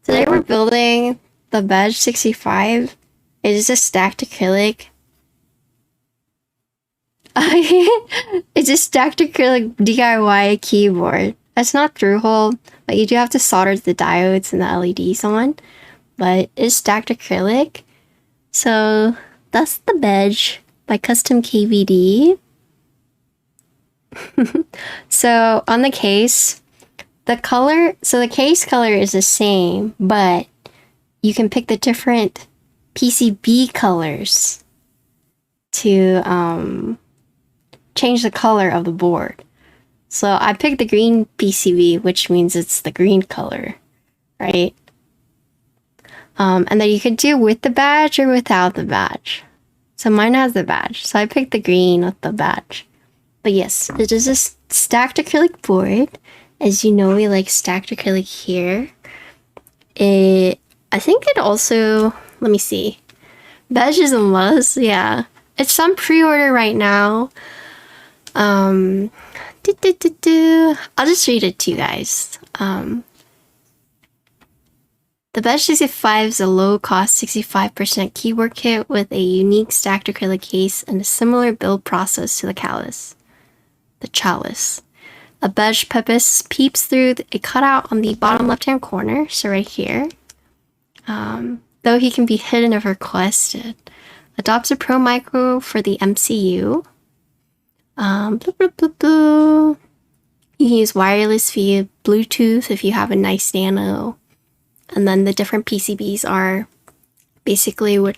Today we're building the Bedge65. It is a stacked acrylic. It's a stacked acrylic DIY keyboard. It's not through hole, but you do have to solder the diodes and the LEDs on. But it's stacked acrylic. So that's the Bedge by Custom KVD. So on the case, the case color is the same, but you can pick the different PCB colors to change the color of the board. So I picked the green PCB, which means it's the green color, right? And then you could do with the badge or without the badge. So mine has the badge, so I picked the green with the badge. But yes, it is a stacked acrylic board. As you know, we like stacked acrylic here. I think it also, let me see. Bedge is a must, yeah. It's on pre-order right now. I'll just read it to you guys. The Bedge65 is a low-cost 65% keyboard kit with a unique stacked acrylic case and a similar build process to the chalice. A Bedge purpose peeps through a cutout on the bottom left-hand corner, so right here. Though he can be hidden if requested. Adopts a Pro Micro for the MCU. You can use wireless via Bluetooth if you have a nice Nano. And then the different PCBs are basically what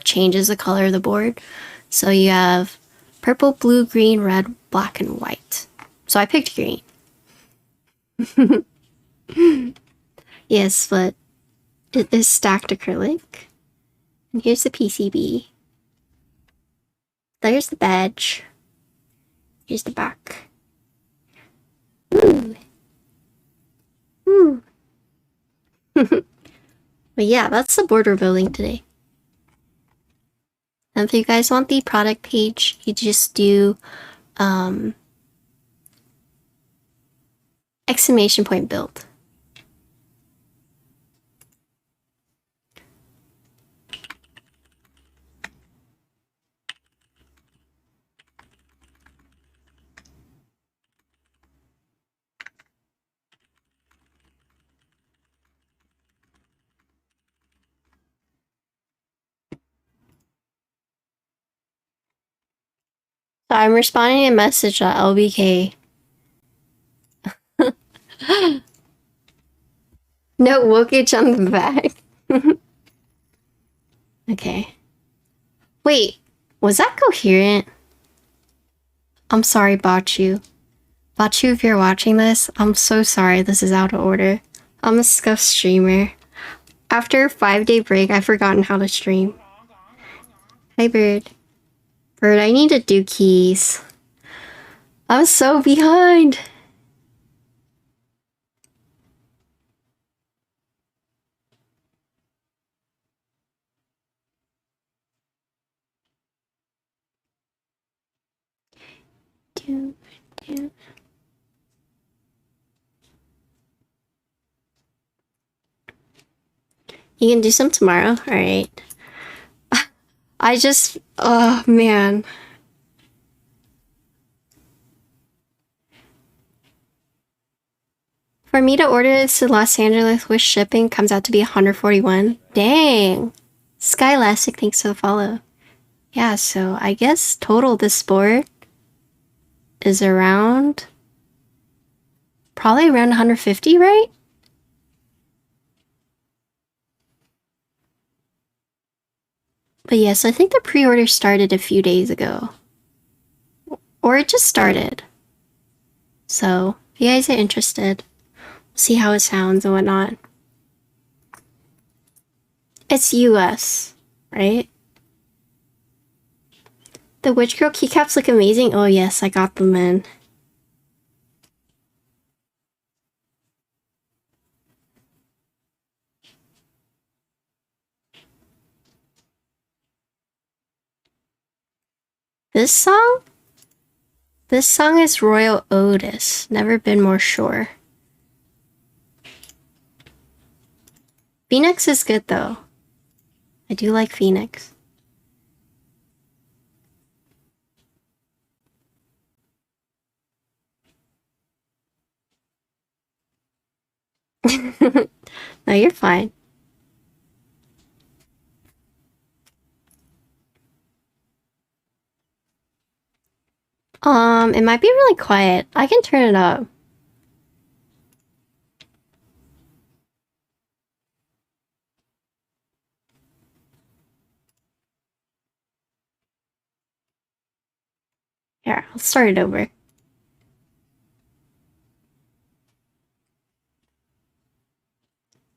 changes the color of the board. So you have purple, blue, green, red, black, and white. So I picked green. Yes, but it is stacked acrylic. And here's the PCB. There's the badge. Here's the back. Ooh. Ooh. But yeah, that's the board we're building today. And if you guys want the product page, you just do exclamation point build. So I'm responding to a message at LBK. No wokage on the back. Okay. Wait, was that coherent? I'm sorry, Bachu. Bachu, if you're watching this, I'm so sorry this is out of order. I'm a scuffed streamer. After a 5-day break, I've forgotten how to stream. Hi, Bird. Bird, I need to do keys. I'm so behind. You can do some tomorrow? Alright. Oh man. For me to order this to Los Angeles with shipping comes out to be $141. Dang. Skylastic, thanks for the follow. Yeah, so I guess total this board is around, probably around 150, right? But yes, I think the pre-order started a few days ago. Or it just started. So, if you guys are interested, see how it sounds and whatnot. It's US, right? The Witch Girl keycaps look amazing. Oh yes, I got them in. This song? This song is Royal Otis. Never been more sure. Phoenix is good though. I do like Phoenix. No, you're fine. It might be really quiet. I can turn it up. Here, I'll start it over.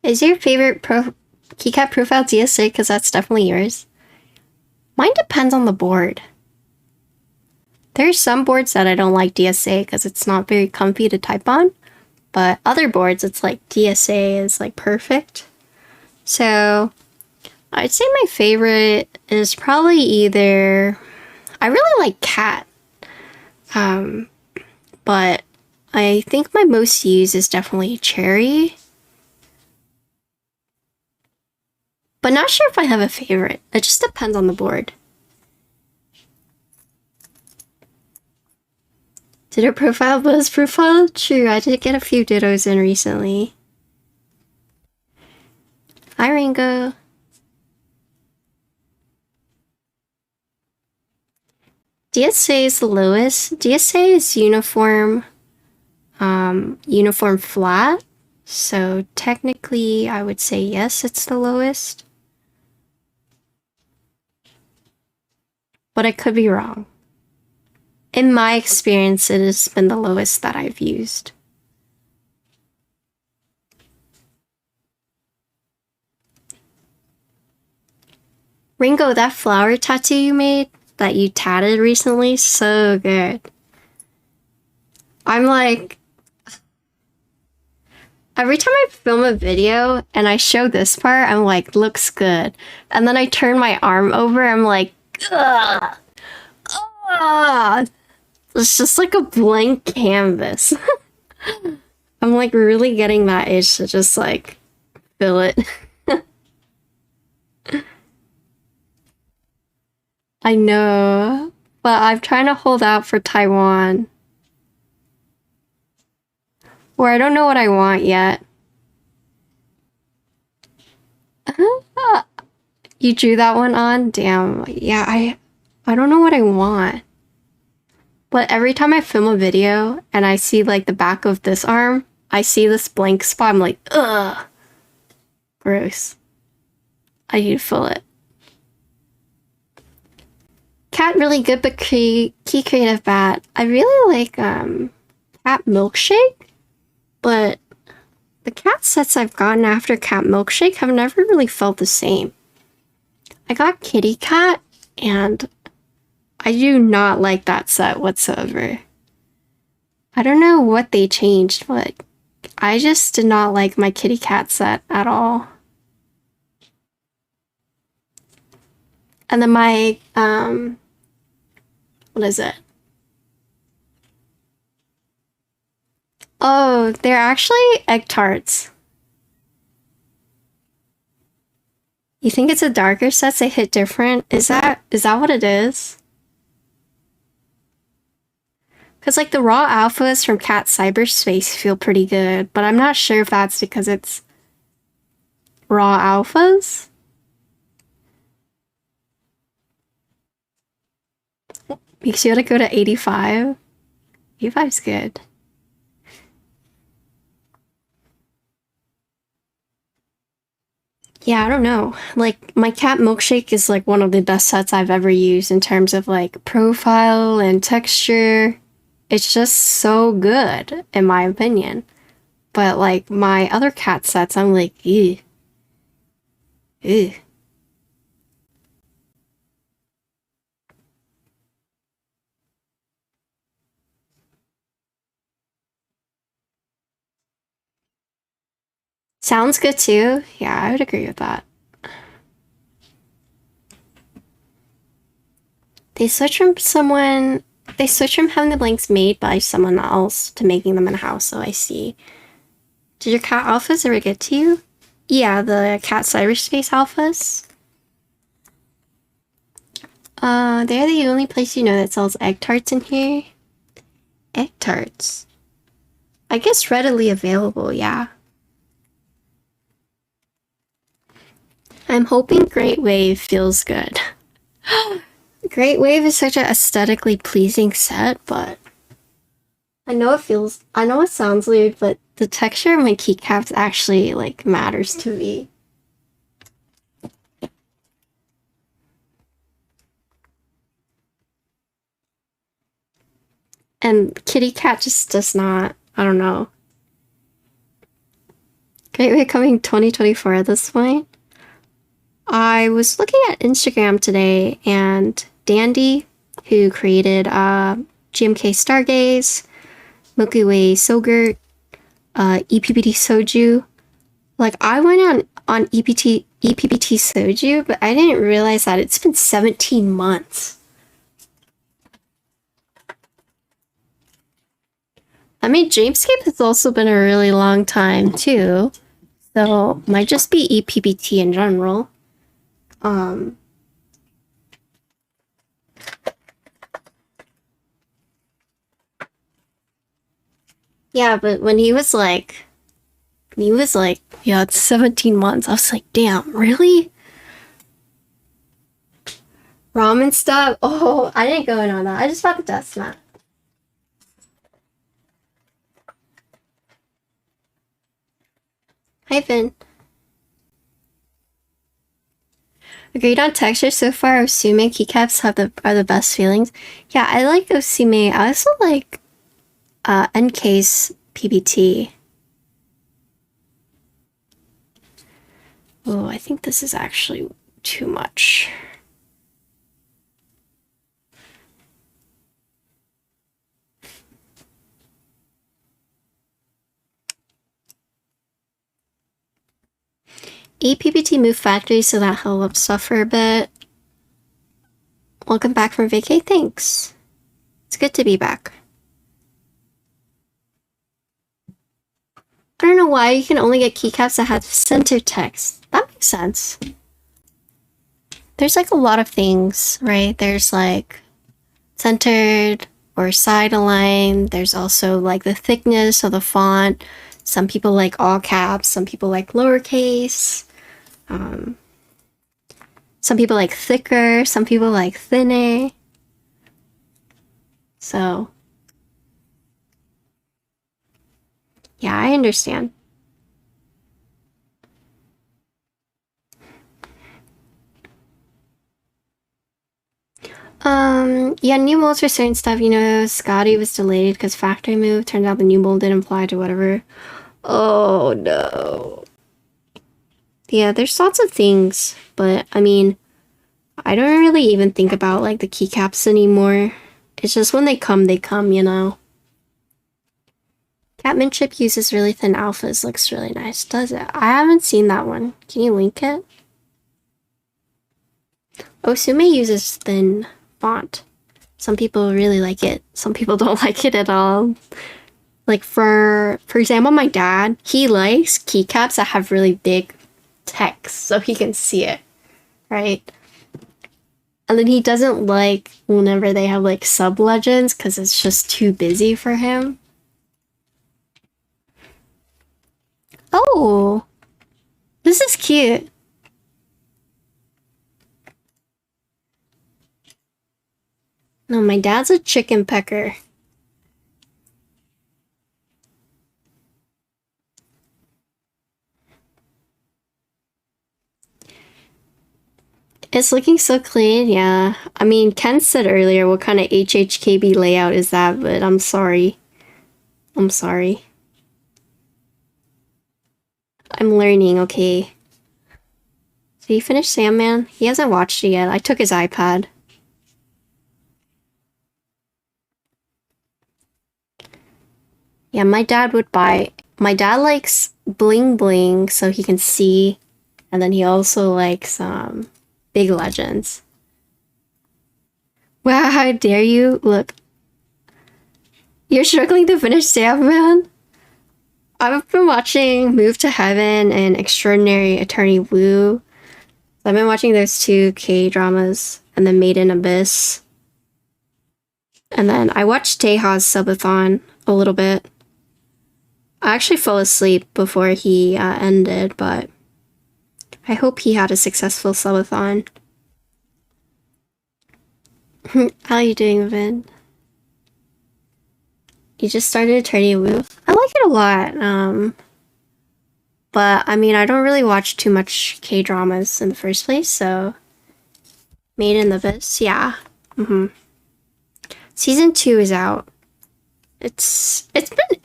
Is your favorite keycap profile DSA? Because that's definitely yours. Mine depends on the board. There's some boards that I don't like DSA because it's not very comfy to type on. But other boards, it's like DSA is like perfect. So I'd say my favorite is probably either... I really like Cat. But I think my most used is definitely Cherry. But not sure if I have a favorite. It just depends on the board. Ditto profile, buzz profile? True, I did get a few dittos in recently. Hi, Ringo. DSA is the lowest. DSA is uniform, uniform flat. So technically, I would say yes, it's the lowest. But I could be wrong. In my experience, it has been the lowest that I've used. Ringo, that flower tattoo you made, that you tatted recently, so good. I'm like... Every time I film a video and I show this part, I'm like, looks good. And then I turn my arm over, I'm like, ugh! Ugh! It's just like a blank canvas. I'm like really getting that itch to just like fill it. I know, but I'm trying to hold out for Taiwan. Or I don't know what I want yet. You drew that one on? Damn. Yeah, I don't know what I want. But every time I film a video and I see like the back of this arm, I see this blank spot, I'm like, ugh. Gross. I need to fill it. Cat really good, but key creative bad. I really like Cat Milkshake, but the cat sets I've gotten after Cat Milkshake have never really felt the same. I got Kitty Cat, and I do not like that set whatsoever. I don't know what they changed, but I just did not like my Kitty Cat set at all. And then my, what is it? Oh, they're actually egg tarts. You think it's a darker set, they hit different? Is that what it is? Because like the raw alphas from Cat Cyberspace feel pretty good, but I'm not sure if that's because it's raw alphas. Makes you want to go to 85. 85's good. Yeah, I don't know. Like, my Cat Milkshake is like one of the best sets I've ever used in terms of like profile and texture. It's just so good, in my opinion. But like my other cat sets, I'm like, ew. Ew. Sounds good too. Yeah, I would agree with that. They switch from having the blanks made by someone else to making them in-house, so I see. Did your cat alphas ever get to you? Yeah, the cat cyberspace alphas. They're the only place you know that sells egg tarts in here. Egg tarts. I guess readily available, yeah. I'm hoping Great Wave feels good. Great Wave is such an aesthetically pleasing set, but I know it sounds weird, but the texture of my keycaps actually, like, matters to me. And Kitty Cat just does not, I don't know. Great Wave coming 2024 at this point. I was looking at Instagram today, and Dandy, who created GMK Stargaze, Milky Way Sogurt, EPBT Soju. Like, I went on EPBT Soju, but I didn't realize that it's been 17 months. I mean, Dreamscape has also been a really long time, too. So, might just be EPBT in general. Yeah, but when he was like, yeah, it's 17 months, I was like, damn, really? Ramen stuff? Oh, I didn't go in on that. I just bought the dust mat. Hi, Finn. Agreed on texture so far. Osume keycaps are the best feelings. Yeah, I like Osume. I also like NK's PBT. Oh, I think this is actually too much. EPBT moved factory, so that helped suffer a bit. Welcome back from vacay. Thanks. It's good to be back. I don't know why you can only get keycaps that have center text. That makes sense. There's like a lot of things, right? There's like centered or side aligned. There's also like the thickness of the font. Some people like all caps. Some people like lowercase. Some people like thicker. Some people like thinner. So, yeah, I understand. Yeah, new molds for certain stuff, you know, Scotty was delayed because factory move. Turned out the new mold didn't apply to whatever. Oh, no. Yeah, there's lots of things, but, I mean, I don't really even think about, like, the keycaps anymore. It's just when they come, you know? Catman chip uses really thin alphas. Looks really nice, does it? I haven't seen that one. Can you link it? Osume uses thin font. Some people really like it. Some people don't like it at all. Like for example, my dad, he likes keycaps that have really big text so he can see it, right? And then he doesn't like whenever they have like sub legends because it's just too busy for him. Oh, this is cute. No, my dad's a chicken pecker. It's looking so clean, yeah. I mean, Ken said earlier what kind of HHKB layout is that, but I'm sorry. I'm sorry. I'm learning, okay. Did he finish Sandman? He hasn't watched it yet. I took his iPad. Yeah, my dad likes bling bling so he can see, and then he also likes big legends. Wow, how dare you? Look. You're struggling to finish Sandman? I've been watching Move to Heaven and Extraordinary Attorney Woo. I've been watching those two K-dramas and then Made in Abyss. And then I watched Taeha's subathon a little bit. I actually fell asleep before he ended, but I hope he had a successful subathon. How are you doing, Vin? You just started Attorney Woo? I like it a lot, but I mean, I don't really watch too much K-dramas in the first place, so Made in Abyss, yeah. Season 2 is out. It's been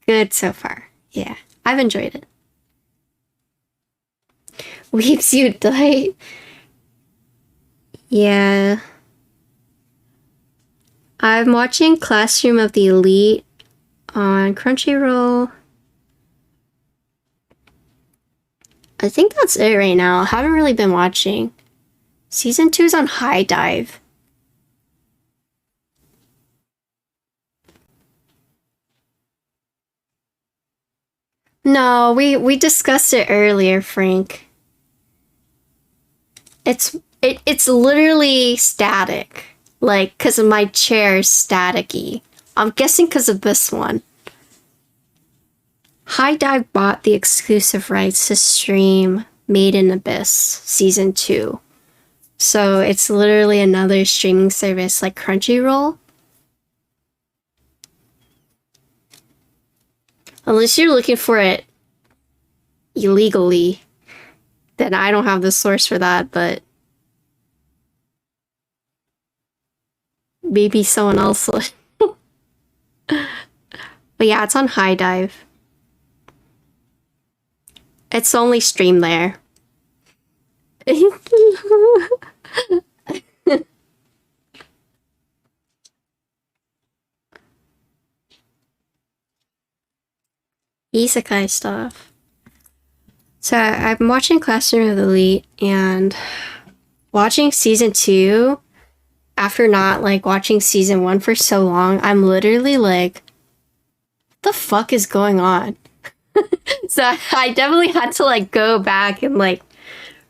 good so far. Yeah, I've enjoyed it. Weeps you delight. Yeah. I'm watching Classroom of the Elite on Crunchyroll. I think that's it right now. I haven't really been watching. Season 2 is on High Dive. No, we discussed it earlier, Frank. It's literally static. Like, because my chair is staticky. I'm guessing because of this one. High Dive bought the exclusive rights to stream Made in Abyss Season 2. So it's literally another streaming service like Crunchyroll. Unless you're looking for it illegally, then I don't have the source for that, but maybe someone else will. But yeah, it's on High Dive. It's only streamed there. Isekai stuff. So I'm watching Classroom of the Elite and watching season 2 after not like watching season 1 for so long. I'm literally like, what the fuck is going on? So I definitely had to like go back and like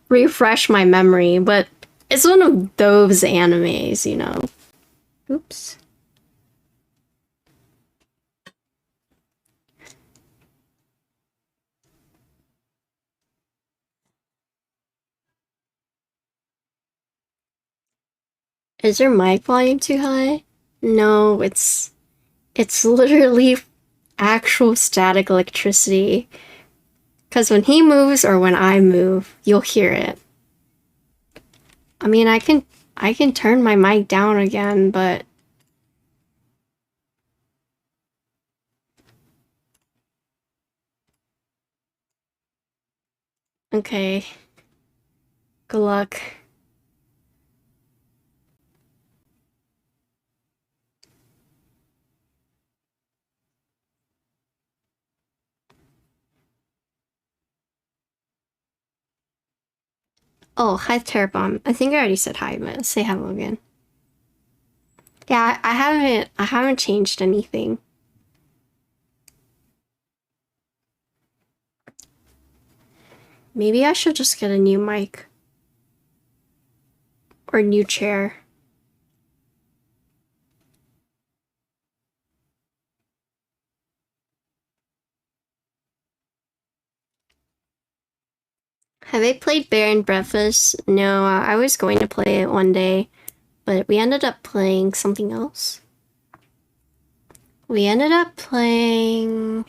refresh my memory, but it's one of those animes, you know. Oops. Is your mic volume too high? No, it's literally actual static electricity. Because when he moves or when I move, you'll hear it. I mean, I can turn my mic down again, but okay. Good luck. Oh, hi Terrabomb. I think I already said hi, but say hello again. Yeah, I haven't changed anything. Maybe I should just get a new mic. Or a new chair. Have I played Bear and Breakfast? No, I was going to play it one day, but we ended up playing something else. We ended up playing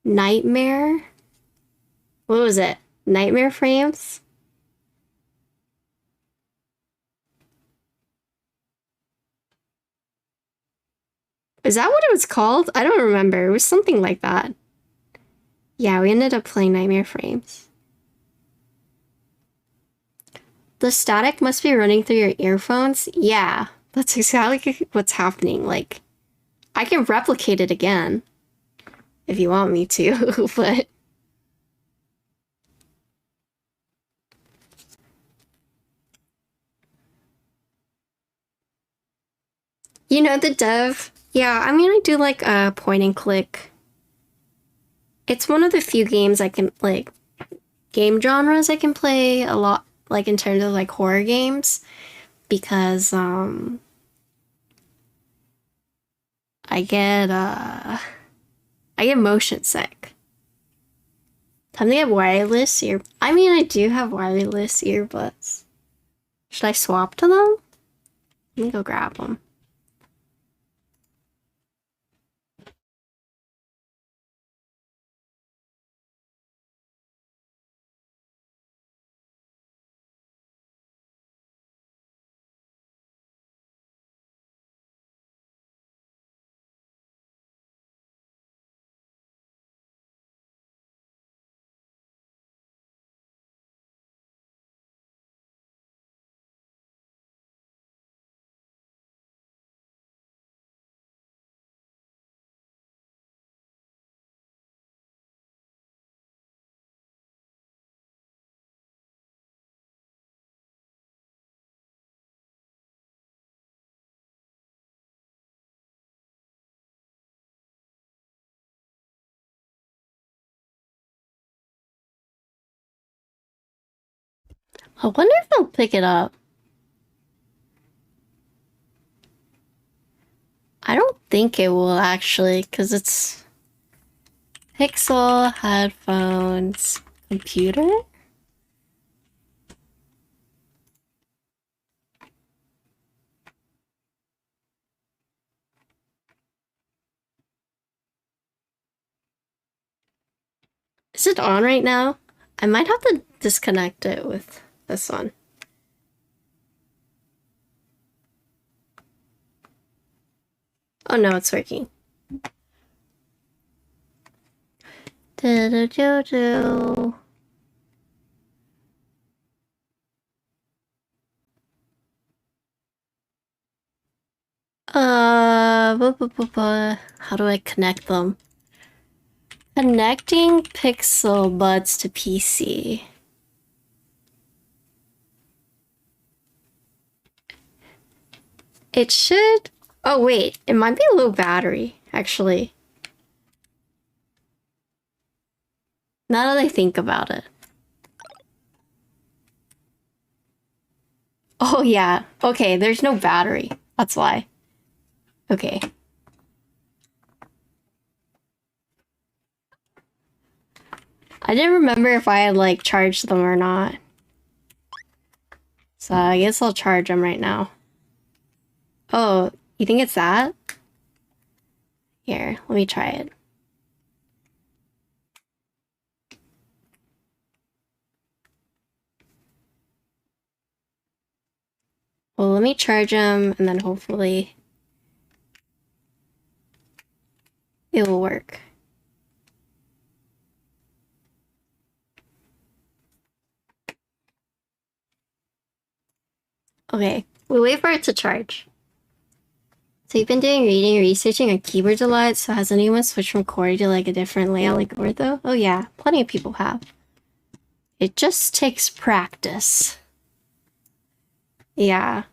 Nightmare. What was it? Nightmare Frames? Is that what it was called? I don't remember. It was something like that. Yeah, we ended up playing Nightmare Frames. The static must be running through your earphones? Yeah, that's exactly what's happening. Like, I can replicate it again if you want me to, but you know the dev? Yeah, I mean, I do like point and click It's one of the few games I can, like, game genres I can play a lot, like, in terms of, like, horror games. Because, I get motion sick. Time to get wireless ear. I mean, I do have wireless earbuds. Should I swap to them? Let me go grab them. I wonder if they'll pick it up. I don't think it will actually, because it's Pixel, headphones, computer? Is it on right now? I might have to disconnect it with this one. Oh no, it's working. Do-do-do-do. How do I connect them? Connecting Pixel Buds to PC. It should... Oh wait, it might be a low battery, actually. Now that I think about it. Oh yeah, okay, there's no battery. That's why. Okay. I didn't remember if I had, like, charged them or not. So I guess I'll charge them right now. Oh, you think it's that? Here, let me try it. Well, let me charge them, and then hopefully it will work. Okay, we'll wait for it to charge. So you've been doing reading and researching on keyboards a lot, so has anyone switched from QWERTY to, like, a different layout like Ortho? Oh yeah, plenty of people have. It just takes practice. Yeah,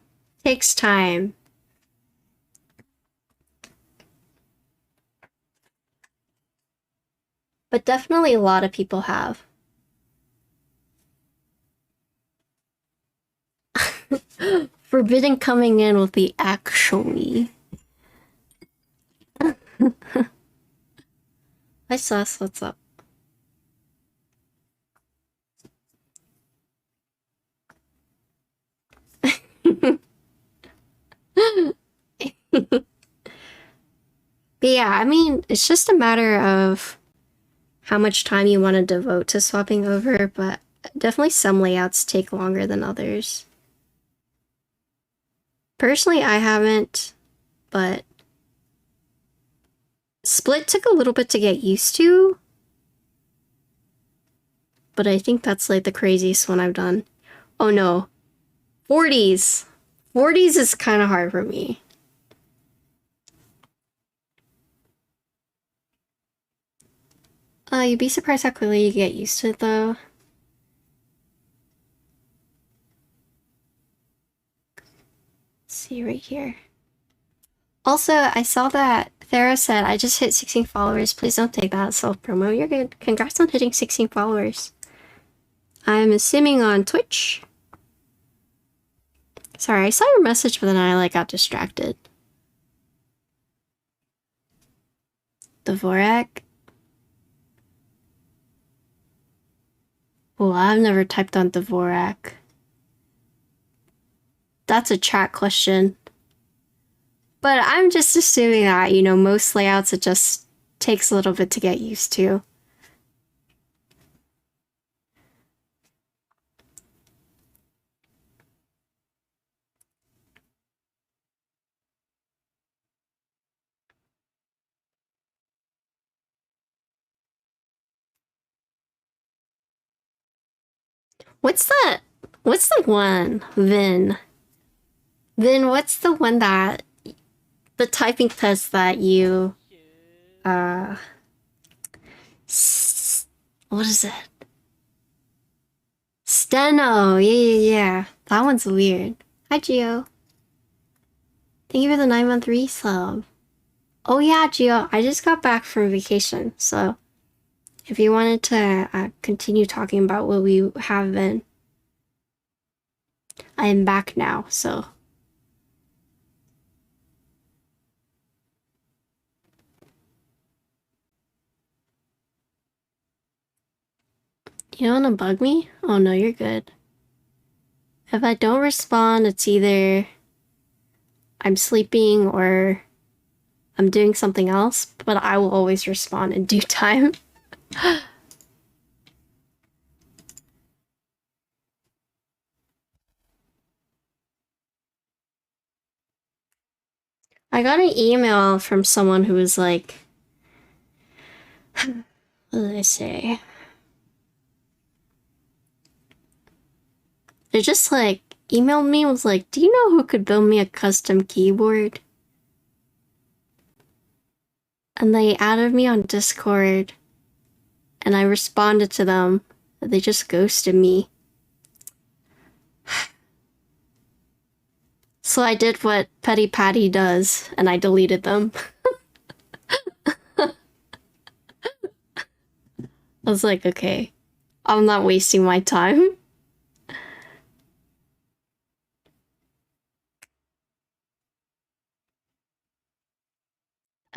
takes time. But definitely a lot of people have. Forbidden coming in with the actually. Hi Sus, what's up? But yeah, I mean, it's just a matter of how much time you want to devote to swapping over, but definitely some layouts take longer than others. Personally, I haven't, but Split took a little bit to get used to, but I think that's like the craziest one I've done. Oh no, 40s. 40s is kind of hard for me. You'd be surprised how quickly you get used to it though. Let's see right here. Also, I saw that Thera said, I just hit 16 followers. Please don't take that as self-promo. You're good. Congrats on hitting 16 followers. I'm assuming on Twitch. Sorry, I saw your message, but then I got distracted. Dvorak. Oh, I've never typed on Dvorak. That's a chat question. But I'm just assuming that, you know, most layouts it just takes a little bit to get used to. What's the one, Vin? Vin, what's the one that, the typing test that you, what is it? Steno, yeah. That one's weird. Hi, Gio. Thank you for the 9-month resub. Oh yeah, Gio, I just got back from vacation, so if you wanted to continue talking about what we have been, I am back now, so. You don't wanna bug me? Oh no, you're good. If I don't respond, it's either I'm sleeping or I'm doing something else, but I will always respond in due time. I got an email from someone who was like, what did I say? They just emailed me and was like, do you know who could build me a custom keyboard? And they added me on Discord and I responded to them. They just ghosted me. So I did what Petty Patty does and I deleted them. I was like, okay, I'm not wasting my time.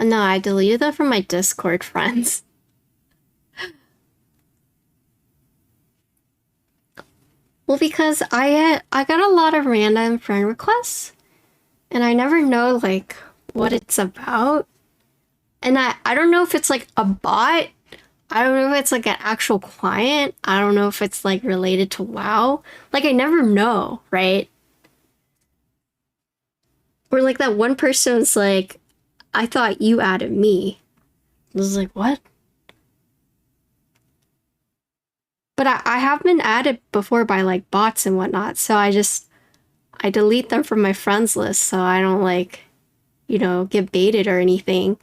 No, I deleted them from my Discord friends. Well, because I got a lot of random friend requests, and I never know what it's about. And I don't know if it's a bot. I don't know if it's an actual client. I don't know if it's related to WoW. I never know, right? Or that one person's I thought you added me. I was like, what? But I have been added before by bots and whatnot, so I delete them from my friends list so I don't get baited or anything.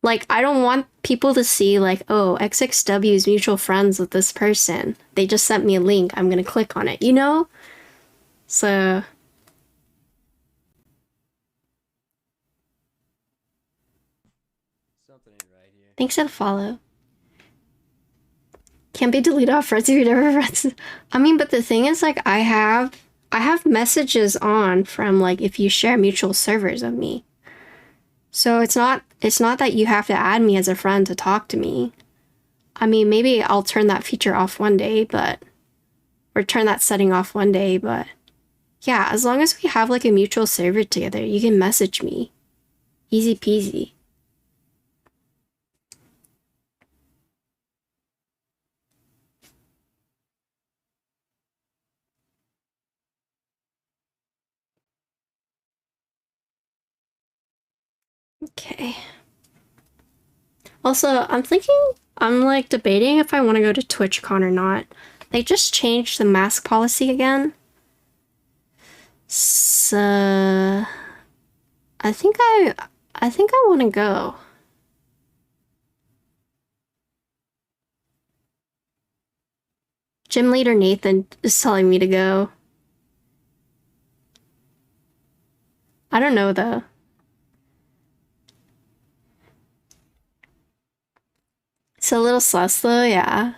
I don't want people to see oh, XXW is mutual friends with this person. They just sent me a link. I'm gonna click on it, you know? So Something ain't right here. thanks for the follow. Can't be deleted off friends if you're never friends. I mean, but the thing is I have messages on from if you share mutual servers of me. So it's not that you have to add me as a friend to talk to me. I mean, maybe I'll turn that feature off one day, or turn that setting off one day, but yeah, as long as we have a mutual server together, you can message me. Easy peasy. Okay. Also, I'm debating if I want to go to TwitchCon or not. They just changed the mask policy again. So I think I want to go. Gym leader Nathan is telling me to go. I don't know though. It's a little sus though, yeah.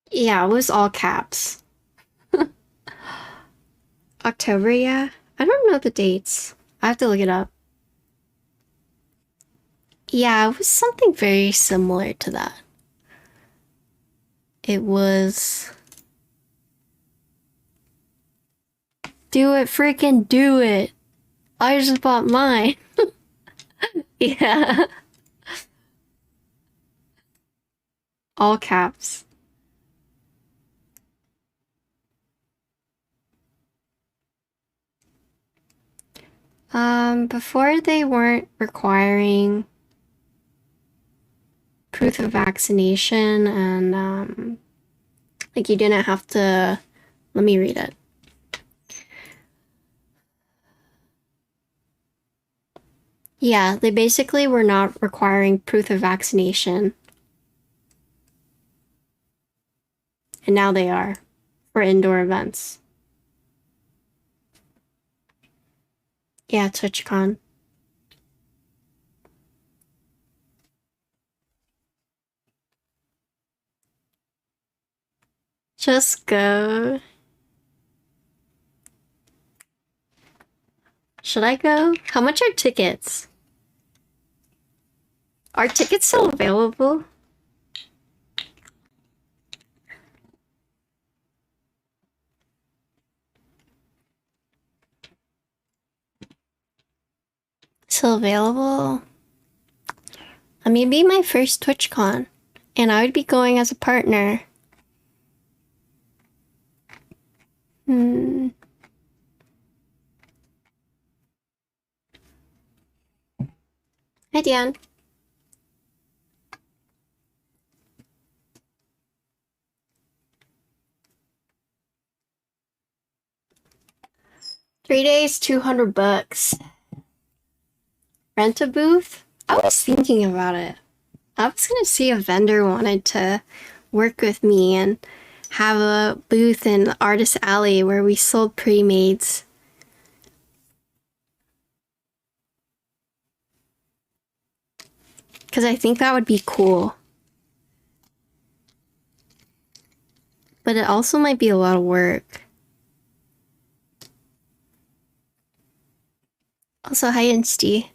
Yeah, it was all caps. October, yeah. I don't know the dates. I have to look it up. Yeah, it was something very similar to that. It was... Do it, freaking do it! I just bought mine. Yeah. All caps. Before they weren't requiring proof of vaccination and, like you didn't have to... Let me read it. Yeah, they basically were not requiring proof of vaccination. And now they are for indoor events. Yeah, TwitchCon. Just go. Should I go? How much are tickets? Are tickets still available? Still available? I mean, be my first TwitchCon, and I would be going as a partner. Hi, Dan. $3 days, $200. Rent a booth? I was thinking about it. I was gonna see if a vendor wanted to work with me and have a booth in Artist Alley where we sold pre-mades. Because I think that would be cool. But it also might be a lot of work. Also, hi, Insty.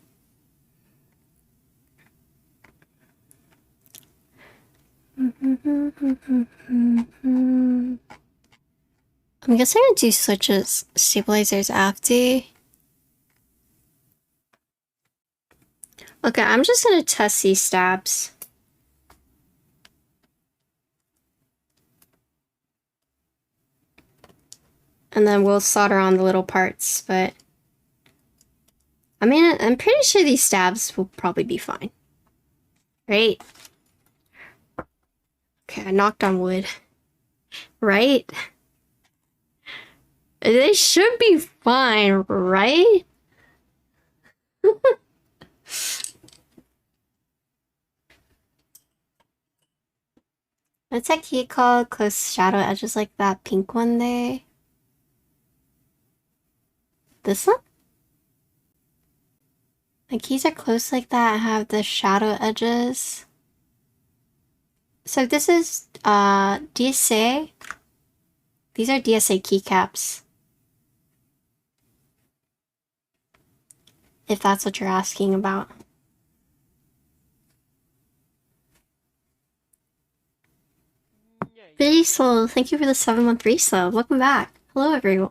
I'm guessing I'm gonna do switches, stabilizers after. Okay, I'm just gonna test these stabs. And then we'll solder on the little parts, but... I mean, I'm pretty sure these stabs will probably be fine. Right? Okay, I knocked on wood. Right? They should be fine, right? What's that key called? Close shadow edges like that pink one there? This one? The keys are close like that and have the shadow edges. So this is DSA. These are DSA keycaps. If that's what you're asking about. Pretty slow. Thank you for the 7-month resub. Welcome back. Hello, everyone.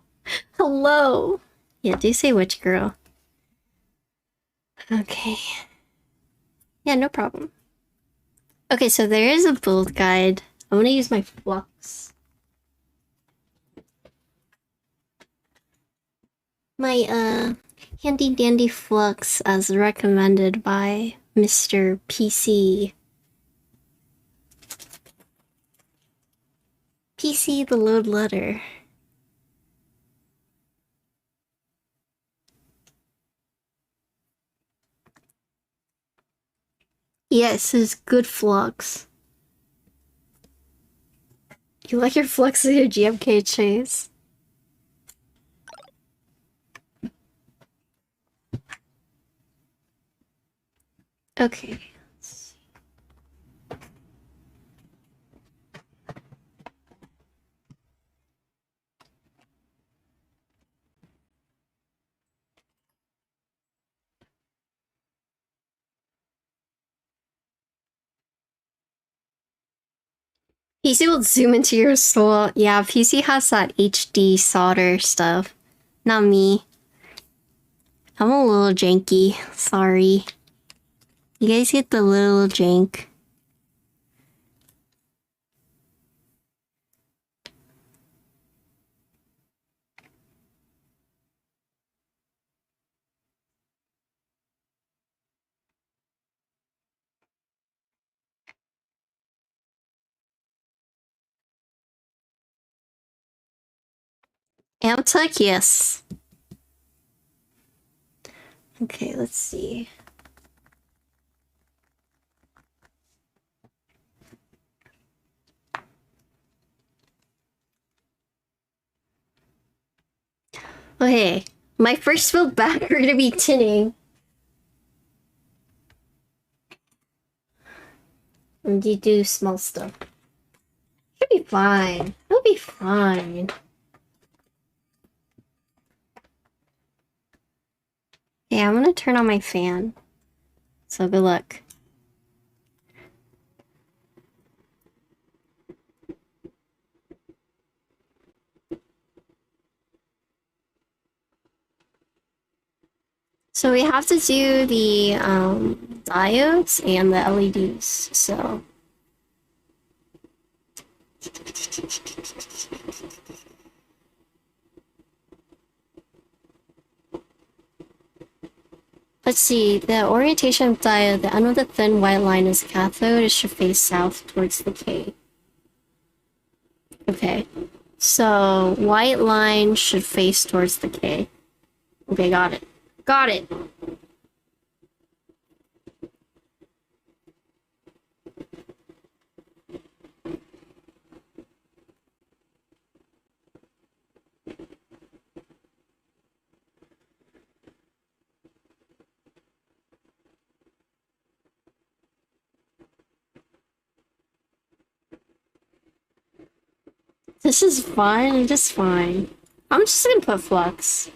Hello. Yeah, DSA witch girl. Okay. Yeah, no problem. Okay, so there is a build guide. I'm gonna use my flux. My handy dandy flux as recommended by Mr. PC. PC the load letter. Yes, it's good flux. You like your flexi GMK chase? Okay. PC will zoom into your soul. Yeah, PC has that HD solder stuff. Not me. I'm a little janky. Sorry. You guys get the little jank. Amtech, yes. Okay, let's see. Okay, my first build back are gonna be tinning. And you do small stuff. Should be fine. It'll be fine. Yeah, I'm gonna turn on my fan. So good luck. So we have to do the diodes and the LEDs, so. Let's see, the orientation of diode, the end of the thin white line is cathode, it should face south towards the K. Okay, so white line should face towards the K. Okay, got it. Got it! This is fine, just fine. I'm just gonna put flux.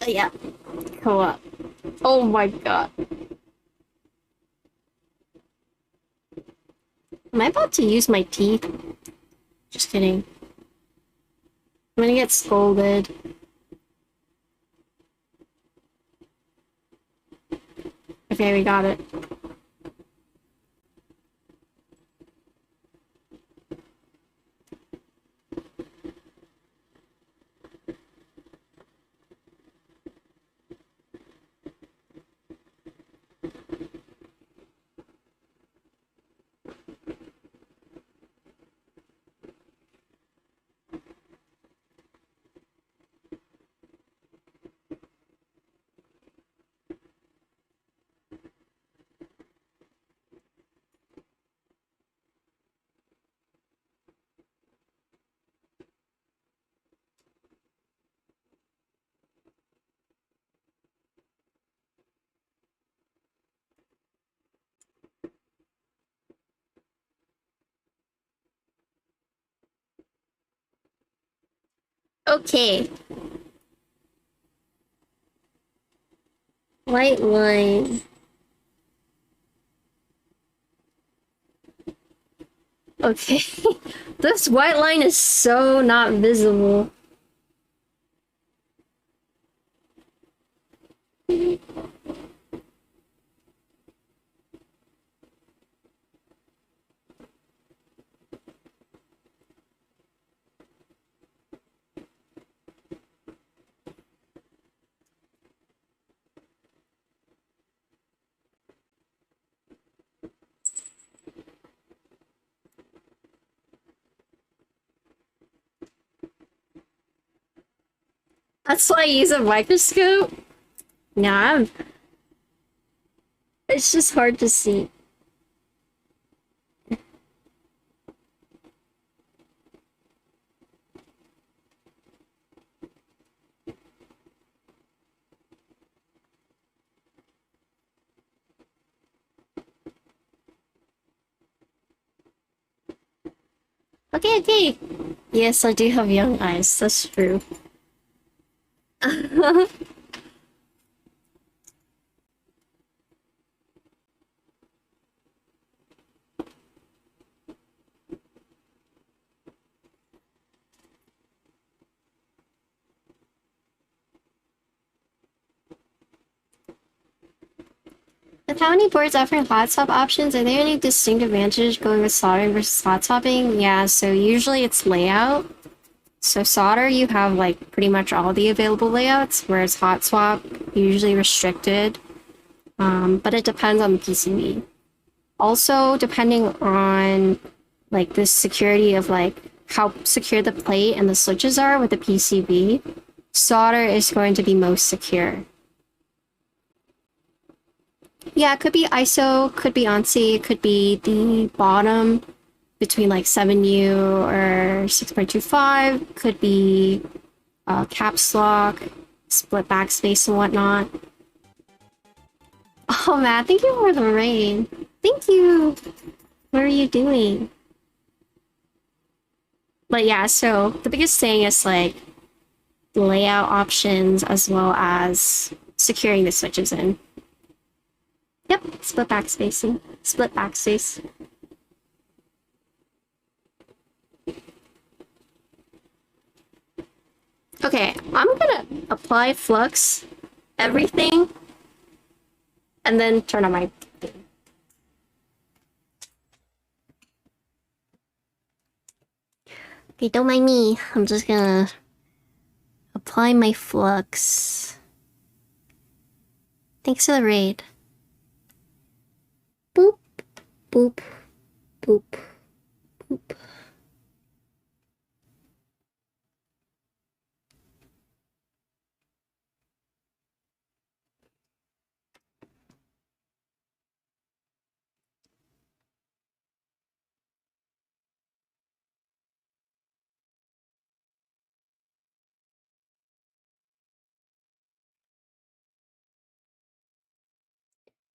Yeah, go up. Oh my god. Am I about to use my teeth? Just kidding. I'm gonna get scolded. Okay, we got it. Okay. White line. Okay. This white line is so not visible. That's why I use a microscope? Nah, it's just hard to see. Okay, okay. Yes, I do have young eyes. That's true. With how many boards offering hot swap options, are there any distinct advantage going with soldering versus hot swapping? Yeah, so usually it's layout. So solder, you have like pretty much all the available layouts, whereas hot swap, usually restricted. But it depends on the PCB. Also, depending on like the security of like how secure the plate and the switches are with the PCB, solder is going to be most secure. Yeah, it could be ISO, could be ANSI, it could be the bottom between like 7U or 6.25, could be caps lock, split backspace and whatnot. Oh man, thank you for the rain. Thank you. What are you doing? But yeah, so the biggest thing is like layout options as well as securing the switches in. Yep, split backspacing. Split backspace. Okay, I'm gonna apply flux, everything, and then turn on my thing. Okay, don't mind me. I'm just gonna apply my flux. Thanks for the raid. Boop, boop, boop, boop.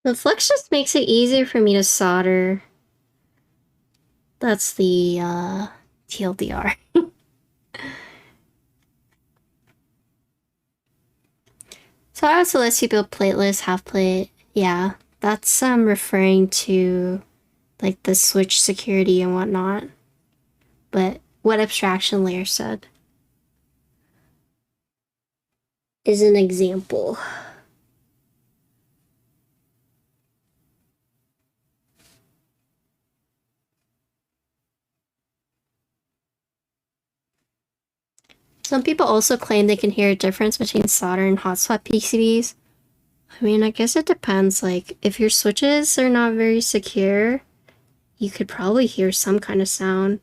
The flux just makes it easier for me to solder. That's the TLDR. So it also lets you build plateless, half plate. Yeah, that's referring to like the switch security and whatnot. But what abstraction layer said is an example. Some people also claim they can hear a difference between solder and hot swap PCBs. I mean, I guess it depends. Like, if your switches are not very secure, you could probably hear some kind of sound.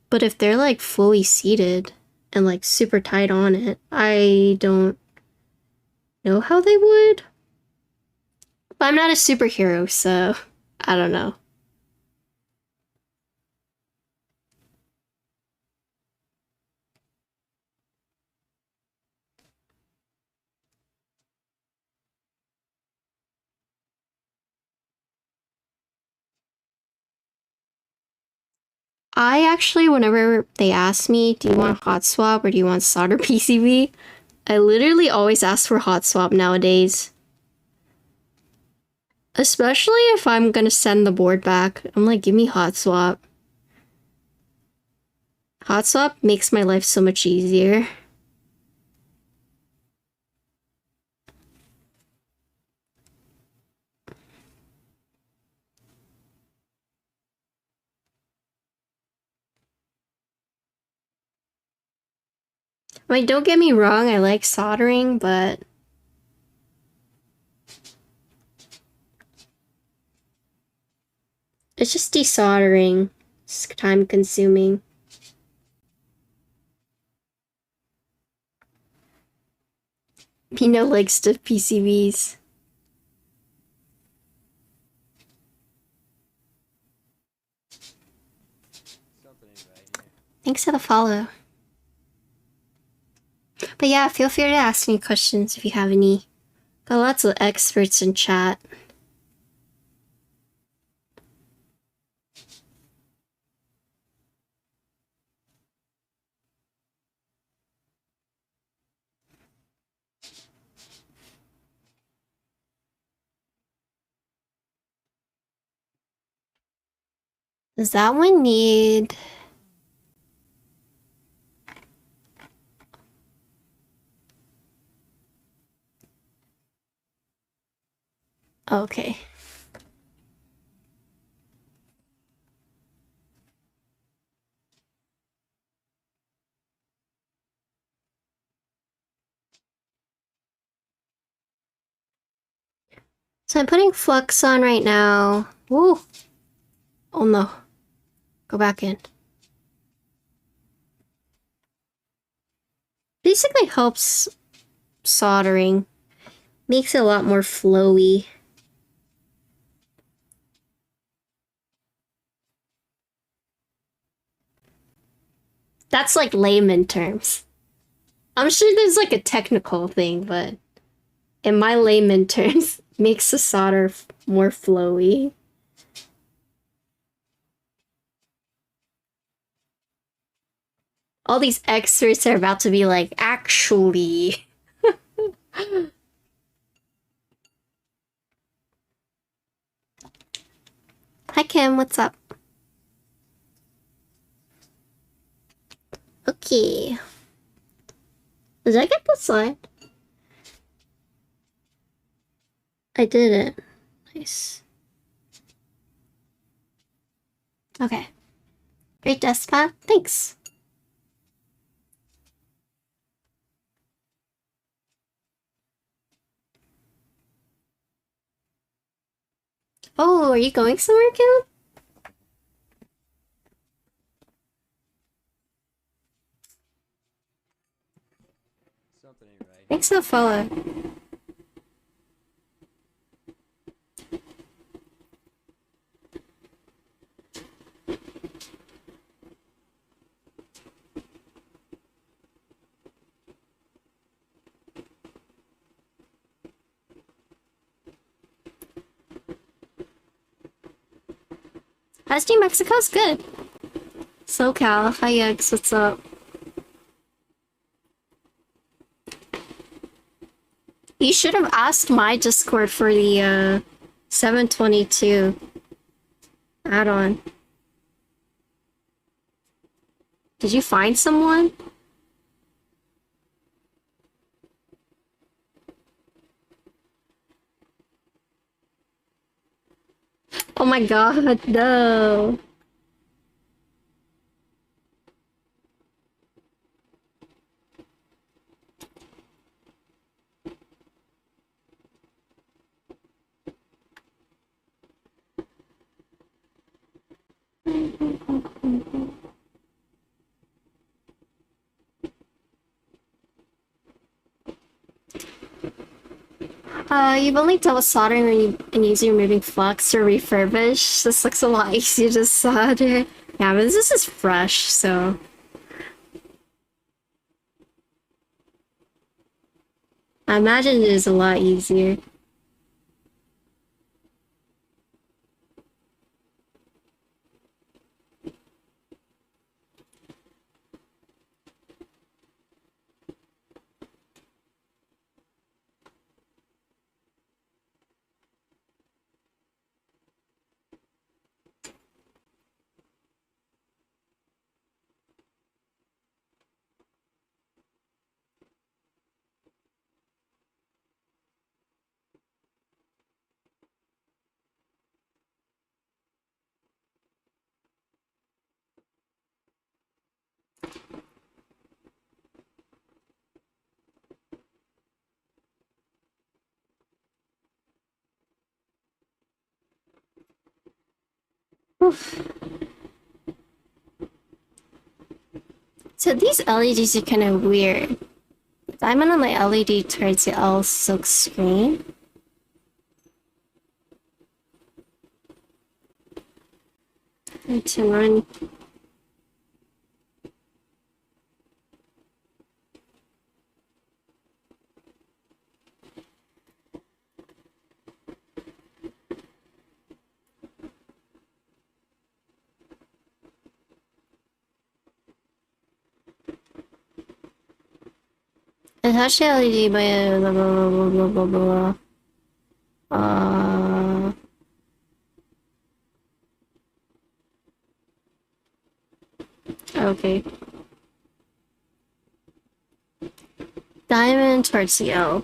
But if they're like fully seated and like super tight on it, I don't know how they would. But I'm not a superhero, so I don't know. I actually, whenever they ask me, do you want hot swap or do you want solder PCB? I literally always ask for hot swap nowadays. Especially if I'm gonna send the board back. I'm like, give me hot swap. Hot swap makes my life so much easier. I mean, don't get me wrong, I like soldering, but it's just desoldering. It's time consuming. Pino likes stiff PCBs. Thanks for the follow. But yeah, feel free to ask me questions if you have any. Got lots of experts in chat. Does that one need... Okay. So I'm putting flux on right now. Woo! Oh no. Go back in. Basically helps soldering. Makes it a lot more flowy. That's like layman terms. I'm sure there's like a technical thing, but in my layman terms, makes the solder more flowy. All these experts are about to be like, actually. Hi Kim, what's up? Okay. Did I get the slide? I did it. Nice. Okay. Great desktop. Thanks. Oh, are you going somewhere, Kim? Something ain't right. Thanks for the follow. How's New Mexico's good? SoCal, hi Eggs, what's up? You should have asked my Discord for the 722 add-on. Did you find someone? Oh my god, no. You've only dealt with soldering when you and using removing flux or refurbish. This looks a lot easier to solder. Yeah, but this is fresh, so... I imagine it is a lot easier. Oof. So these LEDs are kind of weird. Diamond on the LED towards the L silk screen. Need to run. Attach the LED by a blah blah blah blah blah blah blah. Okay. Diamond towards the L.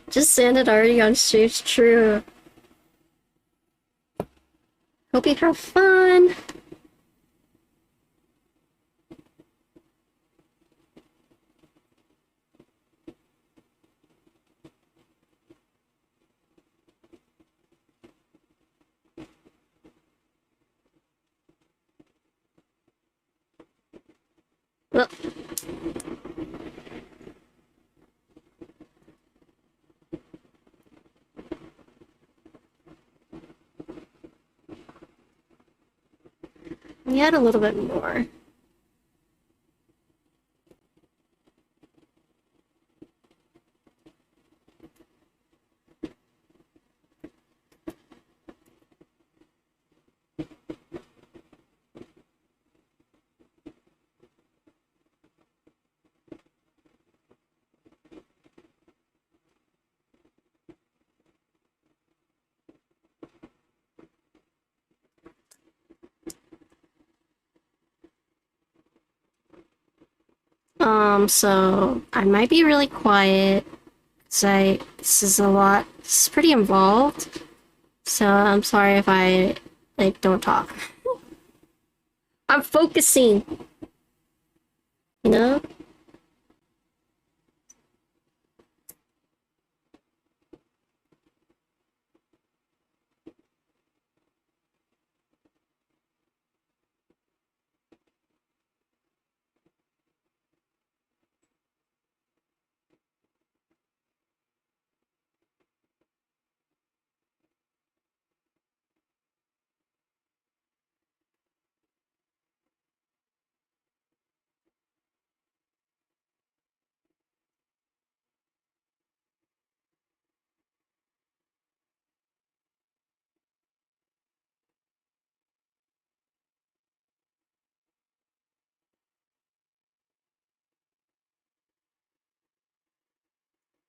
Just sanded already on stage, true. Hope you have fun. Well, we had a little bit more. So I might be really quiet because this is a lot. This is pretty involved. So I'm sorry if I like don't talk. I'm focusing. You know?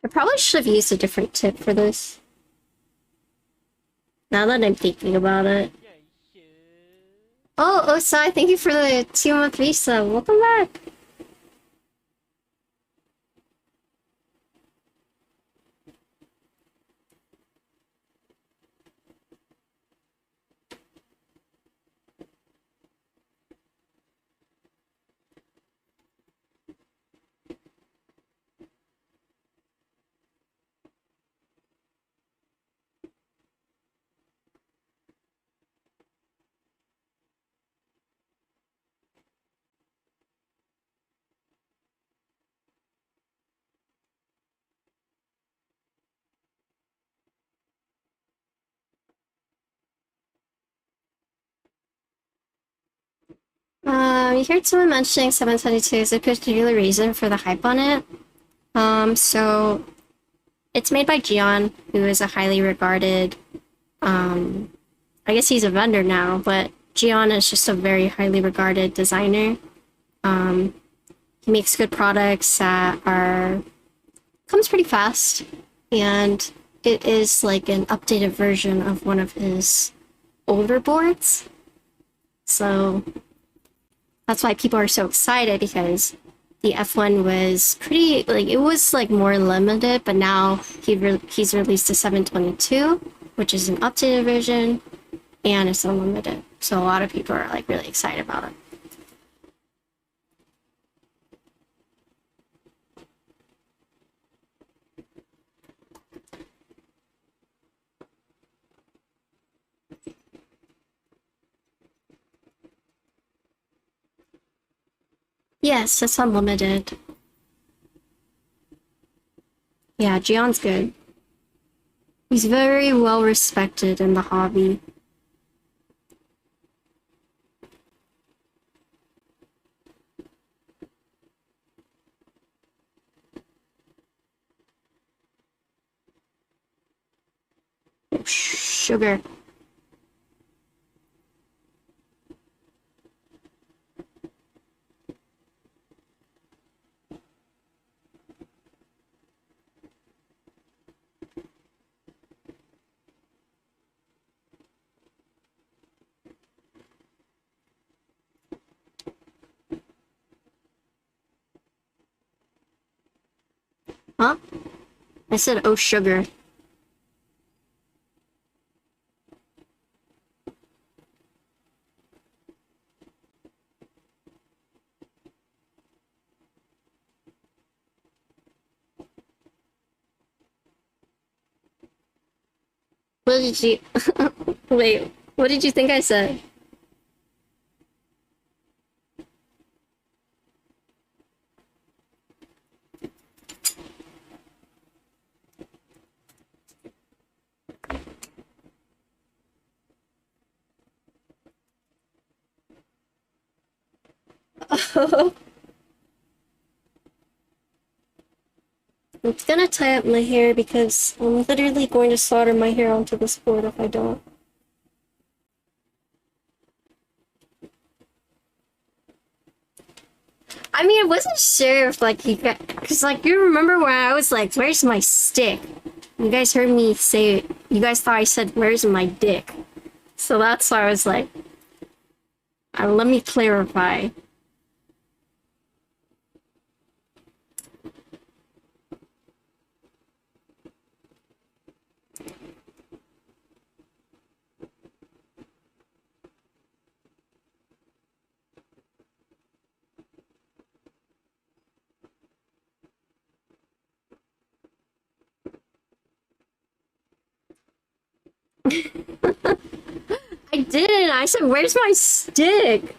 I probably should have used a different tip for this. Now that I'm thinking about it. Oh, Osai, thank you for the 2-month visa. Welcome back. You heard someone mentioning 722 is a particular reason for the hype on it. So it's made by Gion, who is a highly regarded, I guess he's a vendor now, but Gion is just a very highly regarded designer. He makes good products that comes pretty fast, and it is like an updated version of one of his older boards. So that's why people are so excited, because the F1 was pretty, like, it was like more limited, but now he's released a 722, which is an updated version, and it's unlimited. So a lot of people are like really excited about it. Yes, it's unlimited. Yeah, Gion's good. He's very well respected in the hobby. Oh, sugar. I said, oh, sugar. What did you... Wait, what did you think I said? I'm gonna tie up my hair because I'm literally going to solder my hair onto this board if I don't. I mean, I wasn't sure if, like, you got... Because, like, you remember when I was like, where's my stick? You guys heard me say it. You guys thought I said, where's my dick? So that's why I was like... let me clarify. I didn't! I said, where's my stick?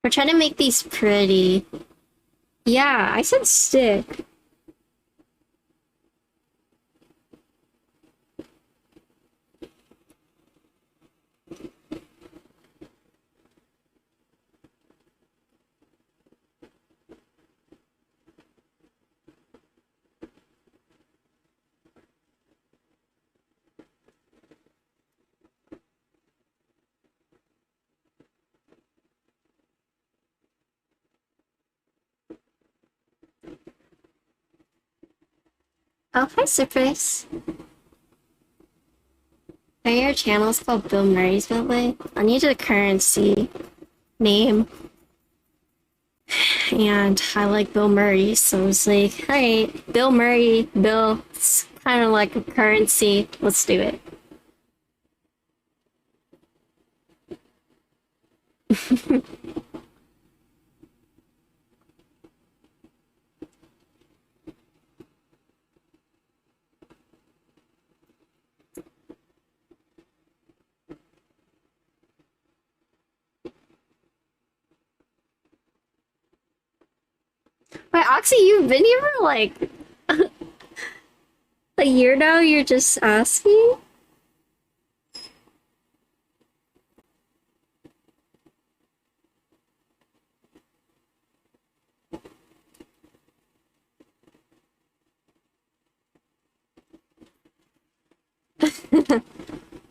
We're trying to make these pretty. Yeah, I said stick. Oh, hi, Surprise. Are your channels called Bill Murray's Beltway? I need a currency name. And I like Bill Murray, so I was like, alright, Bill Murray, Bill, it's kind of like a currency. Let's do it. Wait, Oxy, you've been here for like a year now? You're just asking?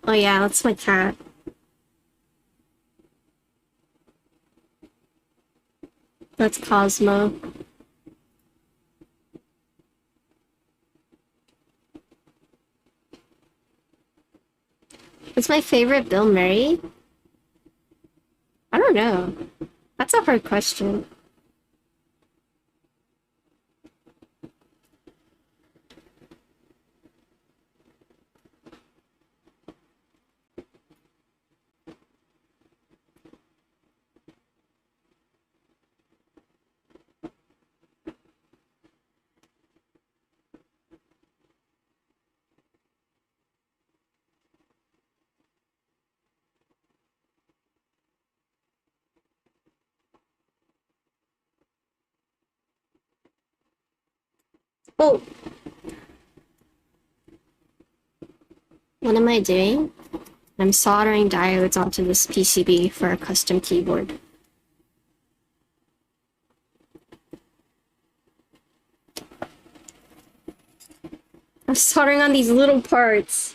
Oh yeah, that's my cat. That's Cosmo. What's my favorite Bill Murray? I don't know. That's a hard question. Oh! What am I doing? I'm soldering diodes onto this PCB for a custom keyboard. I'm soldering on these little parts.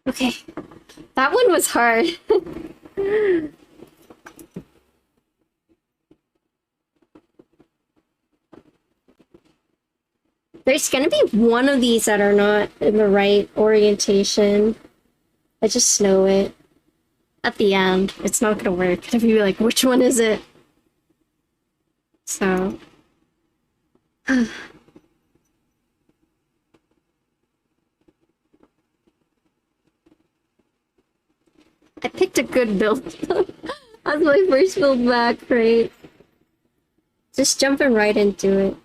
Okay, that one was hard. There's gonna be one of these that are not in the right orientation. I just know it. At the end, it's not gonna work. If you're like, which one is it? So... I picked a good build. That's my first build back, right? Just jumping right into it.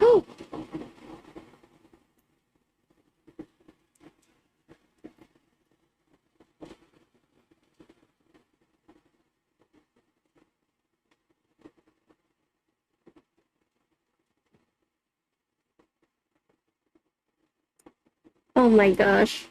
Oh! Oh my gosh.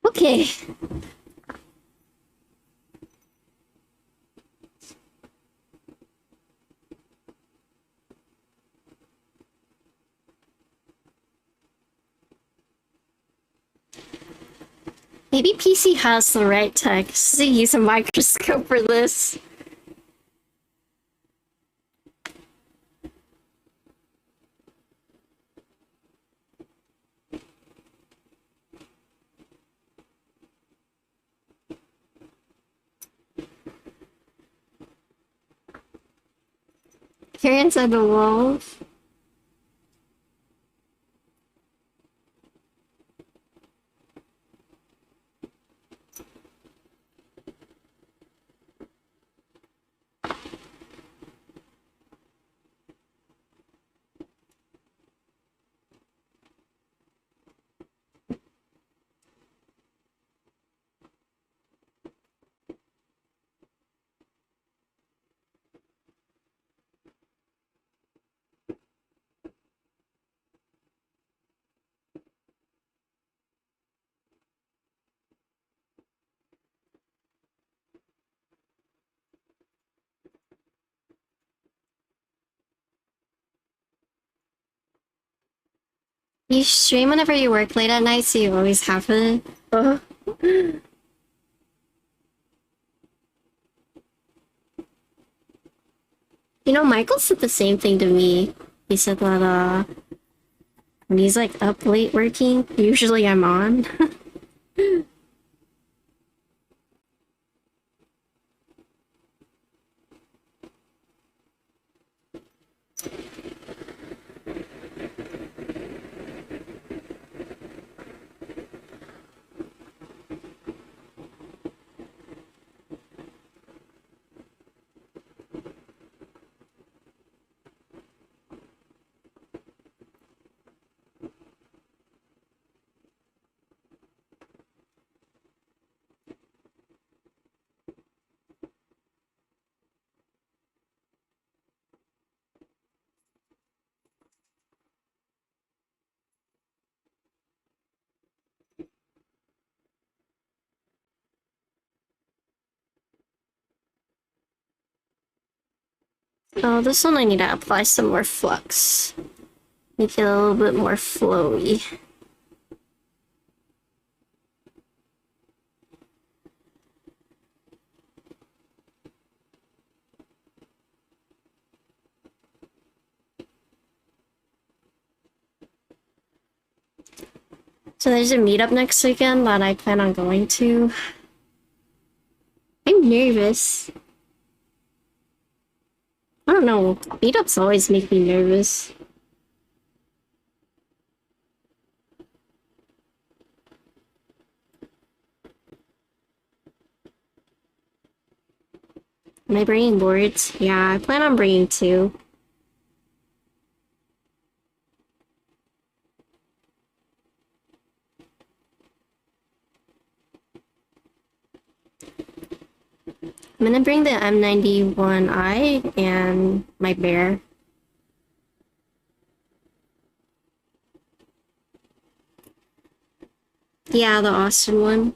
Okay. Maybe PC has the right tech to use a microscope for this. Here inside the walls. You stream whenever you work late at night, so you always have it. You know, Michael said the same thing to me. He said that, when he's, like, up late working, usually I'm on. Oh, this one I need to apply some more flux. Make it a little bit more flowy. So there's a meetup next weekend that I plan on going to. I'm nervous. I don't know, meetups always make me nervous. Am I bringing boards? Yeah, I plan on bringing 2. I'm gonna bring the M91i and my bear. Yeah, the Austin one.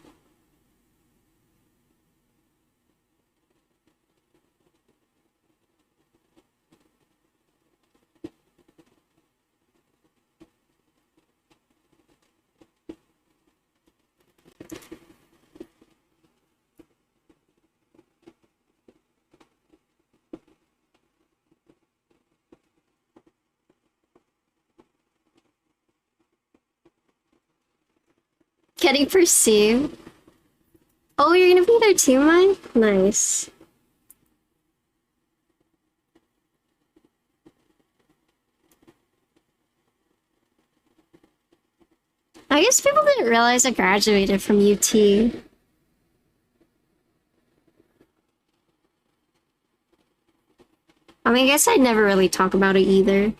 Getting perceived. Oh, you're gonna be there too, Mike? Nice. I guess people didn't realize I graduated from UT. I mean, I guess I'd never really talk about it either.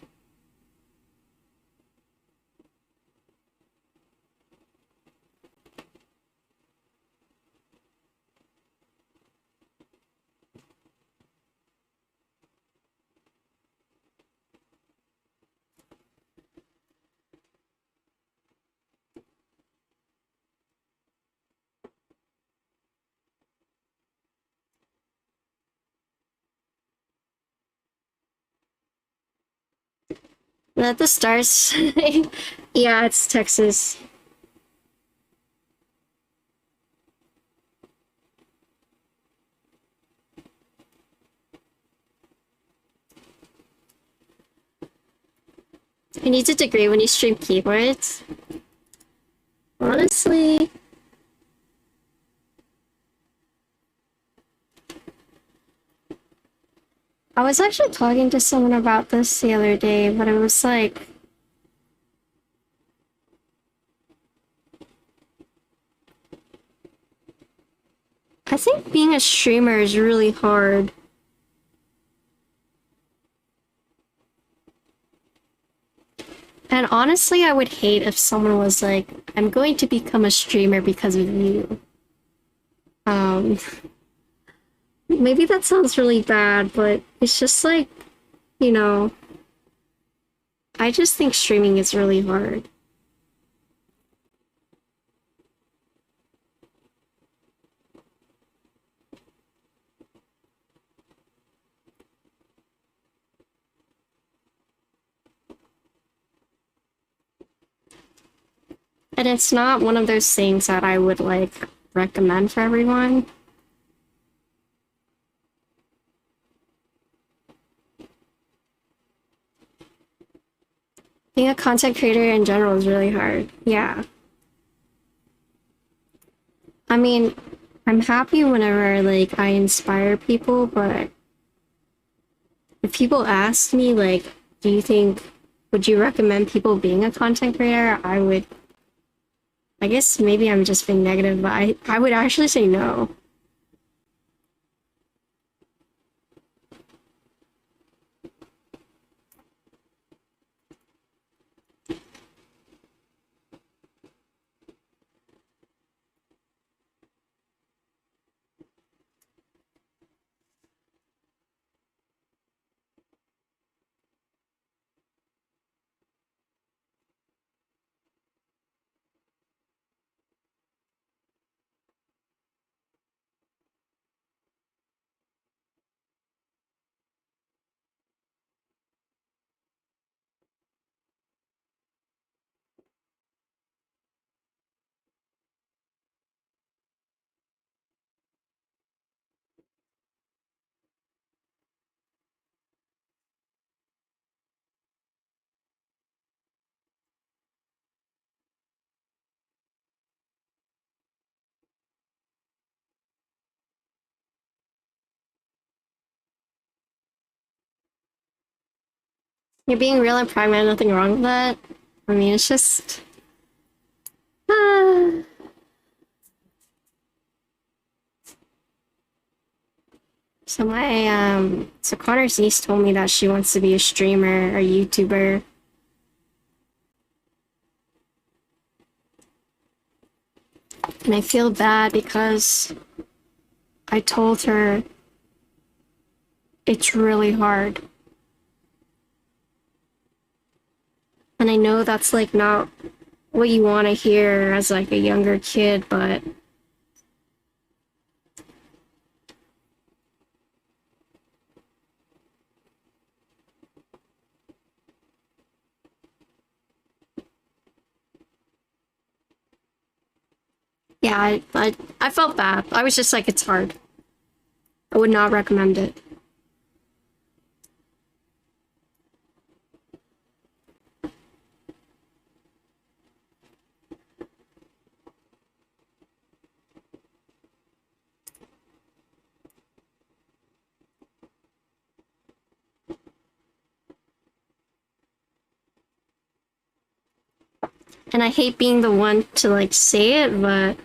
Let the stars. Yeah, it's Texas. Who needs a degree when you stream keyboards? Honestly. I was actually talking to someone about this the other day, but it was like... I think being a streamer is really hard. And honestly, I would hate if someone was like, I'm going to become a streamer because of you. Maybe that sounds really bad, but it's just like, you know, I just think streaming is really hard. And it's not one of those things that I would, like, recommend for everyone. Being a content creator in general is really hard. Yeah. I mean, I'm happy whenever, like, I inspire people, but if people ask me, like, do you think, would you recommend people being a content creator? I guess maybe I'm just being negative, but I would actually say no. You're being real and pragmatic, nothing wrong with that. I mean, it's just... So so Connor's niece told me that she wants to be a streamer or YouTuber. And I feel bad because I told her it's really hard. And I know that's like not what you want to hear as like a younger kid, but yeah, I felt bad. I was just like, it's hard. I would not recommend it. And I hate being the one to like say it, but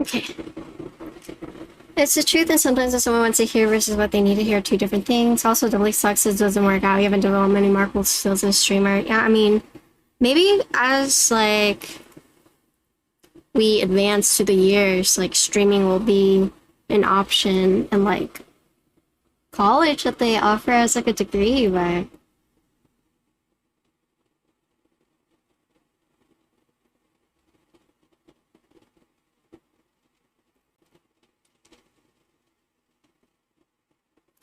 okay. It's the truth, and sometimes what someone wants to hear versus what they need to hear are two different things. Also, it really sucks it doesn't work out. You haven't developed many marketable skills as a streamer. Yeah, I mean, maybe as like we advance through the years, like streaming will be an option in like college that they offer as like a degree, but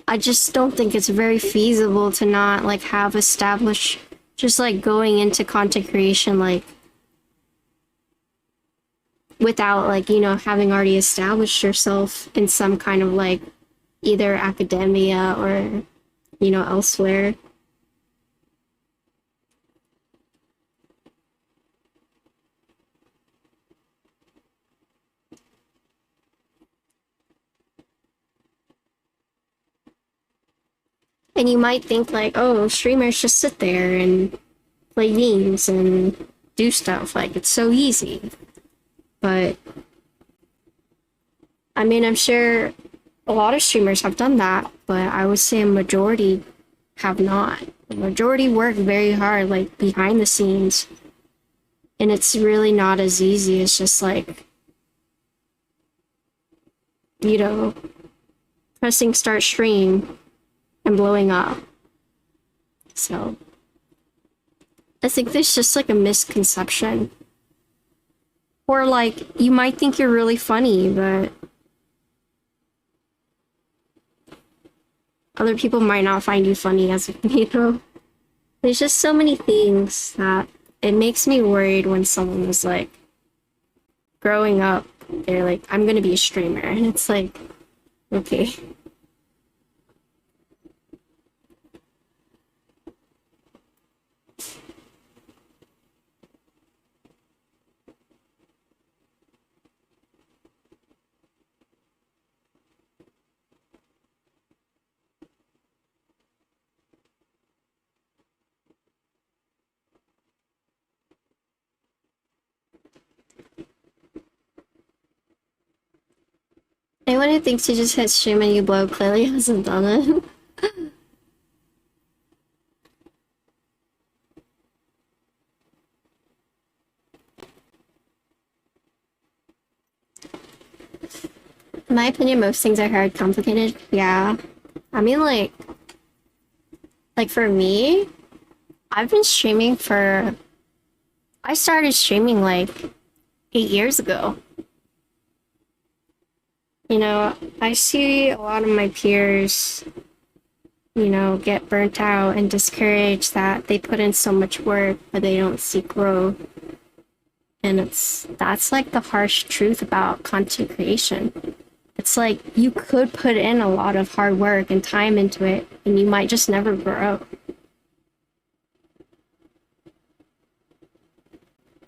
I just don't think it's very feasible to not like have established just like going into content creation like without like, you know, having already established yourself in some kind of like either academia or, you know, elsewhere. And you might think like, oh, streamers just sit there and play games and do stuff. Like, it's so easy. But, I mean, I'm sure a lot of streamers have done that, but I would say a majority have not. The majority work very hard, like, behind the scenes. And it's really not as easy as just, like, you know, pressing start stream and blowing up. So, I think there's just, like, a misconception. Or, like, you might think you're really funny, but other people might not find you funny as, you know? There's just so many things that it makes me worried when someone was like, growing up, they're like, I'm gonna be a streamer. And it's like, okay. Anyone who thinks you just hit stream and you blow clearly hasn't done it. In my opinion, most things are hard, complicated. Yeah. I mean, like for me, I've been streaming for... I started streaming like 8 years ago. You know, I see a lot of my peers, get burnt out and discouraged that they put in so much work, but they don't see growth. And that's like the harsh truth about content creation. It's like you could put in a lot of hard work and time into it, and you might just never grow.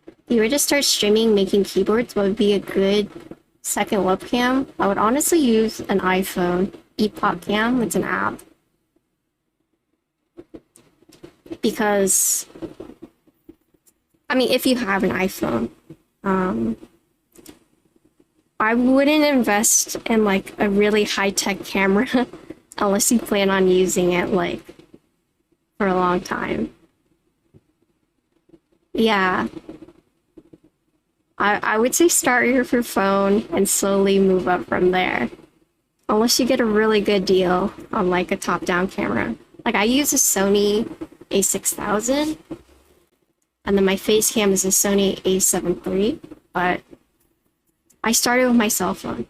If you were to start streaming making keyboards, what would be a good second webcam? I would honestly use an iPhone. Epoch Cam, it's an app. Because, I mean, if you have an iPhone, I wouldn't invest in like a really high-tech camera unless you plan on using it like for a long time. Yeah, I would say start with your phone and slowly move up from there. Unless you get a really good deal on like a top-down camera. Like I use a Sony a6000, and then my face cam is a Sony a7 III, but I started with my cell phone,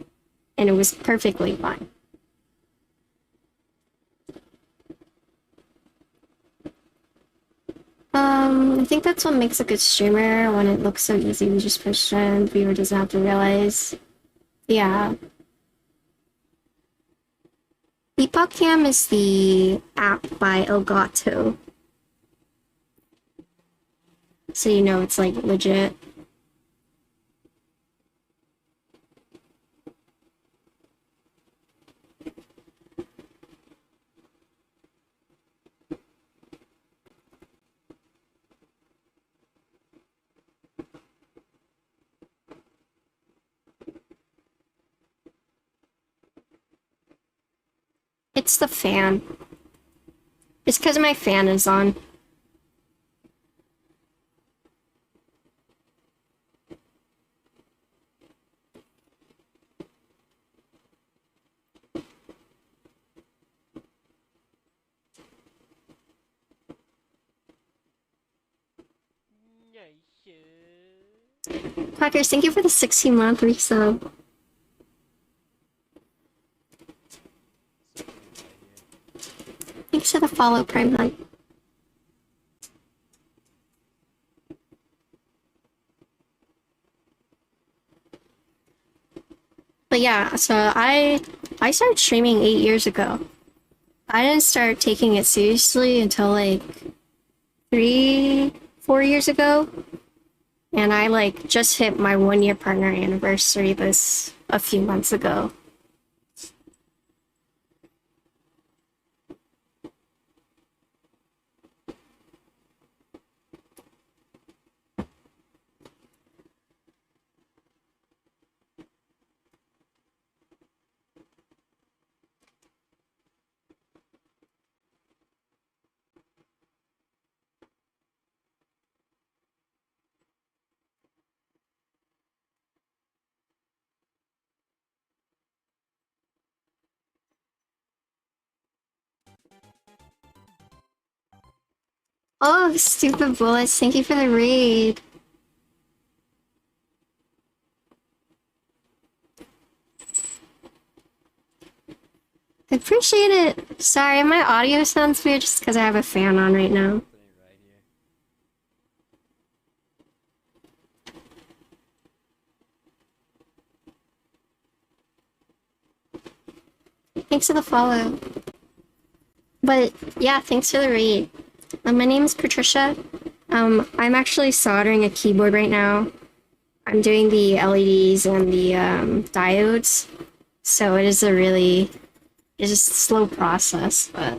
and it was perfectly fine. I think that's what makes a good streamer, when it looks so easy to just push in, the viewer doesn't have to realize. Yeah. Epoch Cam is the app by Elgato. So you know it's like legit. It's the fan. It's because my fan is on. Quackers, thank you for the 16-month resub. Thanks for the follow, Prime Hunt. But yeah, so I started streaming 8 years ago. I didn't start taking it seriously until like 3-4 years ago. And I like just hit my 1-year partner anniversary this a few months ago. Oh, stupid bullets, thank you for the raid. I appreciate it. Sorry, my audio sounds weird just because I have a fan on right now. Thanks for the follow. But yeah, thanks for the raid. My name is Patricia. I'm actually soldering a keyboard right now. I'm doing the LEDs and the diodes, so it is it's just a slow process, but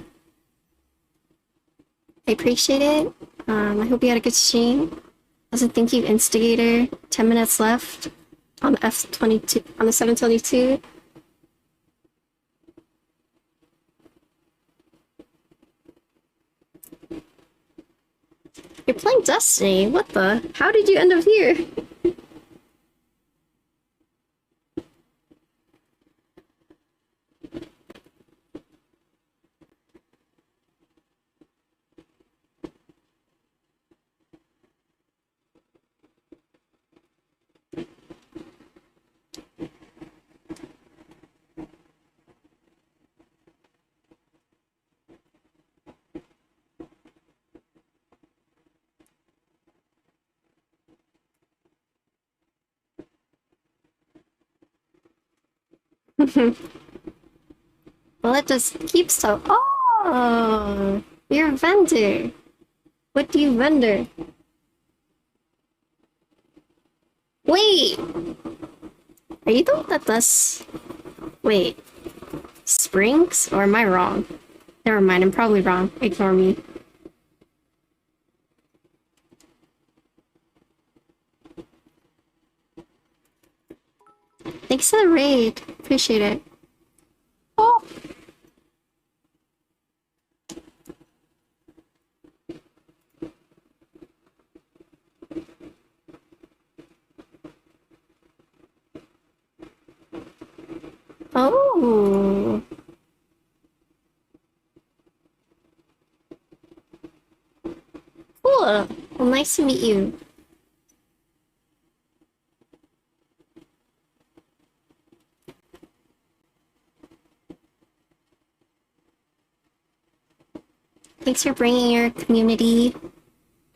I appreciate it. I hope you had a good stream. Also, thank you, Instigator. 10 minutes left on the F22 on the 722. You're playing Destiny? What the? How did you end up here? Well, it just keeps so. Oh, you're a vendor. What do you vendor? Wait, are you the one that does? Wait, springs? Or am I wrong? Never mind, I'm probably wrong. Ignore me. Thanks for the raid. Appreciate it. Oh. Oh. Cool. Well, nice to meet you. Thanks for bringing your community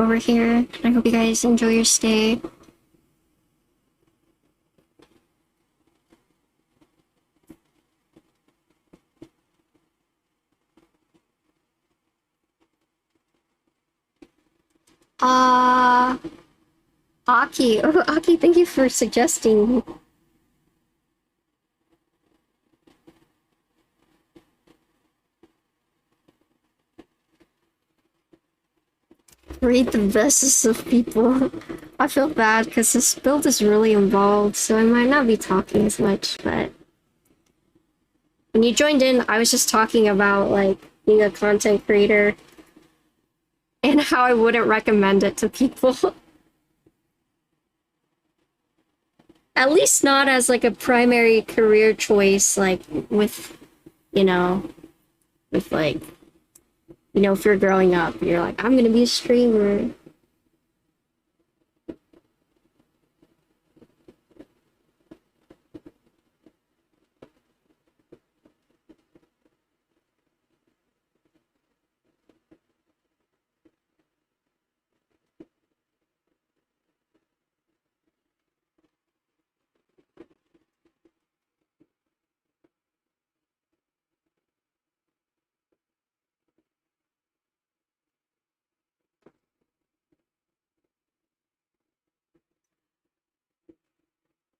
over here. I hope you guys enjoy your stay. Uh, Aki. Oh, Aki, thank you for suggesting. Read the messages of people. I feel bad because this build is really involved, so I might not be talking as much, but when you joined in, I was just talking about, like, being a content creator and how I wouldn't recommend it to people. At least not as, like, a primary career choice, like, with, you know, with, like, you know, if you're growing up, you're like, I'm gonna be a streamer.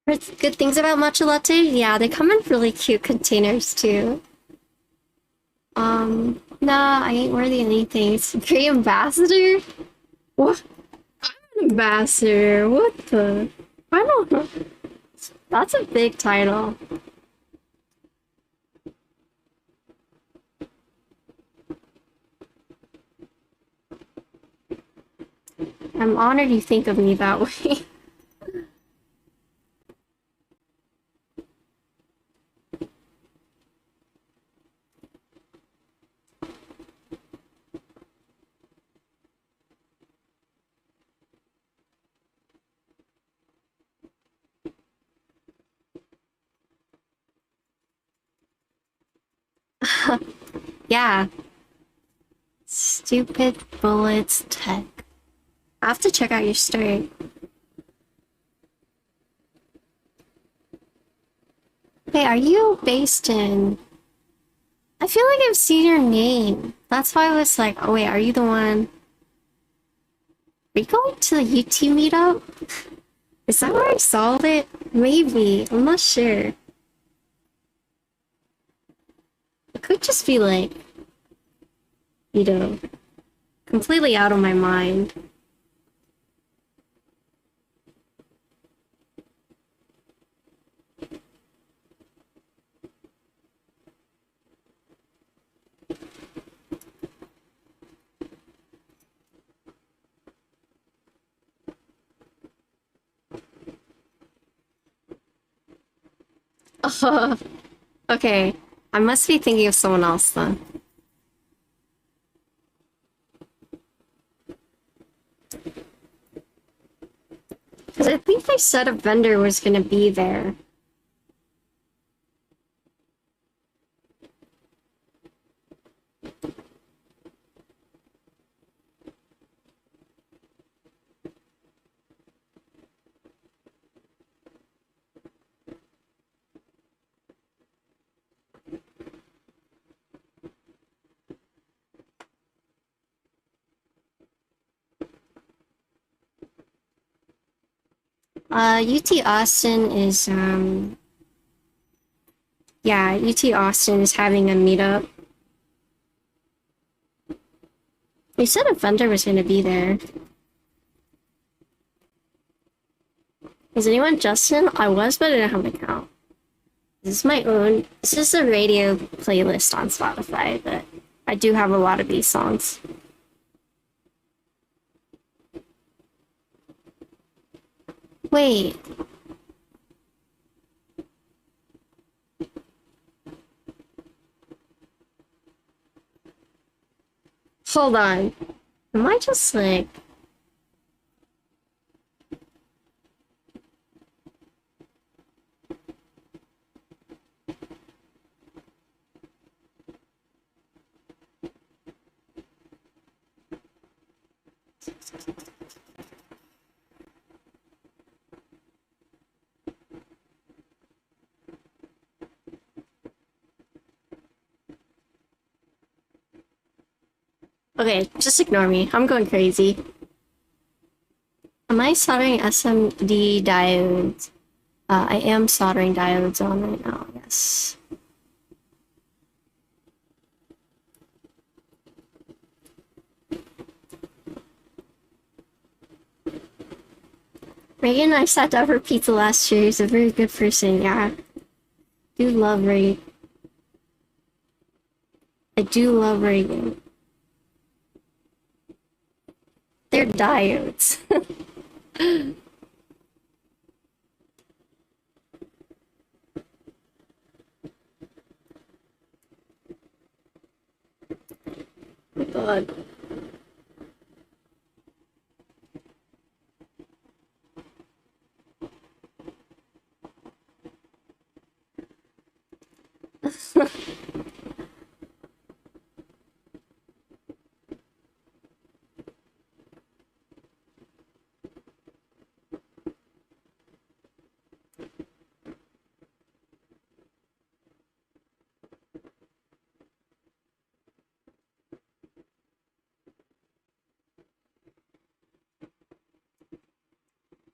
Good things about Matcha Latte? Yeah, they come in really cute containers too. Nah, I ain't worthy of anything. It's a great ambassador? What? Ambassador? What the? I don't know. That's a big title. I'm honored you think of me that way. Yeah. Stupid bullets tech. I have to check out your story. Hey, are you based in... I feel like I've seen your name. That's why I was like, oh wait, are you the one... Are you going to the UT meetup? Is that where I saw it? Maybe. I'm not sure. It could just be like, you know, completely out of my mind. Okay. I must be thinking of someone else then. Because I think they said a vendor was gonna be there. UT Austin is, yeah, UT Austin is having a meetup. They said a vendor was gonna be there. Is anyone Justin? I was, but I didn't have an account. This is my own. This is a radio playlist on Spotify, but I do have a lot of these songs. Wait. Hold on. Am I just like... Okay, just ignore me. I'm going crazy. Am I soldering SMD diodes? I am soldering diodes on right now, yes. Reagan, I sat down for pizza last year. He's a very good person, yeah. I do love Reagan. I do love Reagan. They're diodes. Oh my god.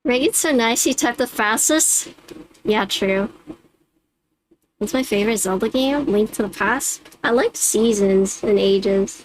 Reagan's so nice, he typed the fastest. Yeah, true. What's my favorite Zelda game? Link to the Past? I liked Seasons and Ages.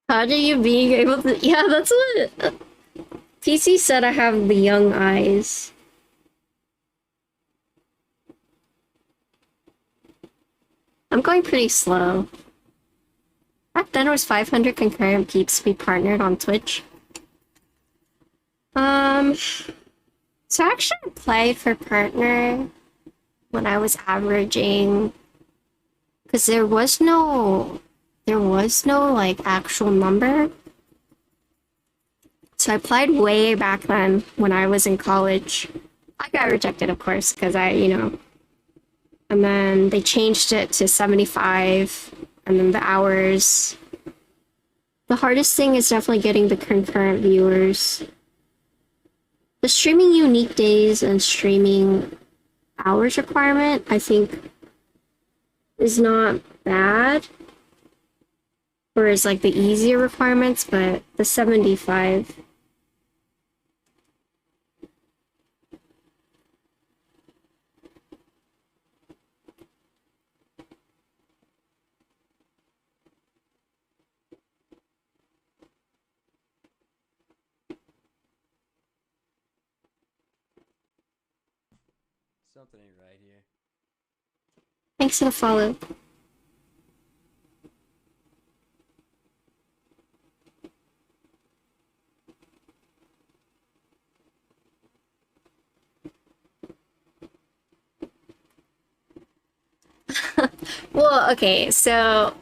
How do you being able to... Yeah, that's what... PC said I have the young eyes. I'm going pretty slow. Back then it was 500 concurrent peeps we partnered on Twitch. So I actually applied for partner when I was averaging... Because there was no like actual number. So I applied way back then when I was in college. I got rejected, of course, because and then they changed it to 75, and then the hours. The hardest thing is definitely getting the concurrent viewers. The streaming unique days and streaming hours requirement, I think, is not bad. Or is like the easier requirements, but the 75. Something ain't right here. Thanks for the follow. Well, okay, so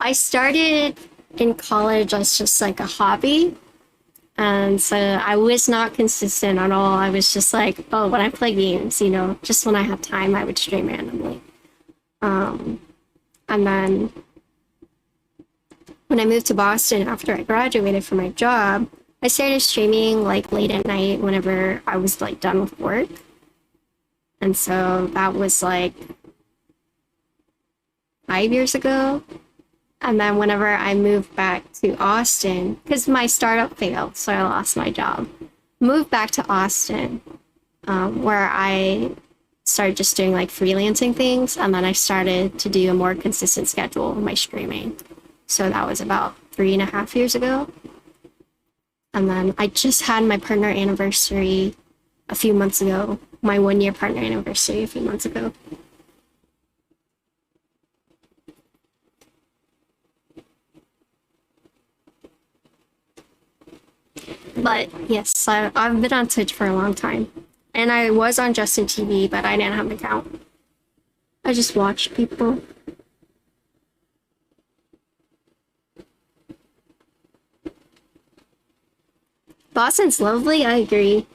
I started in college as just like a hobby. And so I was not consistent at all. I was just like, oh, when I play games, you know, just when I have time, I would stream randomly. And then when I moved to Boston after I graduated from my job, I started streaming like late at night whenever I was like done with work. And so that was like 5 years ago. And then whenever I moved back to Austin, because my startup failed, so I lost my job, moved back to Austin, where I started just doing like freelancing things, and then I started to do a more consistent schedule of my streaming. So that was about 3.5 years ago. And then I just had my partner anniversary a few months ago, my 1 year partner anniversary a few months ago. But yes, I've been on Twitch for a long time. And I was on Justin TV, but I didn't have an account. I just watched people. Boston's lovely, I agree.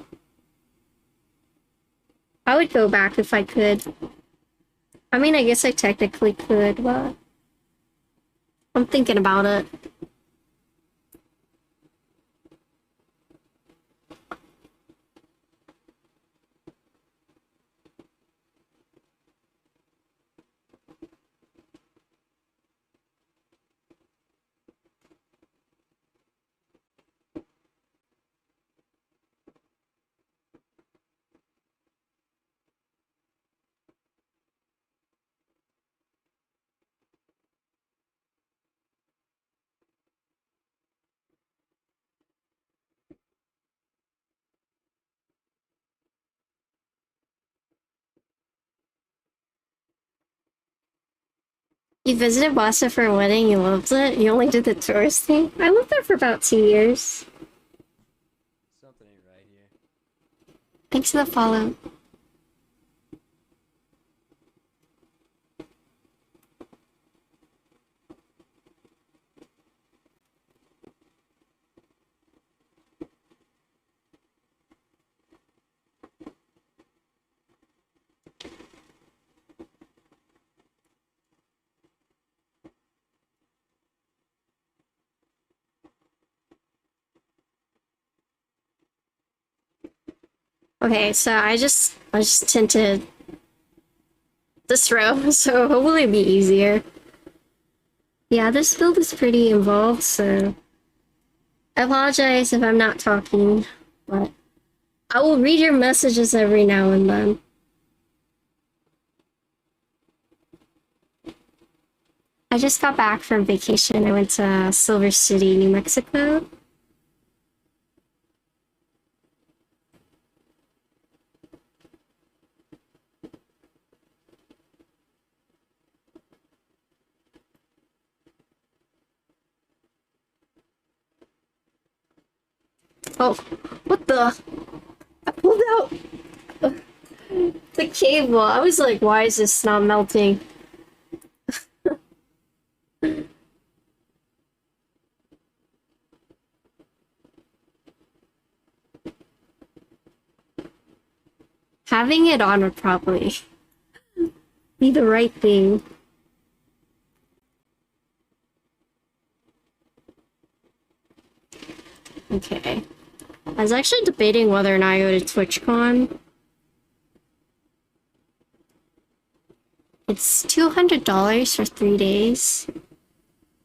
I would go back if I could. I mean, I guess I technically could, but I'm thinking about it. You visited Boston for a wedding, you loved it? You only did the tourist thing? I lived there for about 2 years. Something ain't right here. Thanks for the follow. Okay, so I just tinted this row, so hopefully it'll be easier. Yeah, this build is pretty involved, so I apologize if I'm not talking, but I will read your messages every now and then. I just got back from vacation. I went to Silver City, New Mexico. Oh, what the? I pulled out the cable. I was like, why is this not melting? Having it on would probably be the right thing. Okay. I was actually debating whether or not I go to TwitchCon. It's $200 for 3 days.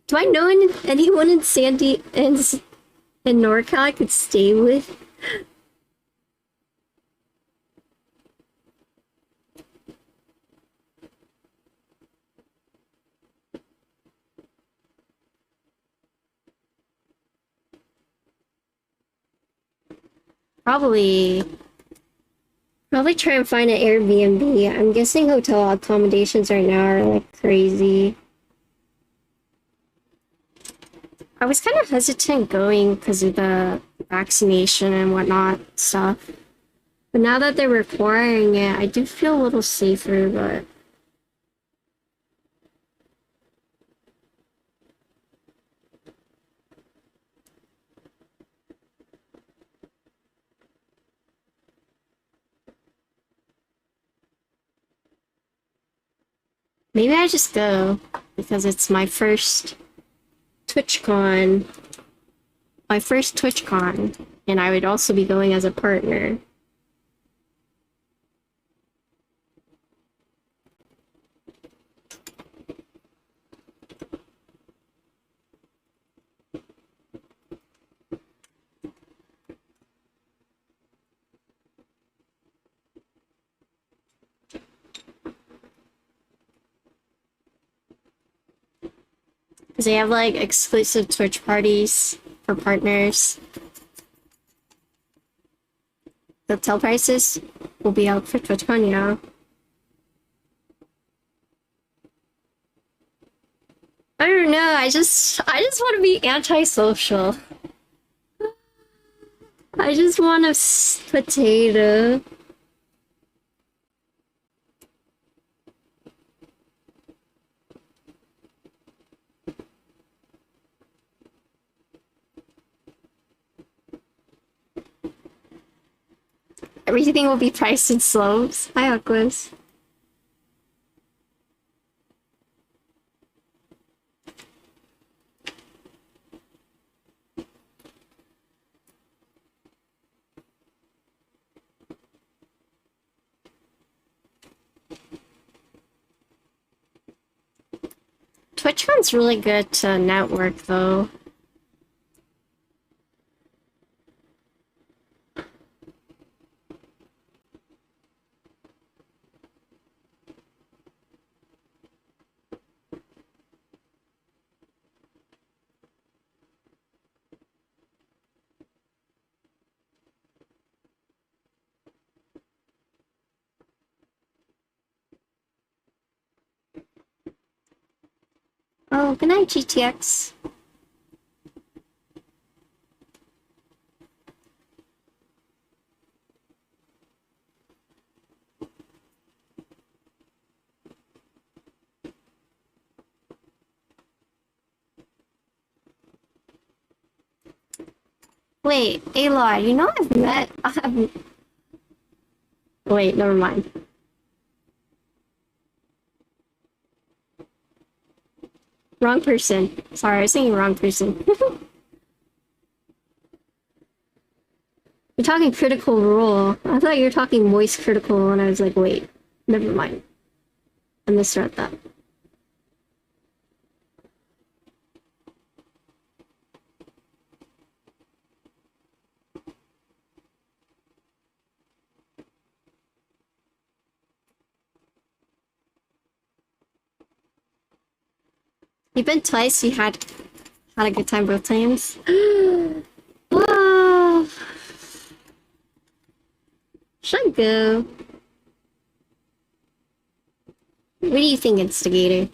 Do I know anyone in Sandy and in NorCal I could stay with? Probably try and find an Airbnb. I'm guessing hotel accommodations right now are like crazy. I was kind of hesitant going because of the vaccination and whatnot stuff. But now that they're requiring it, I do feel a little safer, but Maybe I just go because it's my first TwitchCon. My first TwitchCon, and I would also be going as a partner. Because they have like exclusive Twitch parties for partners. Hotel prices will be out for TwitchCon, yeah. I don't know, I just want to be antisocial. I just want a potato. Everything will be priced in slopes. Hi, Aquas. TwitchCon's really good to network, though. Oh, good night, GTX. Wait, Aloy, you know I've met... Wait, never mind. Wrong person. Sorry, I was thinking wrong person. You're talking critical role. I thought you were talking moist critical, and I was like, wait, never mind. I misread that. You've been twice, you had a good time both times. Oh, should I go? What do you think, Instigator?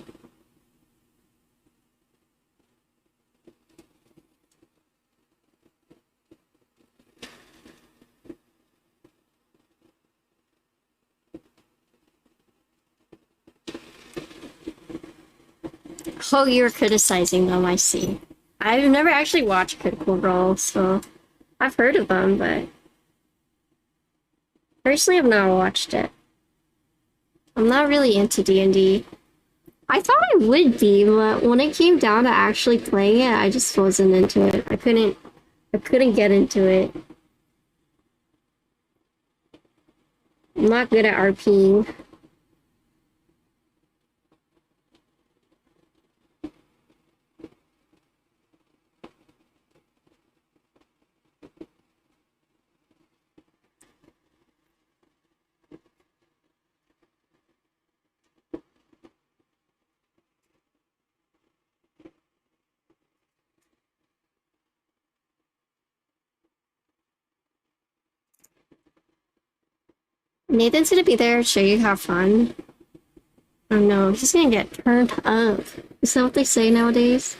Oh, you're criticizing them, I see. I've never actually watched Critical Role, so I've heard of them, but personally I've not watched it. I'm not really into D&D. I thought I would be, but when it came down to actually playing it, I just wasn't into it. I couldn't get into it. I'm not good at RPing. Nathan's gonna be there, show you have fun. Oh no, he's gonna get turned up. Is that what they say nowadays?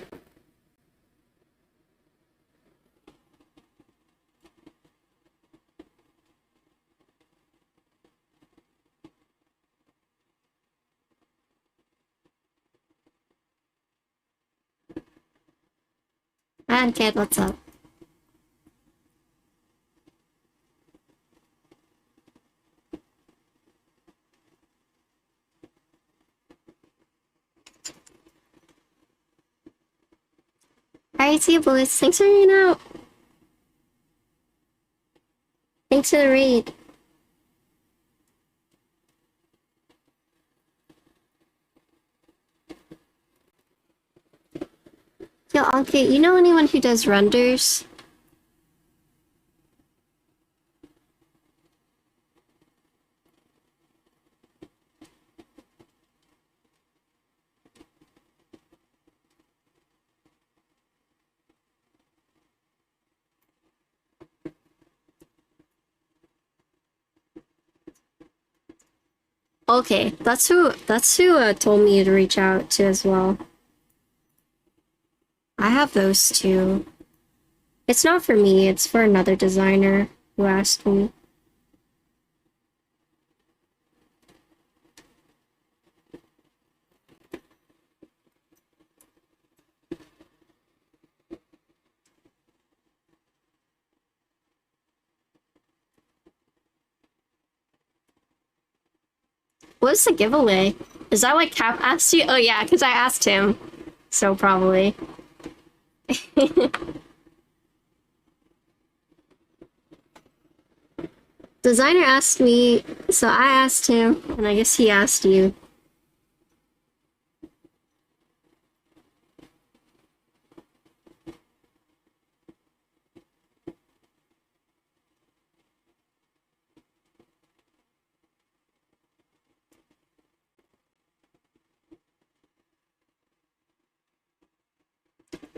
And kid, what's up? Alright, see you boys. Thanks for hanging out. Thanks for the raid. Yo, Ankit, you know anyone who does renders? Okay, that's who told me to reach out to as well. I have those too. It's not for me, it's for another designer who asked me. What's the giveaway? Is that what Cap asked you? Oh yeah, because I asked him. So probably. Designer asked me, so I asked him, and I guess he asked you.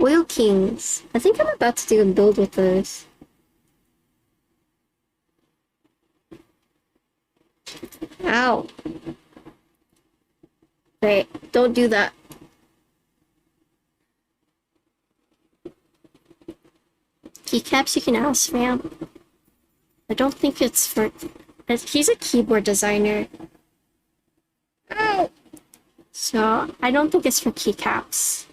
Oil Kings. I think I'm about to do a build with those. Ow. Wait, don't do that. Keycaps you can ask, fam. I don't think it's for... He's a keyboard designer. Ow! So, I don't think it's for keycaps.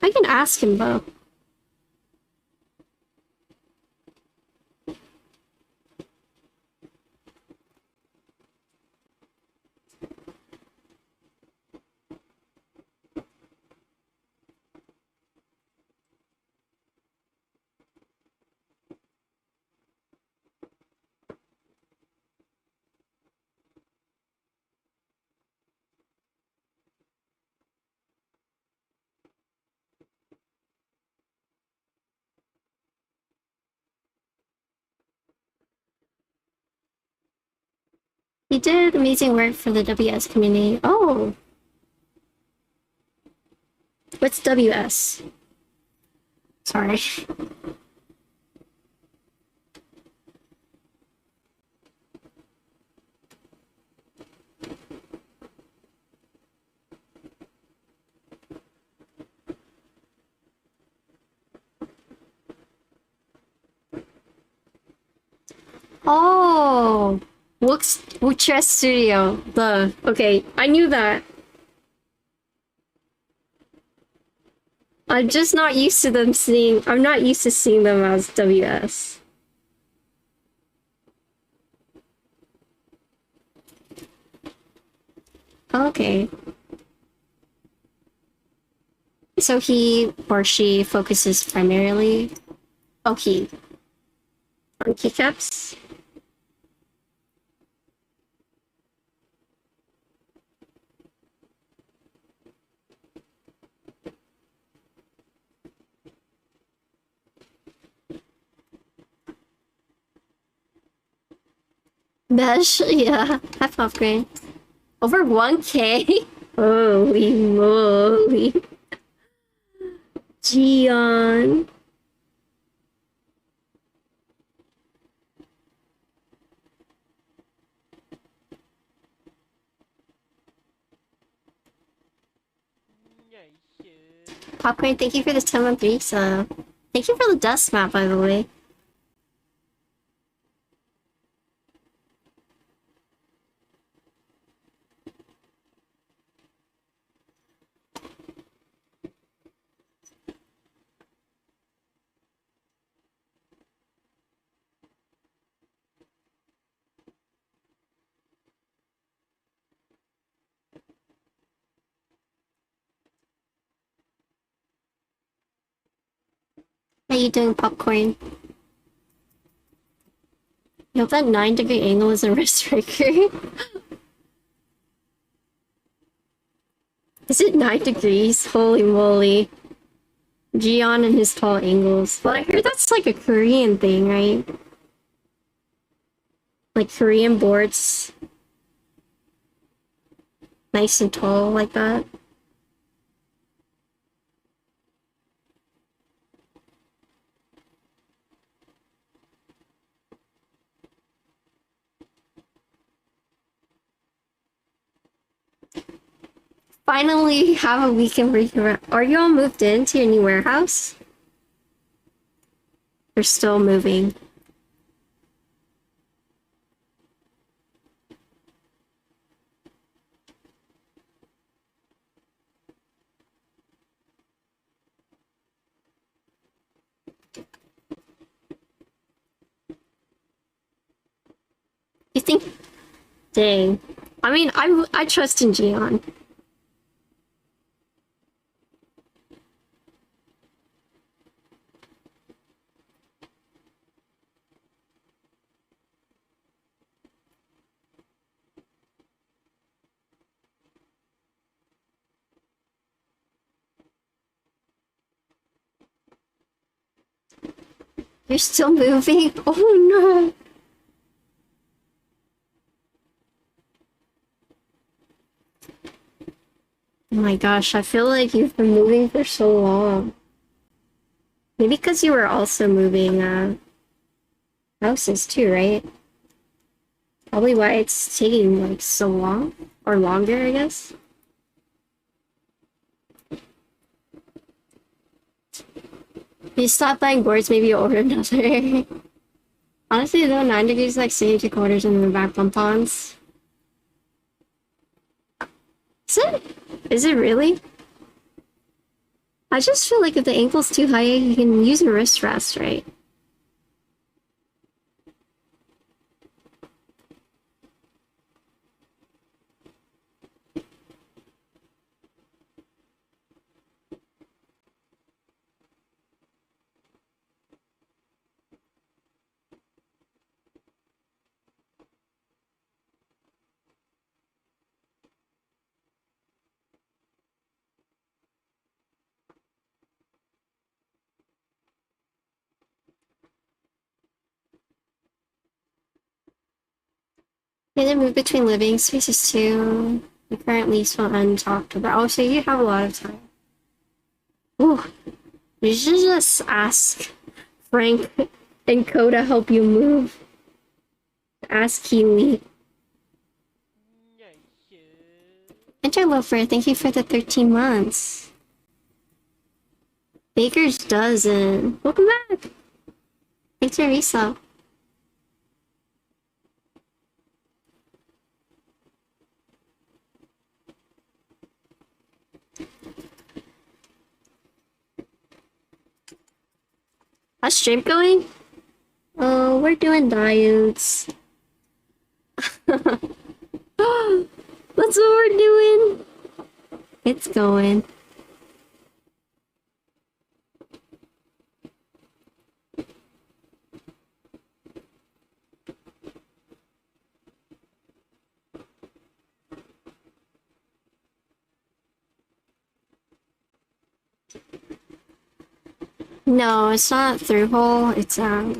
I can ask him, though. He did amazing work for the WS community. Oh! What's WS? Sorry. Oh! Wuchess Studio. Okay, I knew that. I'm just not used to them seeing... I'm not used to seeing them as WS. Okay. So he or she focuses primarily... Okay. On keycaps? Mesh, yeah. Half upgrade. Over 1K? Holy moly. Gion. Popcorn, thank you for the 10-month resub. Thank you for the dust map, by the way. How you doing, popcorn? You hope that 9-degree angle is a wrist breaker. Is it 9 degrees? Holy moly. Gion and his tall angles. But I heard that's like a Korean thing, right? Like Korean boards. Nice and tall like that. Finally have a weekend where you can... Are you all moved into your new warehouse? You're still moving. You think... Dang. I mean, I trust in Gion. You're still moving? Oh no! Oh my gosh, I feel like you've been moving for so long. Maybe because you were also moving, houses too, right? Probably why it's taking, like, so long. Or longer, I guess. If you stop buying boards, maybe you'll order another. Honestly, though, 9 degrees like 72 quarters in the back pompons. Is it? Is it really? I just feel like if the ankle's too high, you can use a wrist rest, right? You can move between living spaces too. The current lease will end October. Oh, so you have a lot of time. Ooh. You should just ask Frank and Co to help you move. Ask Kiwi. Interloper, thank you for the 13 months. Baker's Dozen. Welcome back. Thanks for resub. How's stream going? Oh, we're doing diodes. That's what we're doing. It's going. No, it's not through hole. It's called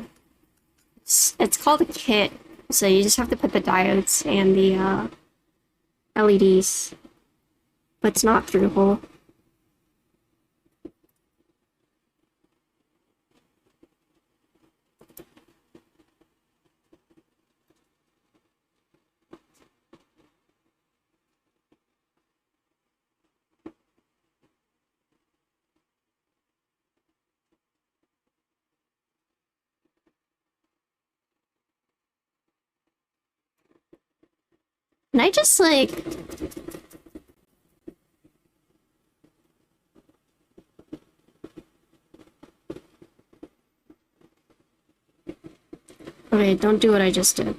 a kit. So you just have to put the diodes and the LEDs. But it's not through hole. And I just like... Okay, don't do what I just did.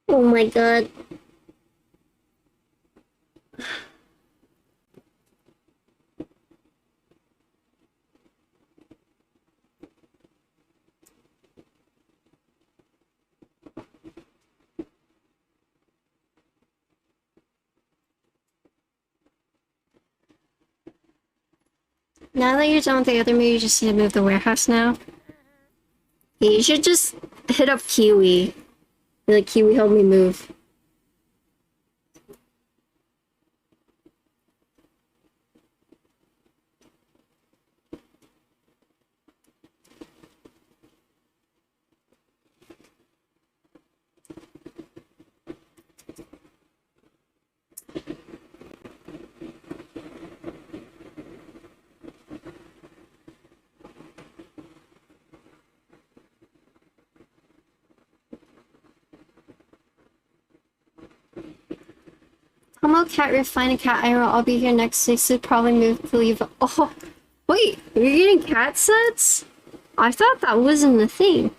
Oh my god. Now that you're done with the other move, you just need to move the warehouse now. Yeah, you should just hit up Kiwi. Be like, Kiwi, help me move. Tomo cat refine a cat iron. I'll be here next week, so probably move to leave. Oh, wait, you're getting cat sets? I thought that wasn't a thing.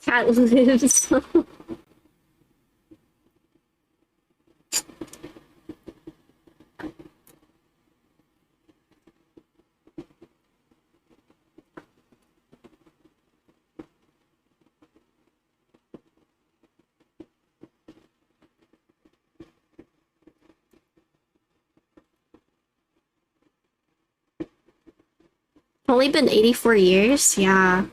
Cat lives. Only been 84 years? Yeah.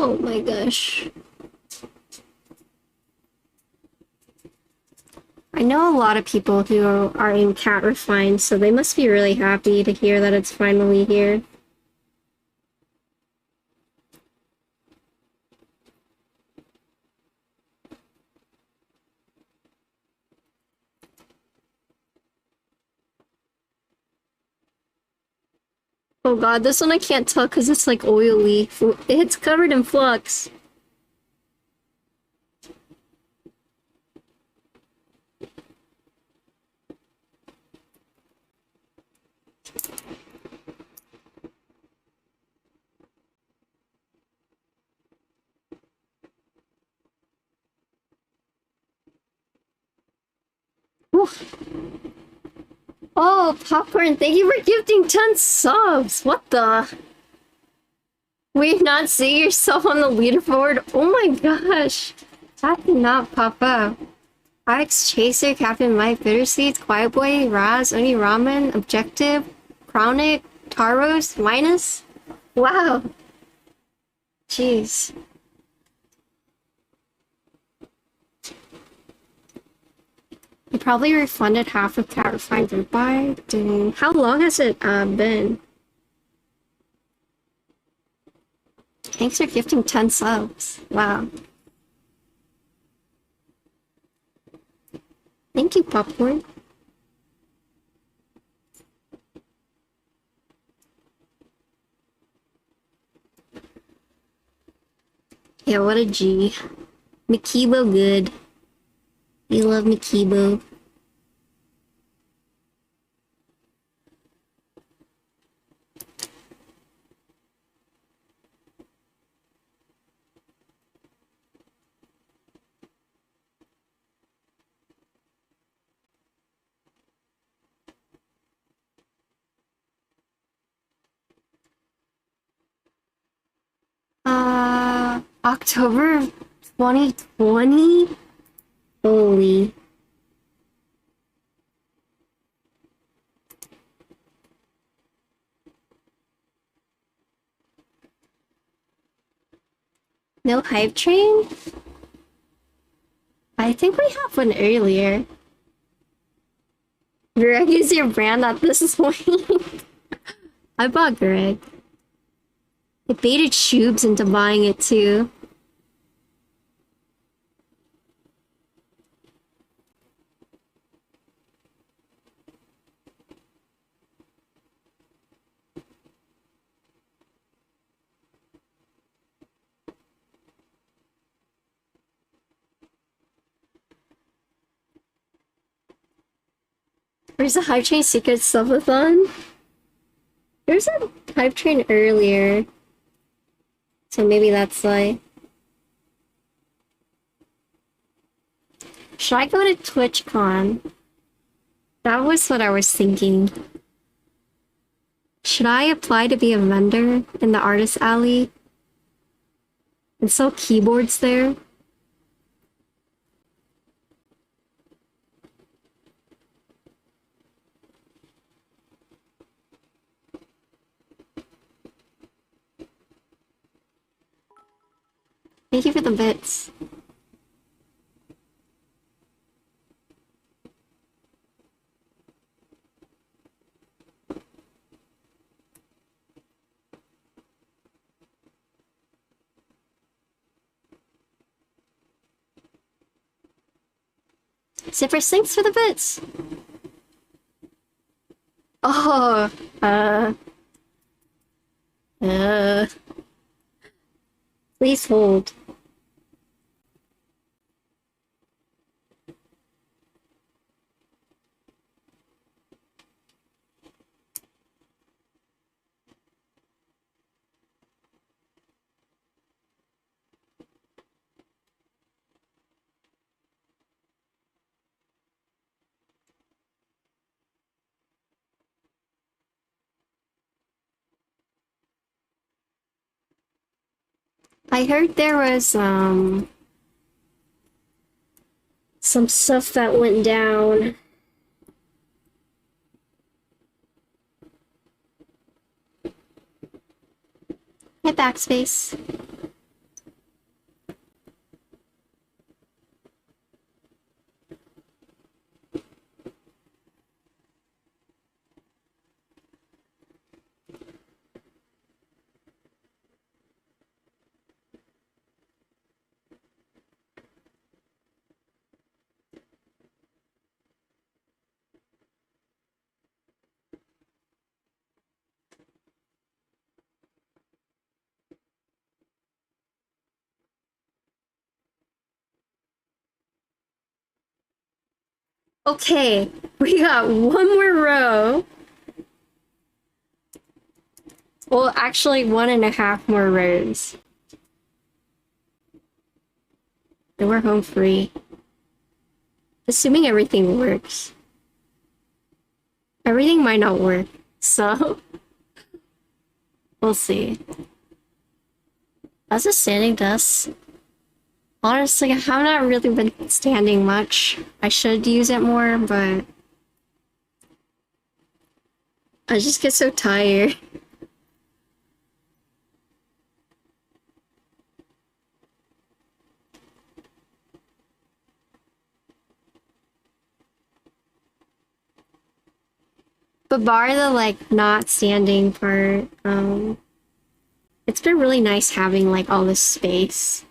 Oh my gosh. I know a lot of people who are in cat refine, so they must be really happy to hear that it's finally here. Oh god, this one I can't tell because it's like oily. It's covered in flux. Oof. Oh, Popcorn, thank you for gifting 10 subs! What the? Will you not see yourself on the leaderboard? Oh my gosh! That did not pop up. Alex Chaser, Captain Mike, Bitterseeds, Quiet Boy, Raz, Oni Ramen, Objective, Chronic, Taros, Minus? Wow! Jeez. You probably refunded half of Cat Refined Goodbye. Dang. How long has it been? Thanks for gifting 10 subs. Wow. Thank you, Popcorn. Yeah, what a G. Mikibo good. We love Mikibo. October 2020? Holy. No hype train? I think we have one earlier. Greg is your brand at this point. I bought Greg. I baited Shubes into buying it too. Where's the Hype Train Secret Subathon? There's a Hype Train earlier. So maybe that's why. Should I go to TwitchCon? That was what I was thinking. Should I apply to be a vendor in the Artist Alley? And sell keyboards there? Thank you for the bits. Zippers, thanks for the bits. Oh, please hold. I heard there was, some stuff that went down. Hit backspace. Okay, we got one more row. Well, actually 1.5 more rows. And we're home free. Assuming everything works. Everything might not work, so we'll see. As a standing desk, honestly, I have not really been standing much. I should use it more, but I just get so tired. But bar the, like, not standing part, it's been really nice having, like, all this space.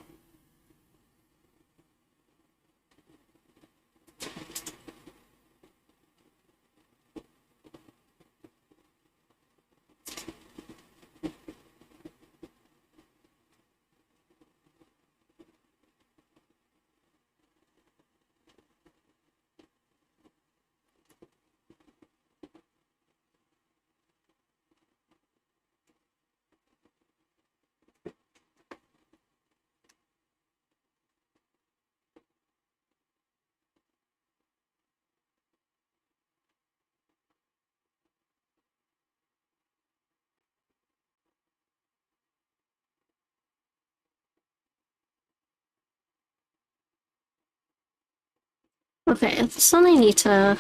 Okay, I just only need to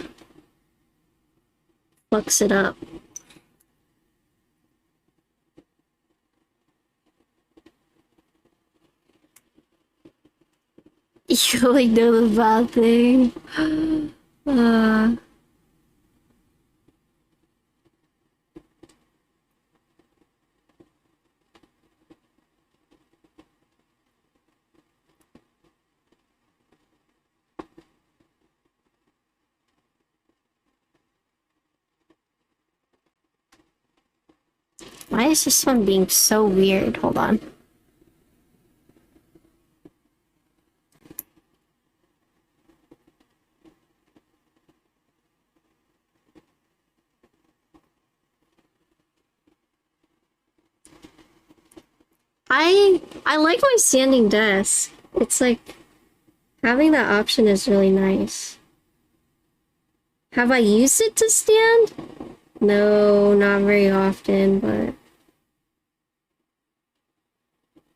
flux it up. totally know the bad thing. uh, why is this one being so weird? Hold on. I like my standing desk. It's like having that option is really nice. Have I used it to stand? No, not very often, but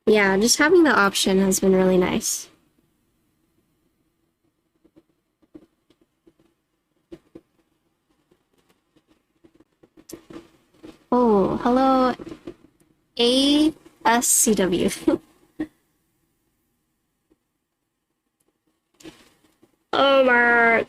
yeah, just having the option has been really nice. Oh, hello, ASCW. Oh my.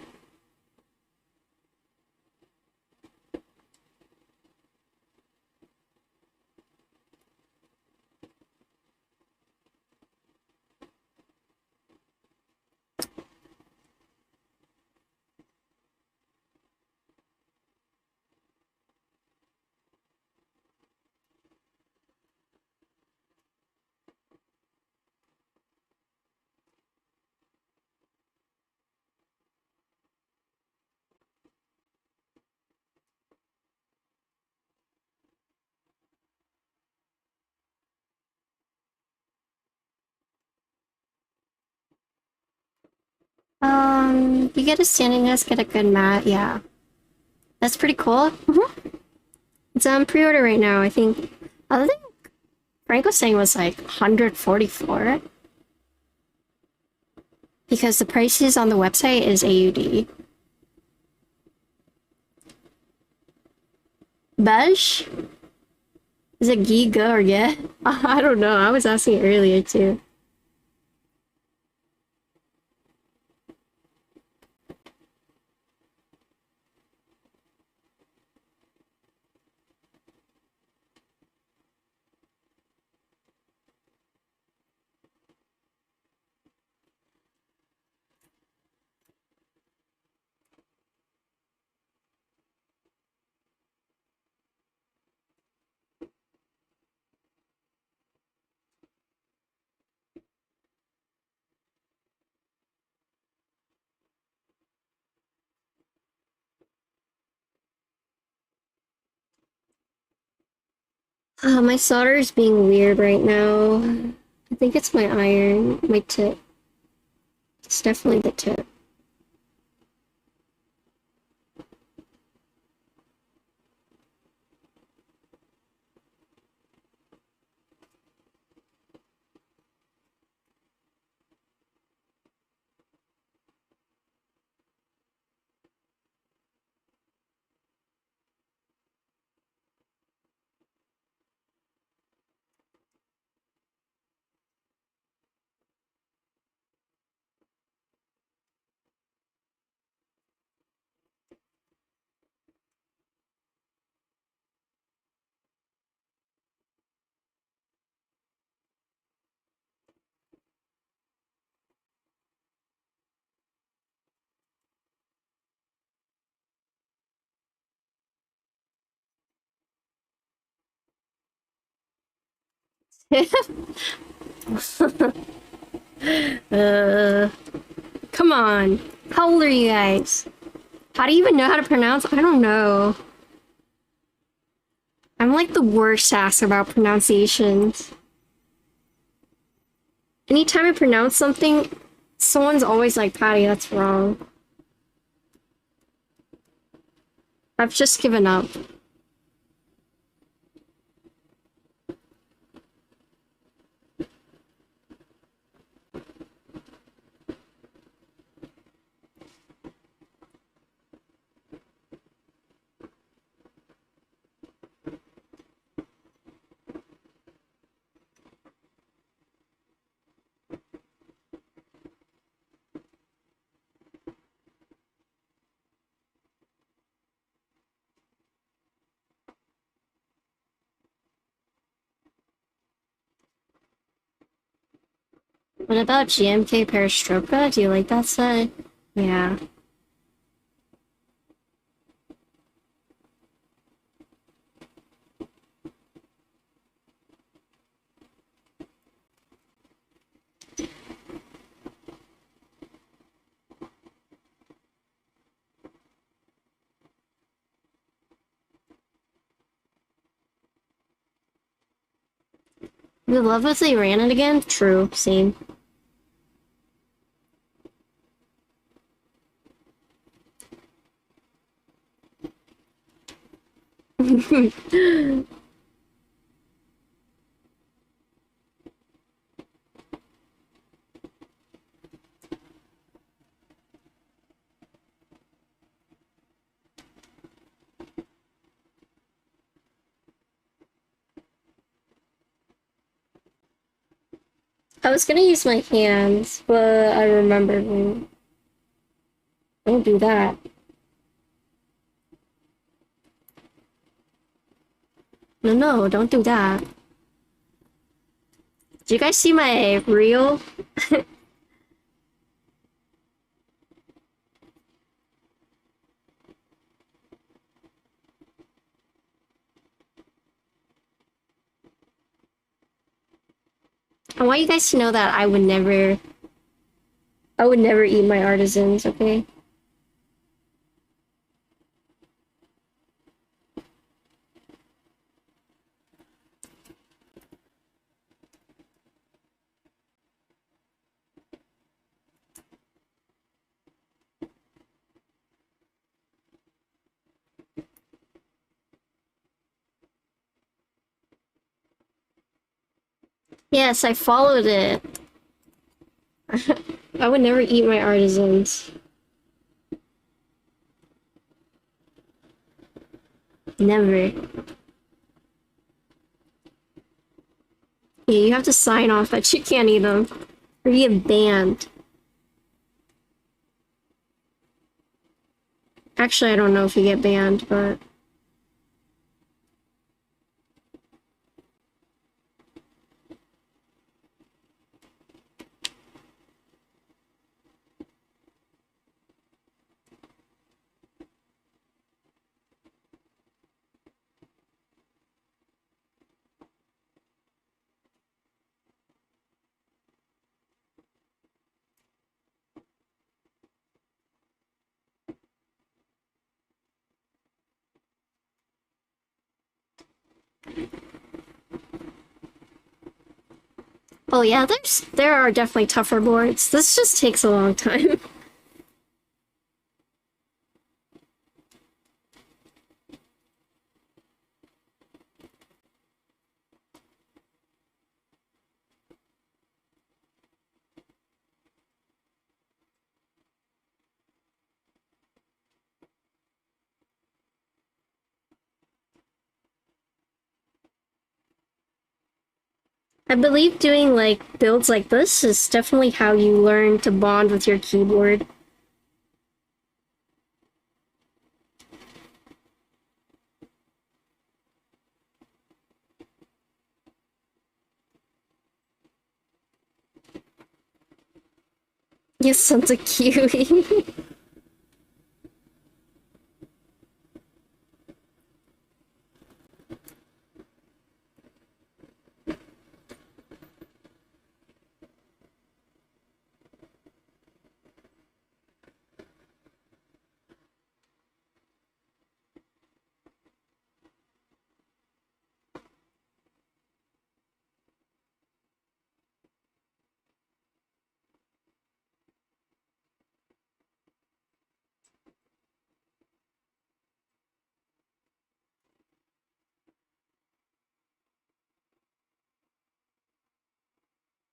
You get a standing desk, get a good mat, yeah. That's pretty cool. It's on pre-order right now, I think. I think Frank was saying was like 144. Because the prices on the website is AUD. Bedge? Is it Giga or yeah? I don't know, I was asking earlier too. My solder is being weird right now. I think it's my iron, my tip. It's definitely the tip. uh, Come on. How old are you guys? How do you even know how to pronounce? I don't know. I'm like the worst ass about pronunciations. Anytime I pronounce something, someone's always like, Patty, that's wrong. I've just given up. What about GMK Perestroika? Do you like that set? Yeah. Would love if they ran it again? True, same. I was gonna use my hands, but I remembered. Don't do that. No, don't do that. Did you guys see my reel? I want you guys to know that I would never eat my artisans, okay? Yes, I followed it. I would never eat my artisans. Never. Yeah, you have to sign off that you can't eat them. Or you get banned. Actually, I don't know if you get banned, but... Oh yeah, there are definitely tougher boards. This just takes a long time. I believe doing like builds like this is definitely how you learn to bond with your keyboard. Yes, sense of kiwi.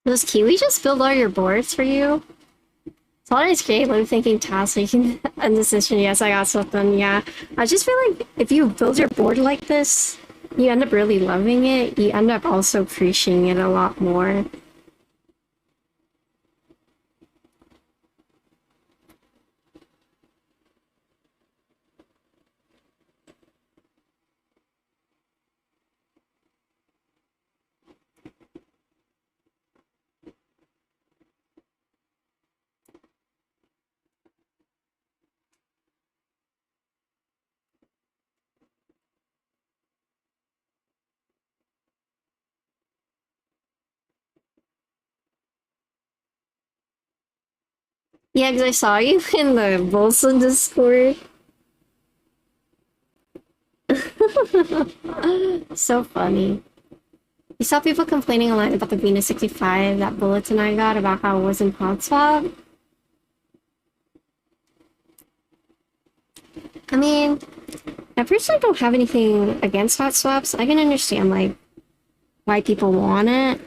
Does Kiwi just build all your boards for you? Soldering great. I'm thinking tasks so you can end the session. Yes, I got something. Yeah. I just feel like if you build your board like this, you end up really loving it. You end up also appreciating it a lot more. Yeah, because I saw you in the Bolsa Discord. So funny. You saw people complaining online about the Venus 65, that bulletin I got about how it wasn't hot swap. I mean, I personally don't have anything against hot swaps. I can understand, like, why people want it.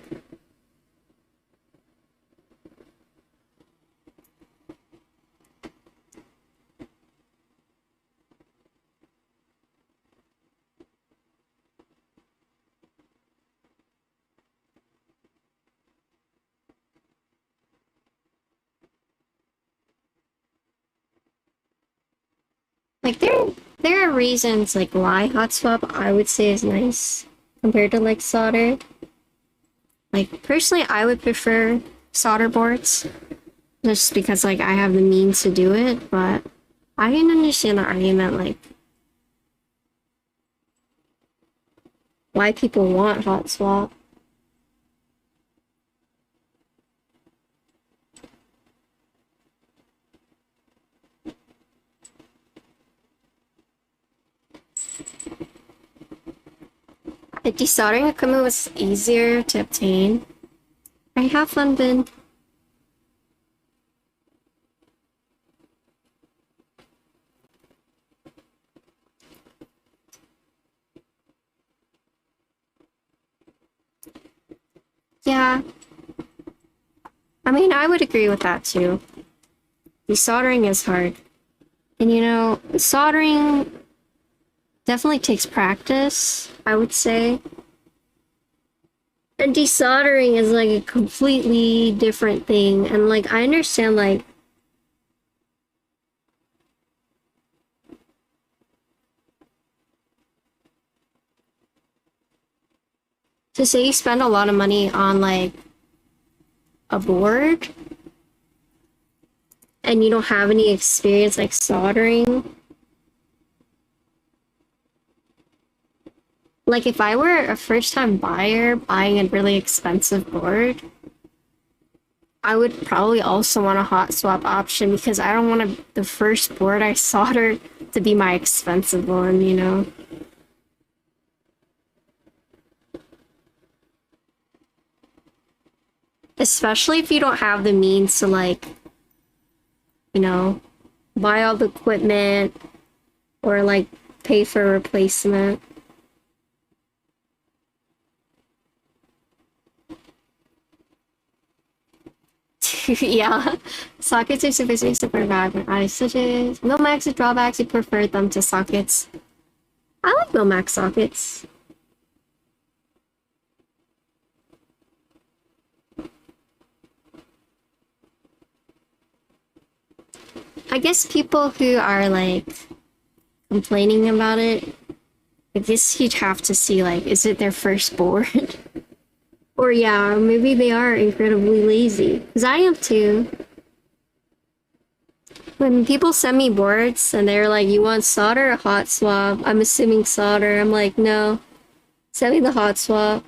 Like, there are reasons, like, why hot swap I would say is nice compared to, like, solder. Like, personally, I would prefer solder boards just because, like, I have the means to do it, but I can understand the argument, like, why people want hot swap. If desoldering equipment was easier to obtain, I have fun been. Yeah. I mean, I would agree with that too. Desoldering is hard. And you know, soldering definitely takes practice, I would say. And desoldering is like a completely different thing. And like, I understand, like, to say you spend a lot of money on like a board and you don't have any experience like soldering. Like, if I were a first-time buyer buying a really expensive board, I would probably also want a hot swap option because I don't want the first board I solder to be my expensive one, you know? Especially if you don't have the means to, like, you know, buy all the equipment or, like, pay for a replacement. Yeah, sockets are super bad when I suggest Milmax drawbacks. You prefer them to sockets. I like Milmax sockets. I guess people who are like complaining about it, I guess you'd have to see, like, is it their first board? Or yeah, maybe they are incredibly lazy. Because I am too. When people send me boards and they're like, you want solder or hot swap? I'm assuming solder. I'm like, no. Send me the hot swap.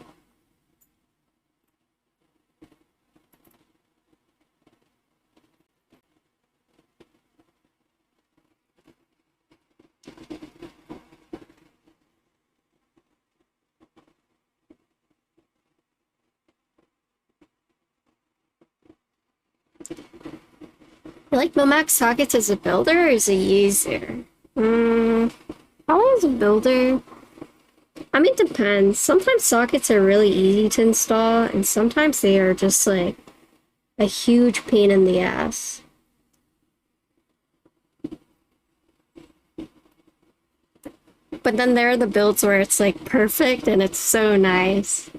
You like Momax sockets as a builder or as a user? Probably as a builder. I mean, it depends. Sometimes sockets are really easy to install, and sometimes they are just like a huge pain in the ass. But then there are the builds where it's like perfect and it's so nice.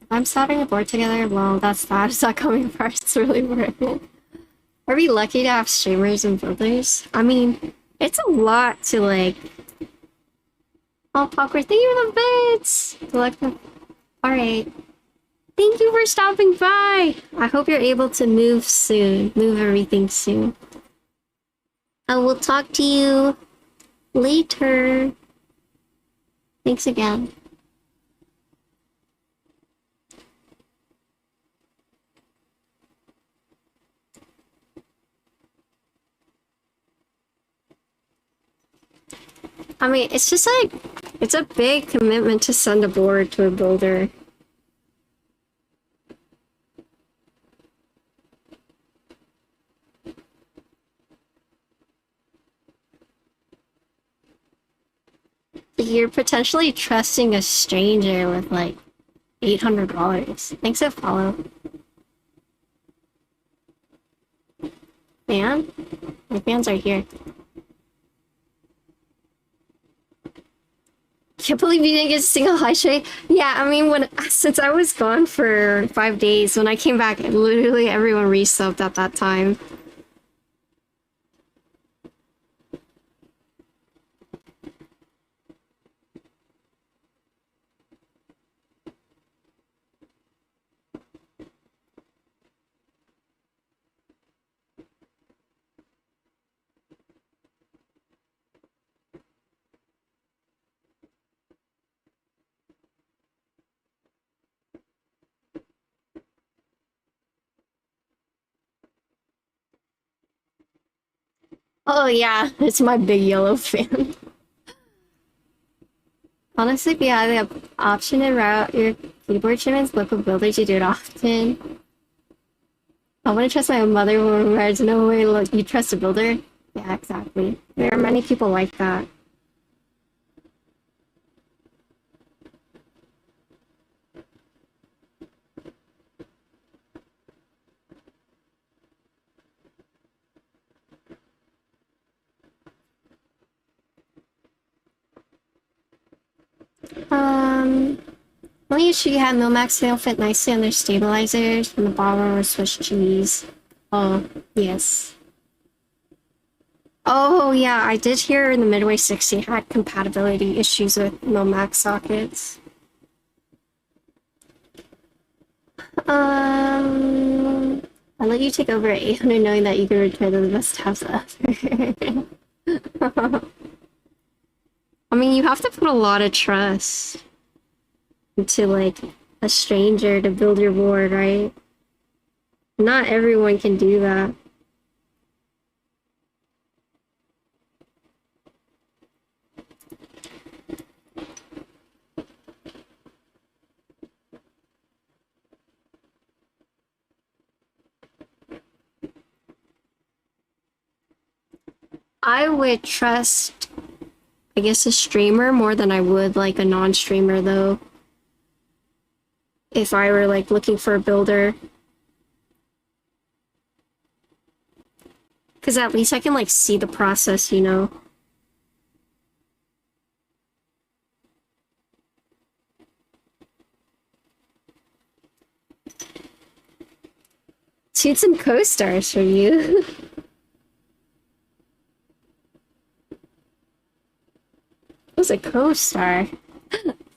I'm soldering a board together. Well, that's that. It's not coming apart. It's really worth it. Are we lucky to have streamers and builders? I mean, it's a lot to like. Oh, Popcorn, thank you for the bits! Alright. Thank you for stopping by! I hope you're able to move soon. Move everything soon. I will talk to you later. Thanks again. I mean, it's just like, it's a big commitment to send a board to a builder. You're potentially trusting a stranger with like $800. Thanks for follow. Fan? My fans are here. Can't believe you didn't get a single high shade. Yeah, I mean, since I was gone for 5 days, when I came back, literally everyone resubbed at that time. Oh yeah, it's my big yellow fan. Honestly, if you had the option to route your keyboard shipments, local builders, you do it often. I want to trust my own mother when there's no way you trust a builder. Yeah, exactly. There are many people like that. Well, you should have Milmax, they'll fit nicely on their stabilizers from the bottom or Swiss cheese. Oh, yes. Oh, yeah, I did hear in the Midway 60 had compatibility issues with Milmax sockets. I'll let you take over at 800 knowing that you can return to the best house ever. I mean, you have to put a lot of trust into, like, a stranger to build your board, right? Not everyone can do that. I would trust, I guess, a streamer more than I would, like, a non-streamer, though. If I were, like, looking for a builder. Because at least I can, like, see the process, you know? Shoot some co-stars for you. What's a co-star?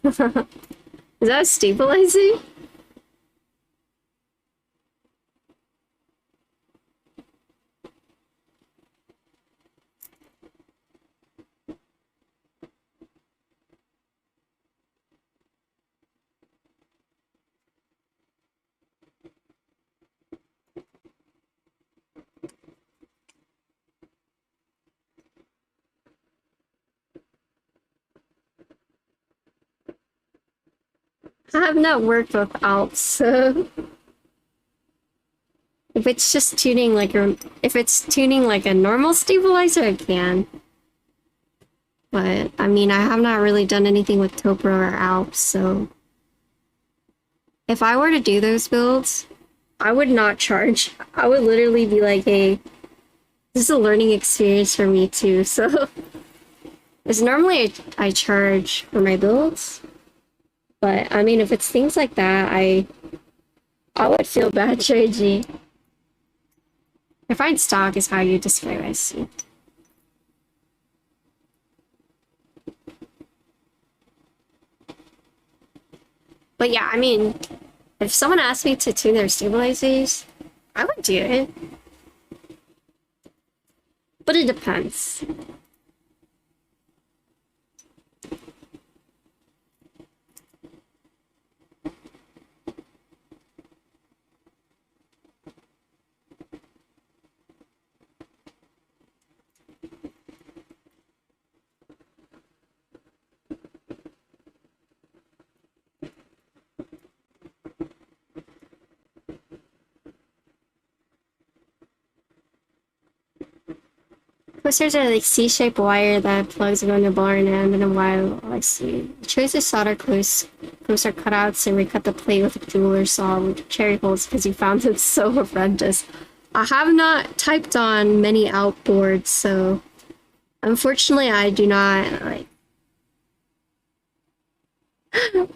Is that stabilizing? I have not worked with Alps, so if it's just tuning like if it's tuning like a normal stabilizer, I can. But I mean, I have not really done anything with Topro or Alps, so if I were to do those builds, I would not charge. I would literally be like, hey, this is a learning experience for me too, so because normally I charge for my builds. But I mean, if it's things like that, I would feel bad charging. Refined stock is how you describe it. But yeah, I mean, if someone asked me to tune their stabilizers, I would do it. But it depends. Coasters are like C-shaped wire that plugs on the barn end and a wire. Let's see. Chose to solder coaster cutouts and recut the plate with a jeweler saw with cherry holes because you found it so horrendous. I have not typed on many outboards, so unfortunately I do not like. I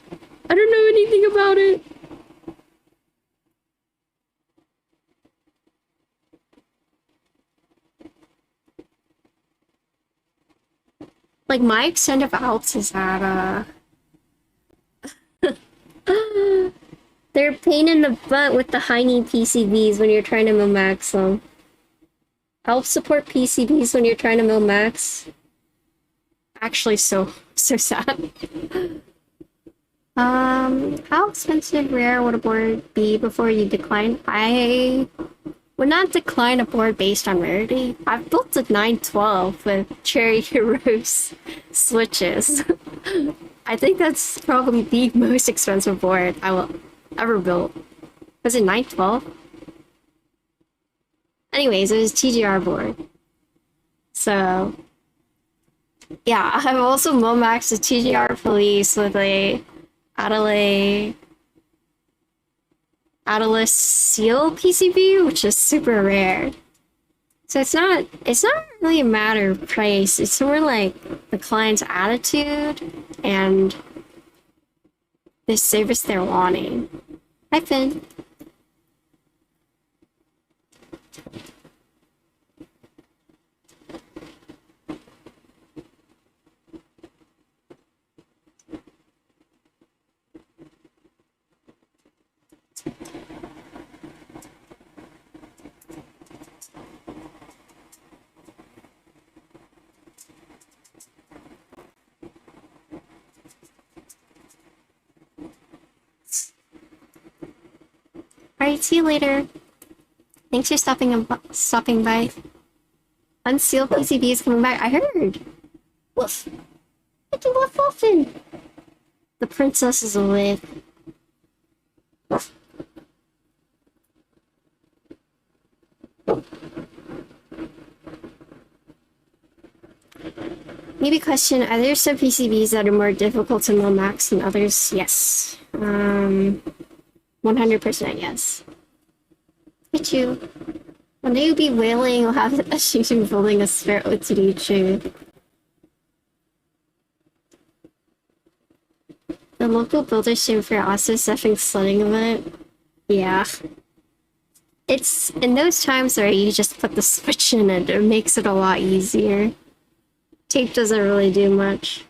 don't know anything about it. Like, my extent of outs is that, they're a pain in the butt with the tiny PCBs when you're trying to mil-max them. Help support PCBs when you're trying to mil-max. Actually, so sad. How expensive rare would a board be before you decline? I would not decline a board based on rarity. I've built a 912 with Cherry Heroes switches. I think that's probably the most expensive board I will ever build. Was it 912? Anyways, it was TGR board. So, yeah, I've also mil-maxed a TGR police with a Atlas Seal PCB, which is super rare. So it's not really a matter of price, it's more like the client's attitude and the service they're wanting. Hi, Finn. Alright, see you later. Thanks for stopping by. Unsealed PCB is coming back. I heard. Woof. It's a woof woofin. The princess is awake. Maybe question, are there some PCBs that are more difficult to mil-max than others? Yes. 100% yes. Look at you. One day you'll be wailing, you'll have a shooting building a spare OTD tree. The local builder stream for also stuffing sledding event. Yeah. It's in those times where you just put the switch in and it makes it a lot easier. Tape doesn't really do much.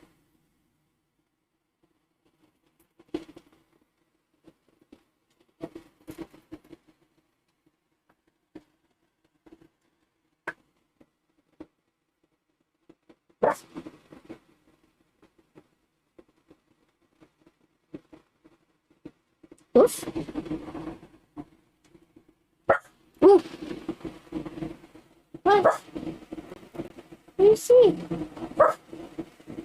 Oof. Ooh. What? What do you see?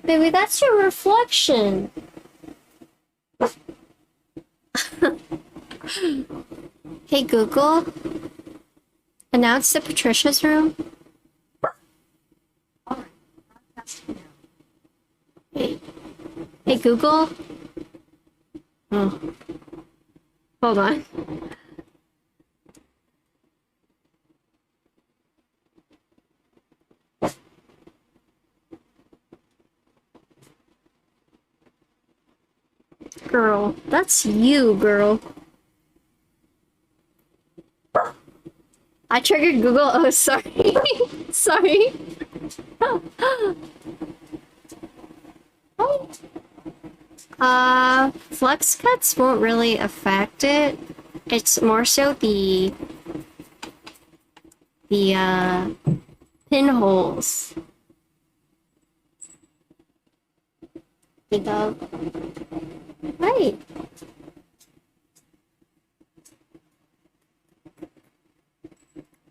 Baby, that's your reflection. Hey Google, announce to Patricia's room. Hey Google. Oh, hold on. Girl, that's you, girl. I triggered Google. Oh, sorry. Sorry. Flux cuts won't really affect it. It's more so the pinholes. There you go. Right.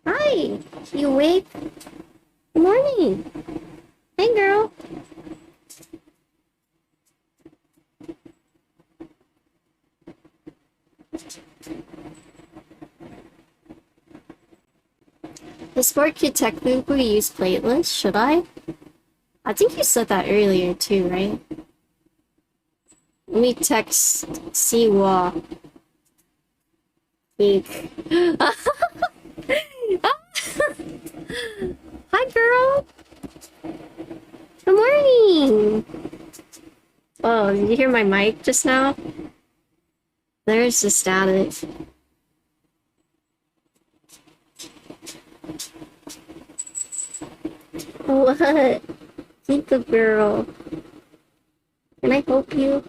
Hi. You awake? Good morning. Hey, girl. The sport could technically use platelets, should I? I think you said that earlier too, right? Let me text Siwa. Hi, girl. Good morning. Oh, did you hear my mic just now? There's the static. What? Pika girl. Can I help you?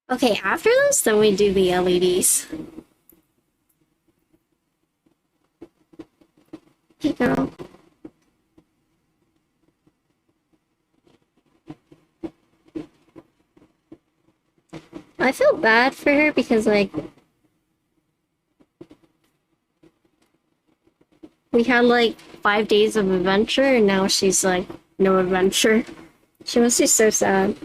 Okay, after this, then we do the LEDs. Hey, girl. I feel bad for her because, like, we had, like, 5 days of adventure, and now she's, like, no adventure. She must be so sad.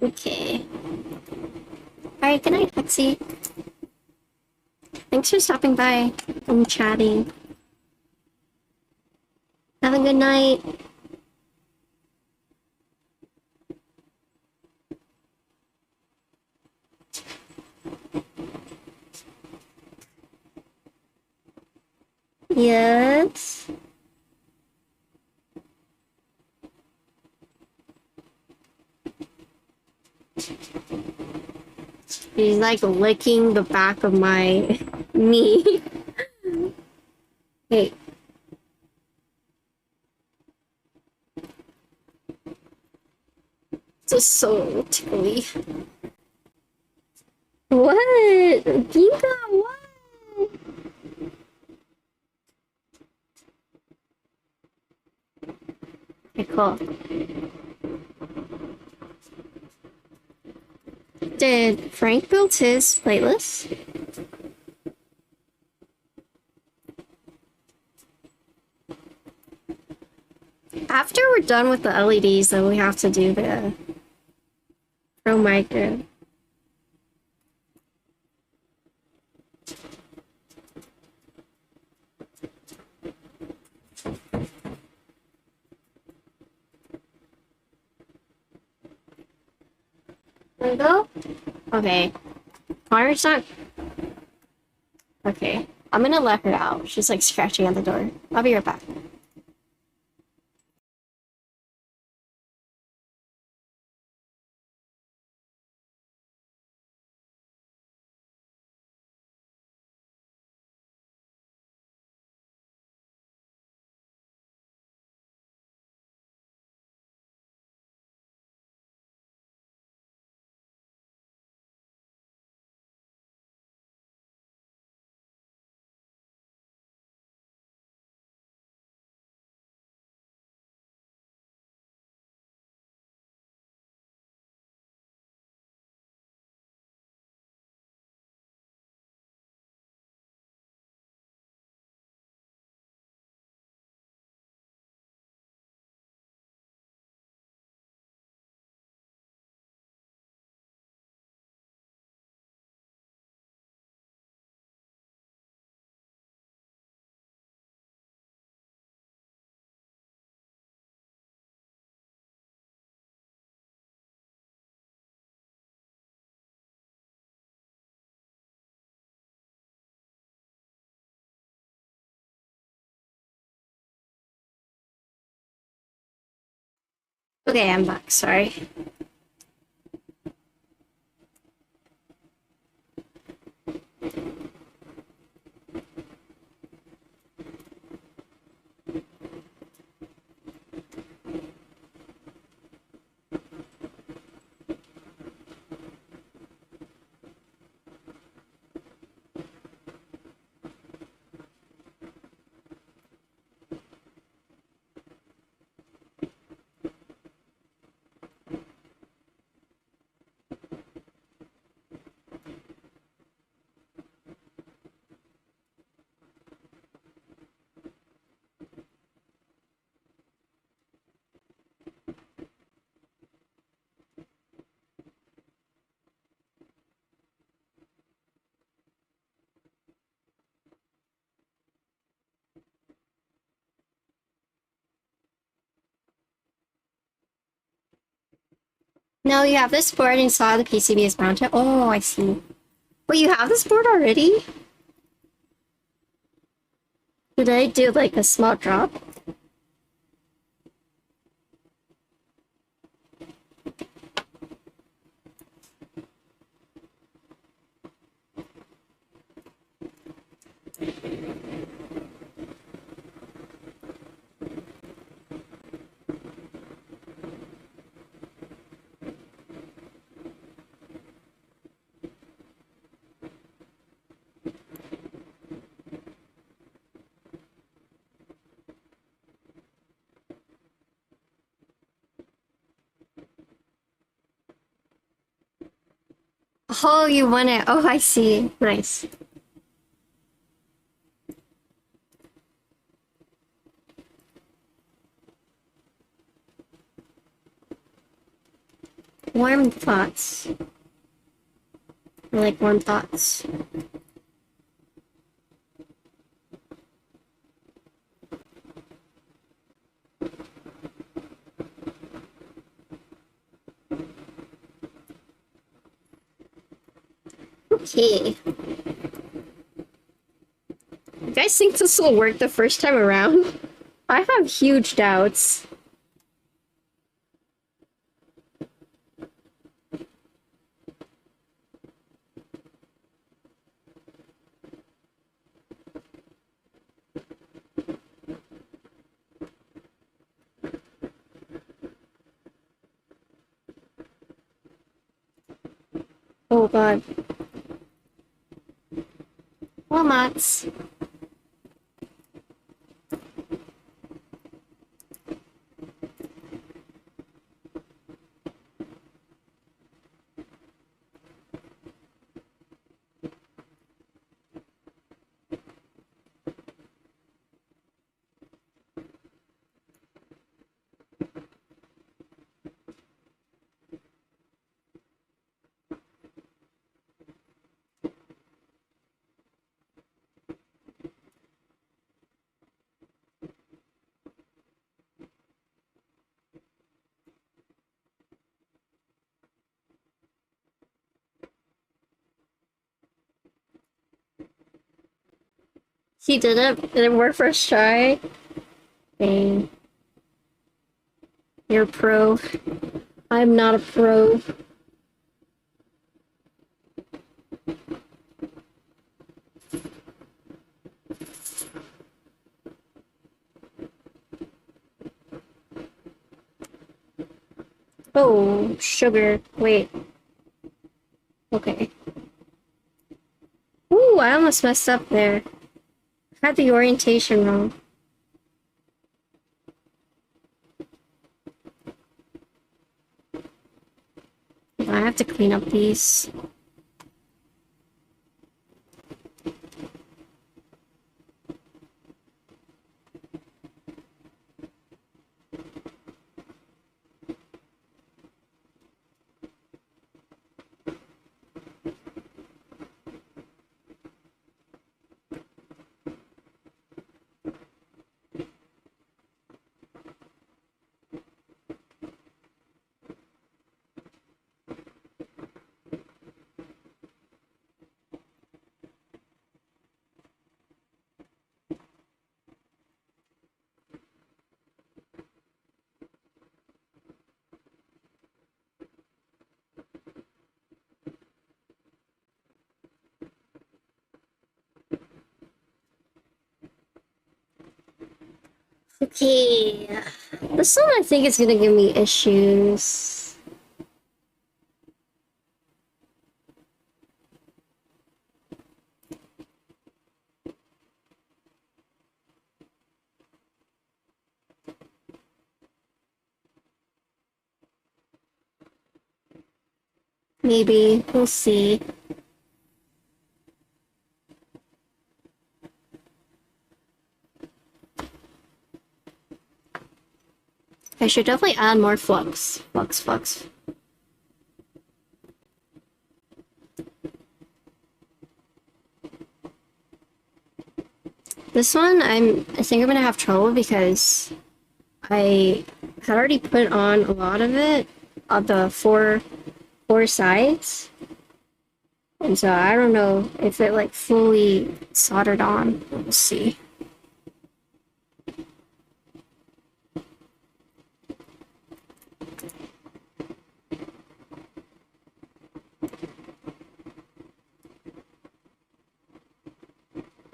Okay. Alright, good night, Lexi. Thanks for stopping by and chatting. Have a good night. Yes. He's like licking the back of my knee. Hey. This is so tickly. What? Ginga, what? Okay, cool. Did Frank build his playlist? After we're done with the LEDs, then we have to do the Pro Micro. Wanna go? Okay. Connor's not. Okay. I'm gonna let her out. She's like scratching at the door. I'll be right back. Okay, I'm back. Sorry. No, you have this board and you saw the PCB is mounted. Oh, I see. Wait, you have this board already? Did I do like a small drop? Oh, you won it. Oh, I see. Nice. Warm thoughts. I like warm thoughts. Okay. You guys think this will work the first time around? I have huge doubts. Oh god. Walnuts. He did it. Did it work first try? Dang. You're a pro. I'm not a pro. Oh, sugar. Wait. Okay. Ooh, I almost messed up there. I had the orientation wrong. I have to clean up these. Okay, this one I think is gonna give me issues. Maybe, we'll see. I should definitely add more flux. Flux. This one, I think I'm gonna have trouble because I had already put on a lot of it on the four sides. And so I don't know if it like fully soldered on. We'll see.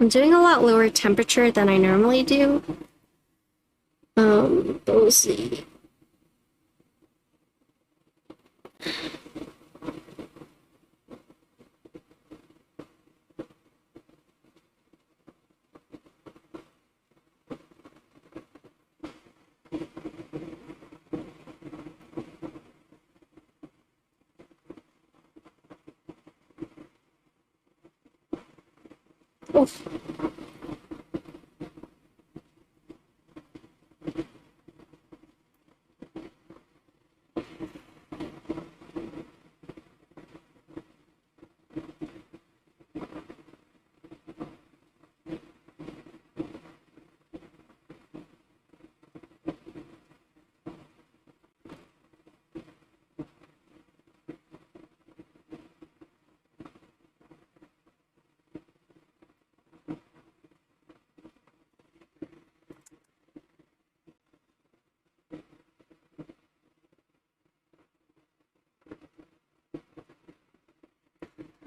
I'm doing a lot lower temperature than I normally do. But we'll see. Oof.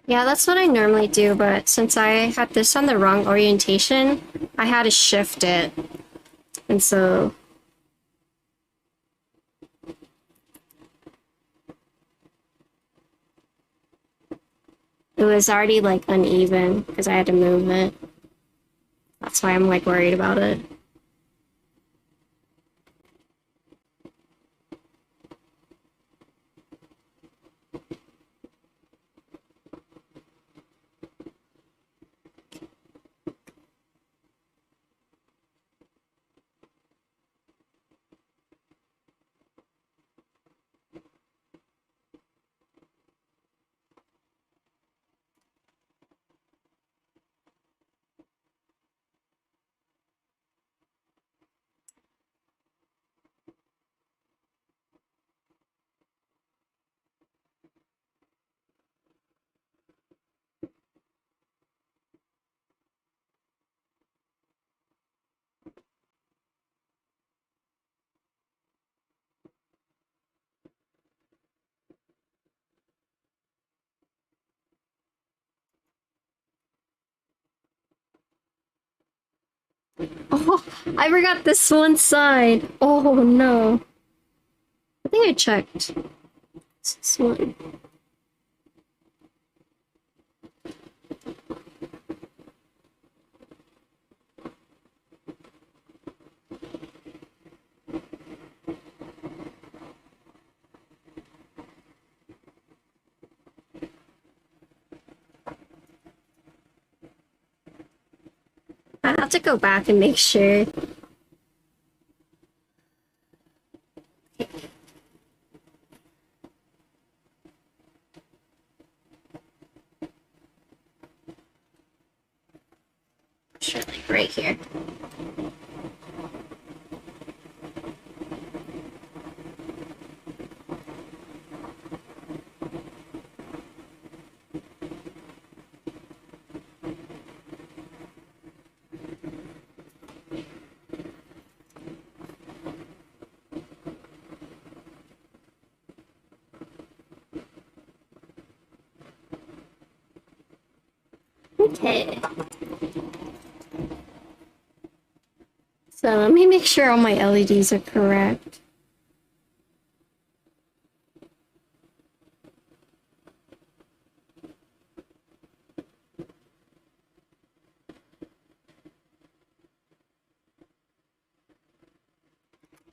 Yeah, that's what I normally do, but since I had this on the wrong orientation, I had to shift it. And so it was already like uneven because I had to move it. That's why I'm like worried about it. Oh, I forgot this one side. Oh no. I think I checked. This one. I have to go back and make sure. Sure, like right here. Okay. So let me make sure all my LEDs are correct.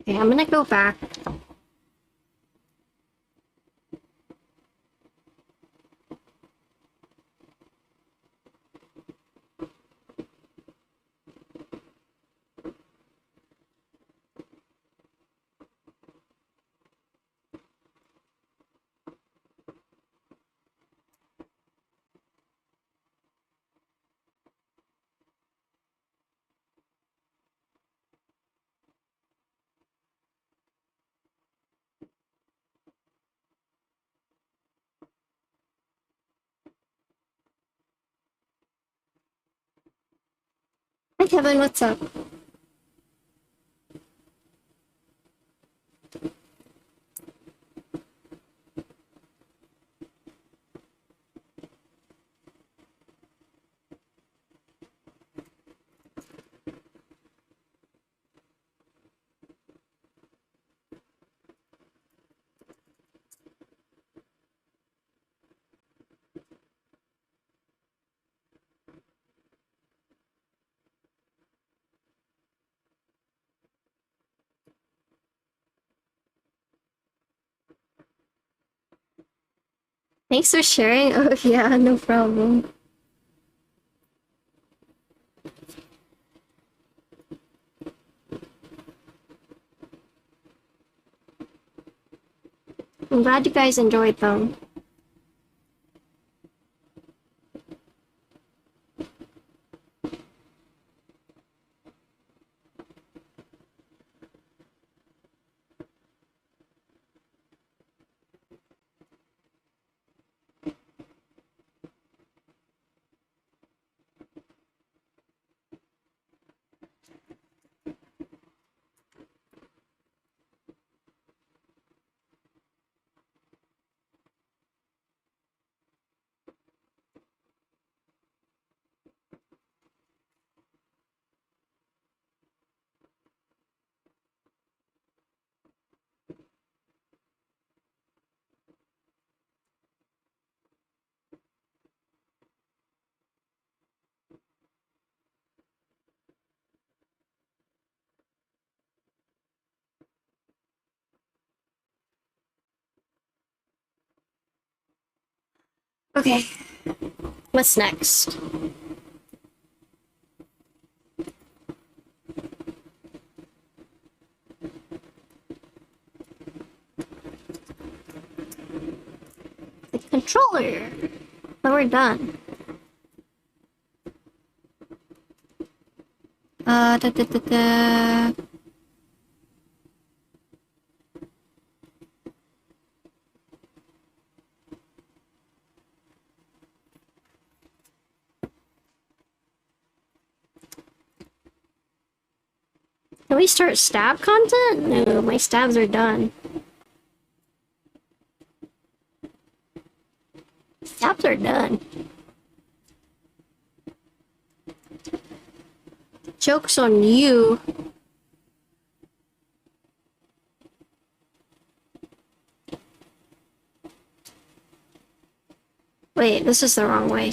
Okay, I'm gonna go back. Hi Kevin, what's up? Thanks for sharing. Oh yeah, no problem. I'm glad you guys enjoyed them. Okay, what's next? The controller. But we're done. Da, da, da, da. Can we start stab content? No, my stabs are done. Stabs are done. Joke's on you. Wait, this is the wrong way.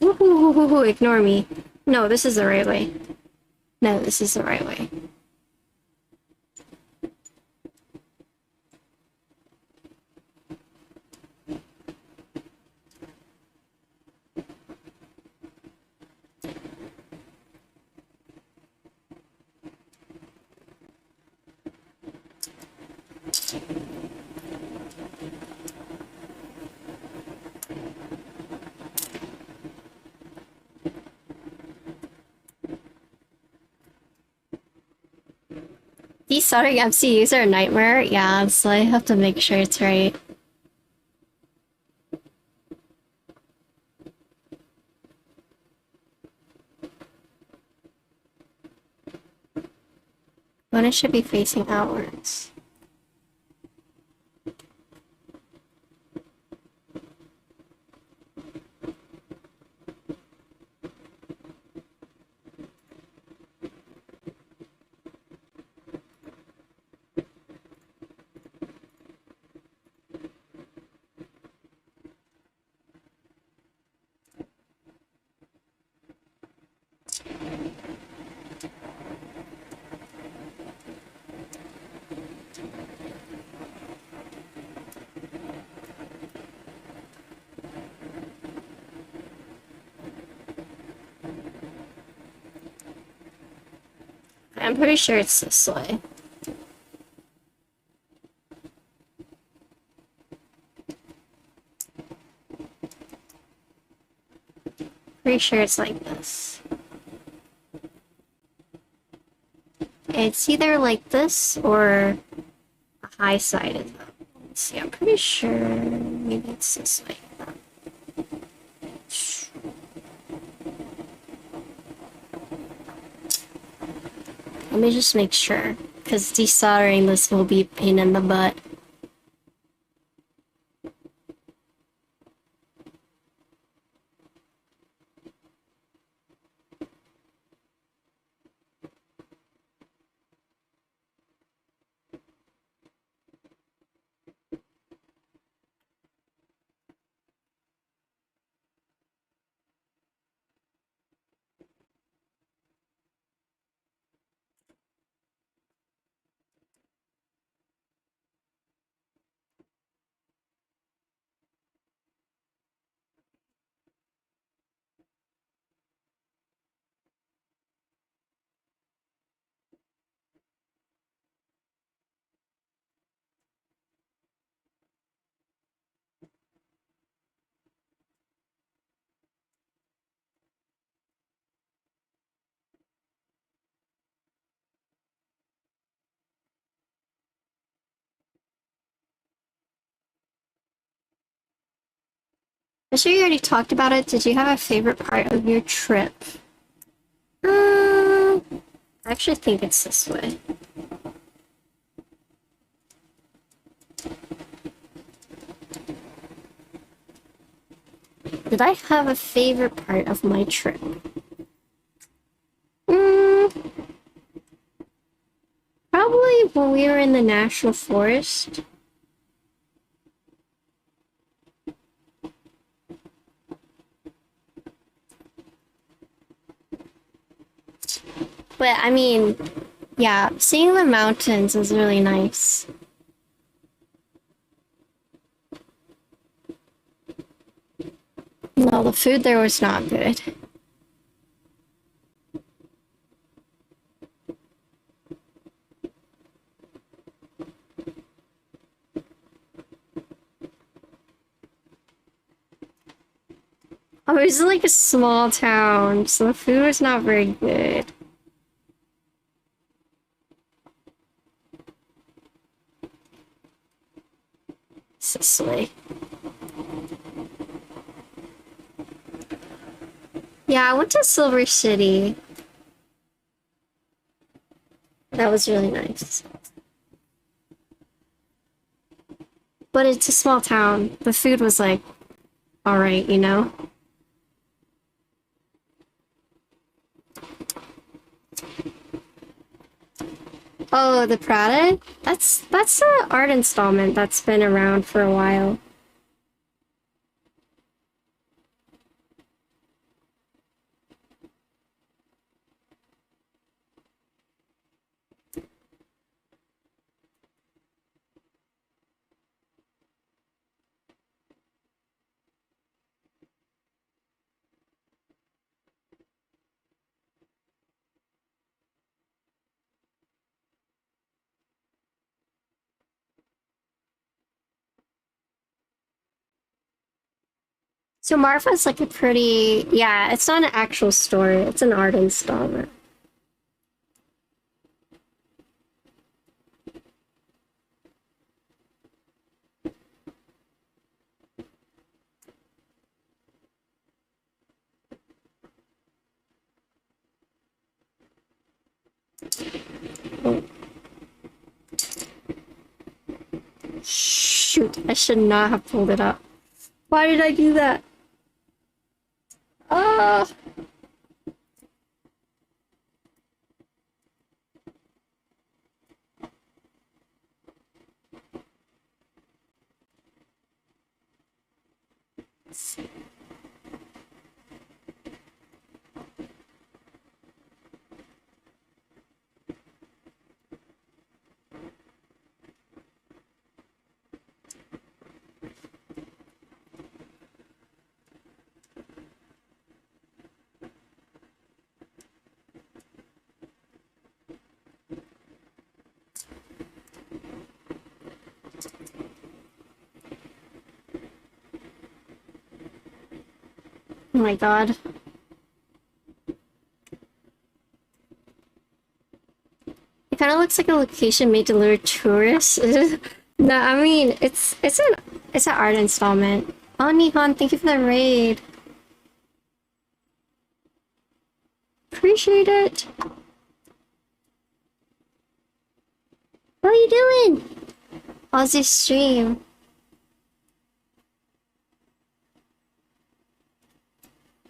Woohoo, ignore me. No, this is the right way. No, this is the right way. These soldering MCUs are a nightmare. Yeah, so I have to make sure it's right. When it should be facing outwards. I'm pretty sure it's this way. Pretty sure it's like this. It's either like this or a high side is up. Let's see, I'm pretty sure maybe it's this way. Let me just make sure, because desoldering this will be a pain in the butt. I'm sure you already talked about it. Did you have a favorite part of your trip? I actually think it's this way. Did I have a favorite part of my trip? Probably when we were in the national forest. But I mean, yeah, seeing the mountains is really nice. No, the food there was not good. Oh, it was like a small town, so the food was not very good. It's this way. Yeah, I went to Silver City. That was really nice. But it's a small town. The food was like, alright, you know? Oh, the Prada? That's an art installment that's been around for a while. So Marfa's like a pretty, yeah, it's not an actual store, it's an art installment. Oh. Shoot, I should not have pulled it up. Why did I do that? Ah! my god. It kind of looks like a location made to lure tourists. No, I mean it's an art installment. Oh, Nihon, thank you for the raid. Appreciate it. What are you doing? How's your stream?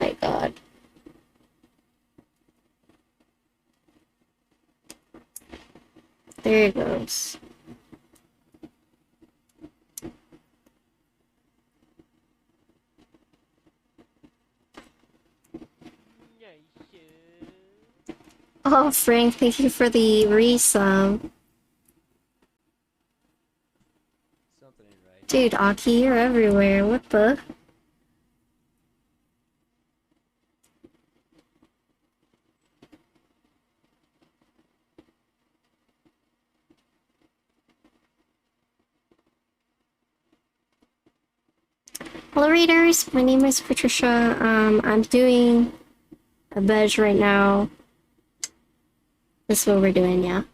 My god. There it goes. Oh, Frank, thank you for the resub. Something ain't right. Dude, Aki, you're everywhere. What the? Hello, readers. My name is Patricia. I'm doing a Bedge right now. This is what we're doing, yeah.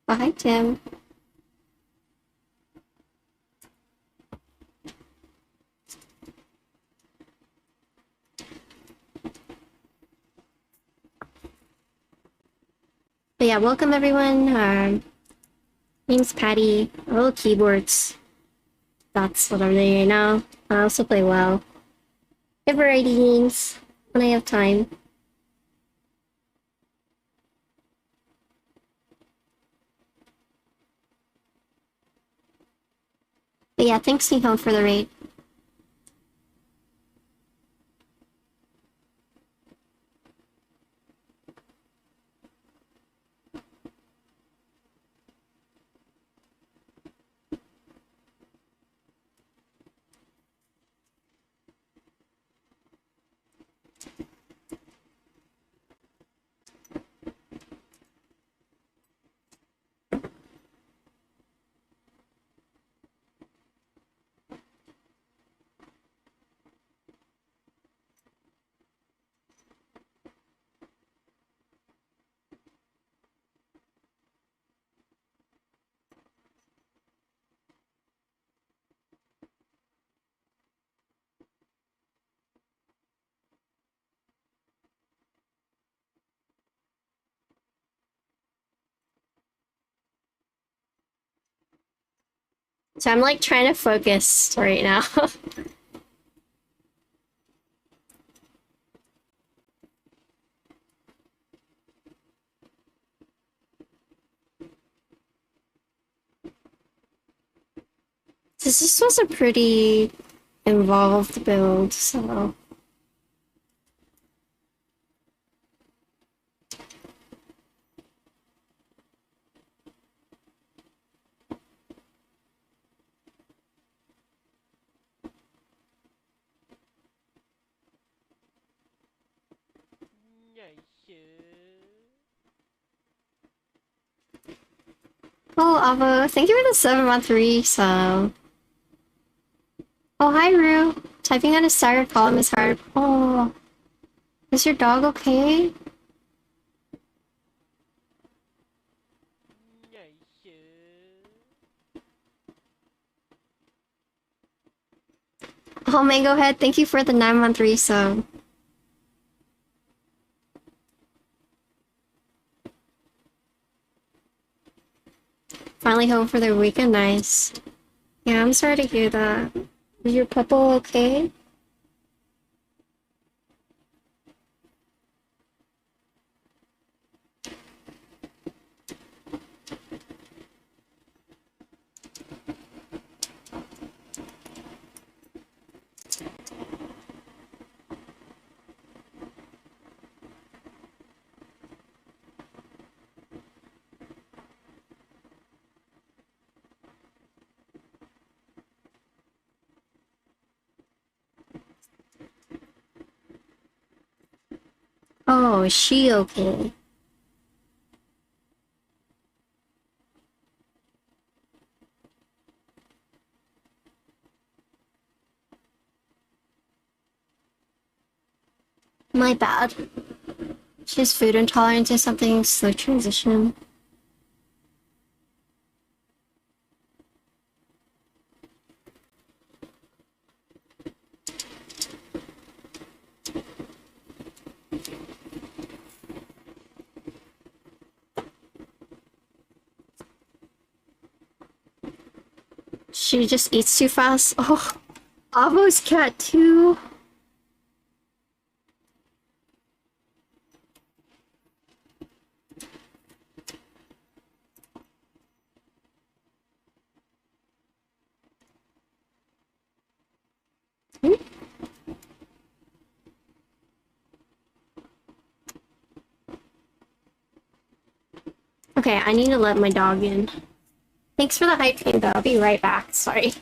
Oh, hi, Tim. But yeah, welcome everyone. Name's Patty. I love keyboards. That's what I'm doing right now. I also play WoW. I have variety games when I have time. But yeah, thanks Nihon for the raid. So I'm like trying to focus right now. This was a pretty involved build, so... Oh, Avo, thank you for the 7-month resub. Oh, hi, Rue. Typing on a staggered column is hard. Oh, is your dog okay? Oh, Mango Head, thank you for the 9-month resub. Finally home for the weekend, nice. Yeah, I'm sorry to hear that. Is your puppo okay? Oh, is she okay? My bad. She has food intolerance or something, slow transition. She just eats too fast. Oh, Avo's cat too. Okay, I need to let my dog in. Thanks for the hype feed, though. I'll be right back. Sorry.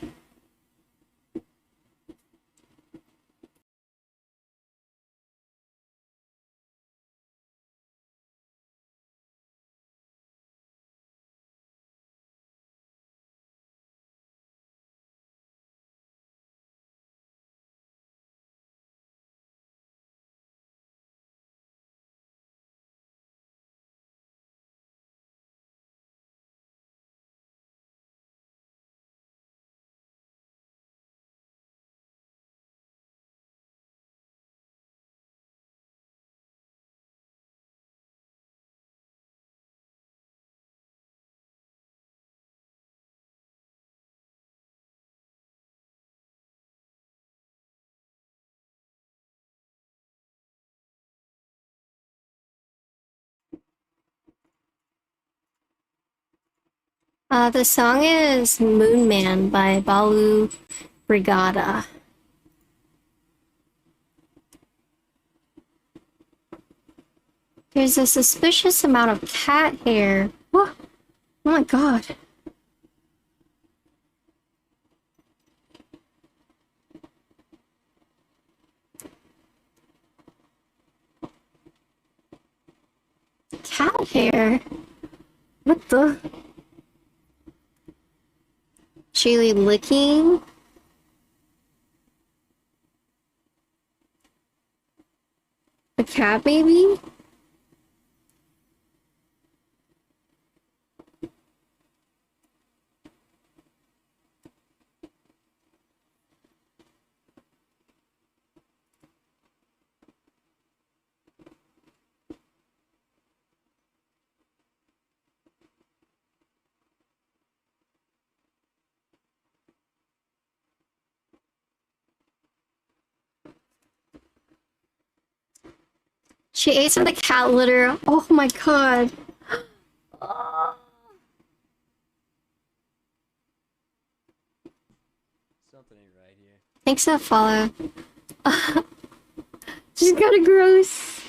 The song is Moon Man by Balu Brigada. There's a suspicious amount of cat hair. Oh, oh my god. Cat hair? What the? Chili licking? A cat baby? She ate some of the cat litter. Oh my god. Something ain't right here. Thanks for the follow. She's kinda gross.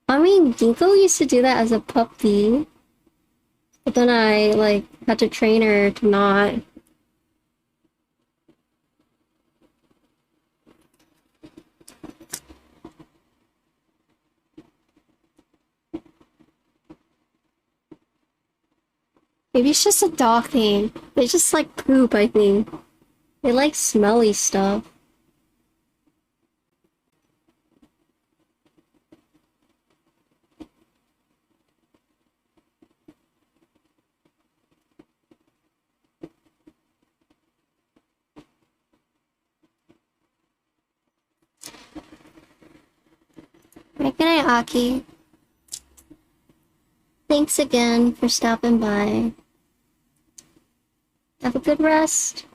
I mean, Ginkgo used to do that as a puppy. But then I, like, had to train her to not. Maybe it's just a dog thing. They just like poop, I think. They like smelly stuff. Good night, Aki. Thanks again for stopping by. Have a good rest.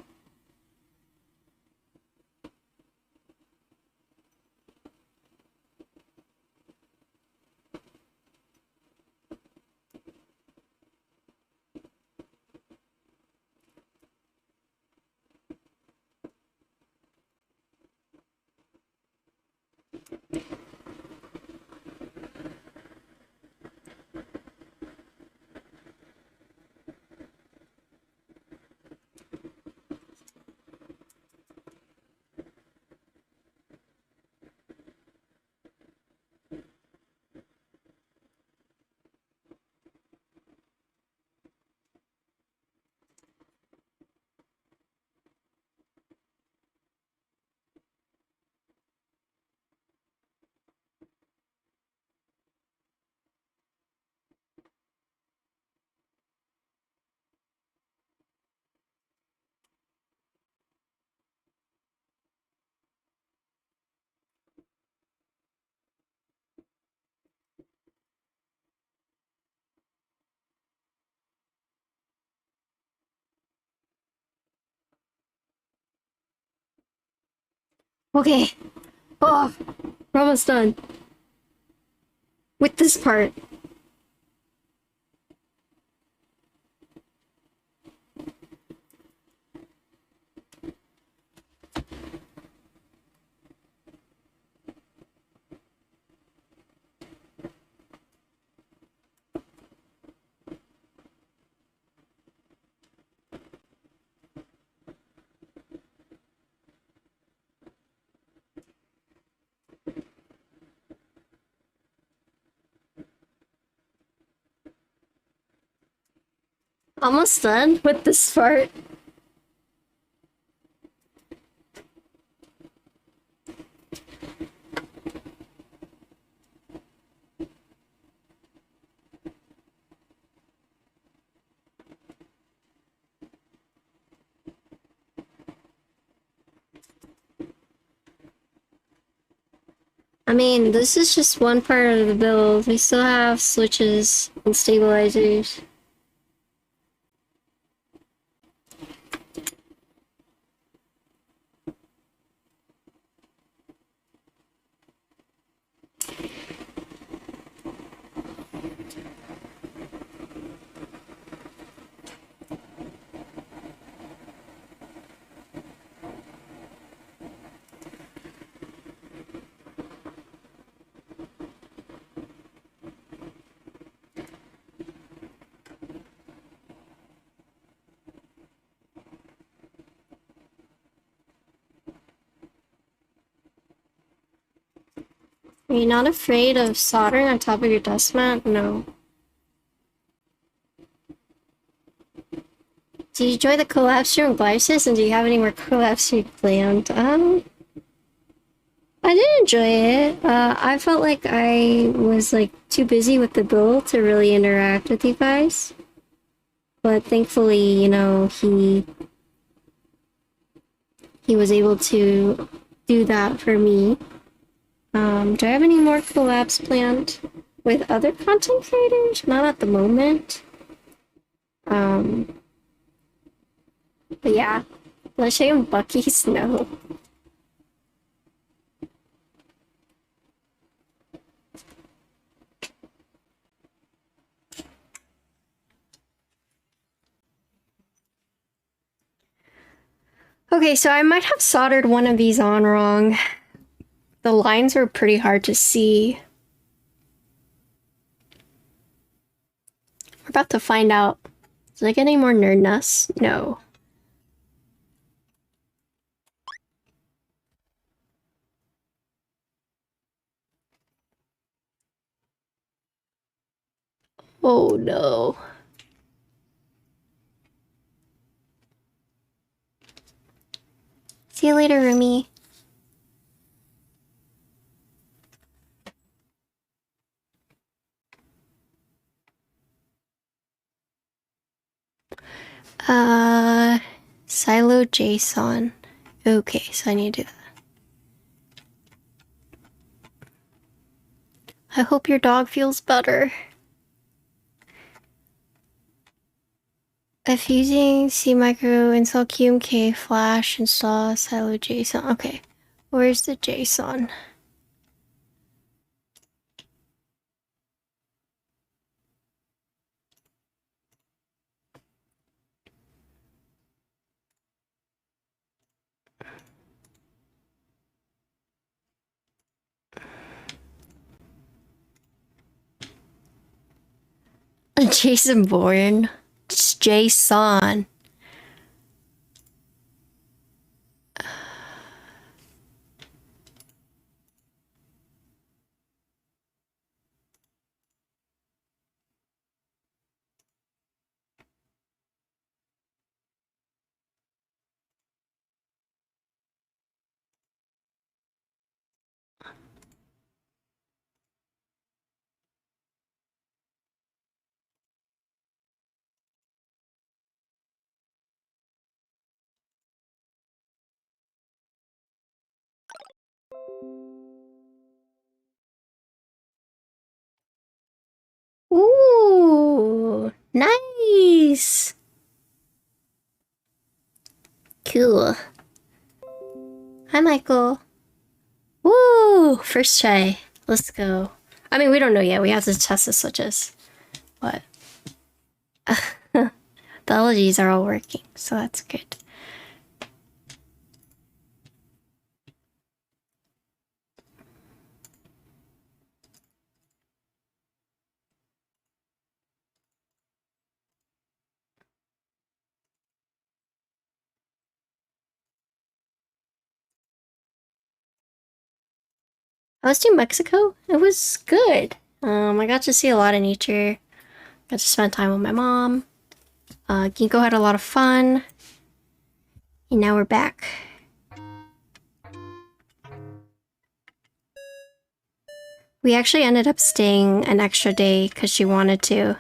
Okay. Oh, we're almost done. With this part. Almost done with this part. I mean, this is just one part of the build. We still have switches and stabilizers. Are you not afraid of soldering on top of your dust mat? No. Do you enjoy the collab stream of Glycis, and do you have any more collab streams planned? I did enjoy it. I felt like I was like too busy with the build to really interact with you guys. But thankfully, you know, he was able to do that for me. Do I have any more collabs planned with other content creators? Not at the moment. But yeah. Let's show him Bucky's? No. Okay, so I might have soldered one of these on wrong. The lines were pretty hard to see. We're about to find out. Did I get any more nerdness? No. Oh no. See you later, Rumi. Silo JSON. Okay, so I need to do that. I hope your dog feels better. If using cmicro, install QMK, flash, install silo JSON. Okay, where's the JSON? Jason Bourne. It's JSON. Ooh, nice. Cool. Hi, Michael. Woo! First try. Let's go. I mean, we don't know yet. We have to test the switches. But the LEDs are all working, so that's good. I was to Mexico. It was good. I got to see a lot of nature. Got to spend time with my mom. Ginkgo had a lot of fun. And now we're back. We actually ended up staying an extra day because she wanted to.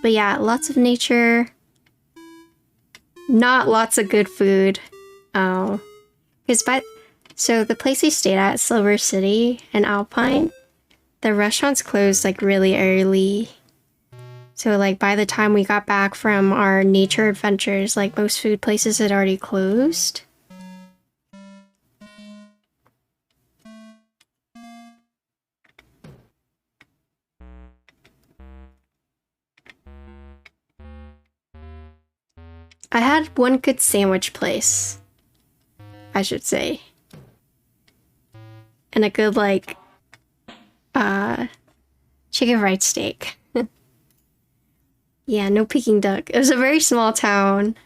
But yeah, lots of nature. Not lots of good food. So the place we stayed at, Silver City and Alpine, the restaurants closed like really early. So like by the time we got back from our nature adventures, like most food places had already closed. I had one good sandwich place, I should say. And a good like chicken fried steak. Yeah, no Peking duck. It was a very small town.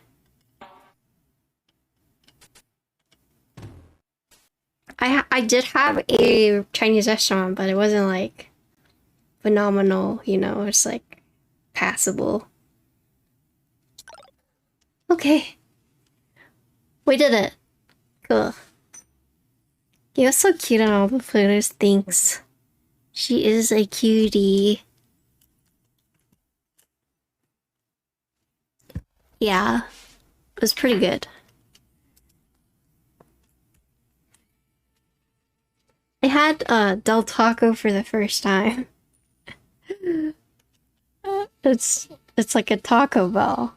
I did have a Chinese restaurant, but it wasn't like phenomenal, you know, it's like passable. Okay. We did it. Cool. You're so cute on all the photos, thanks. She is a cutie. Yeah, it was pretty good. I had Del Taco for the first time. It's like a Taco Bell.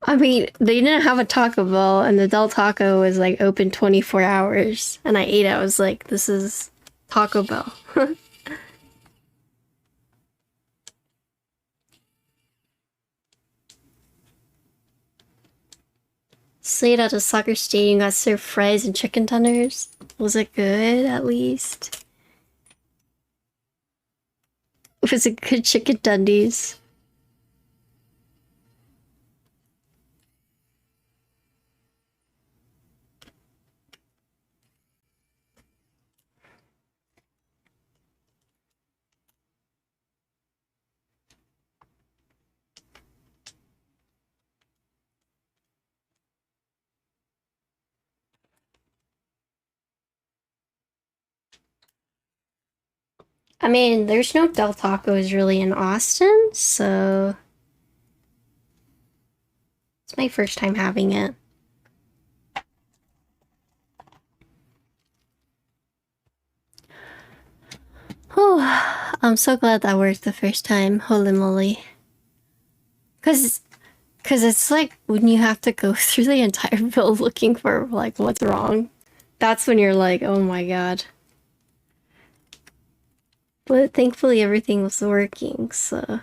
I mean, they didn't have a Taco Bell, and the Del Taco was like open 24 hours. And I ate it. I was like, this is Taco Bell. Stayed at a soccer stadium, got served fries and chicken tenders. Was it good, at least? Was it good chicken tendies? I mean, there's no Del Tacos really in Austin, so it's my first time having it. Oh, I'm so glad that worked the first time. Holy moly. Cause it's like when you have to go through the entire bill looking for like what's wrong. That's when you're like, oh my god. But thankfully everything was working, so.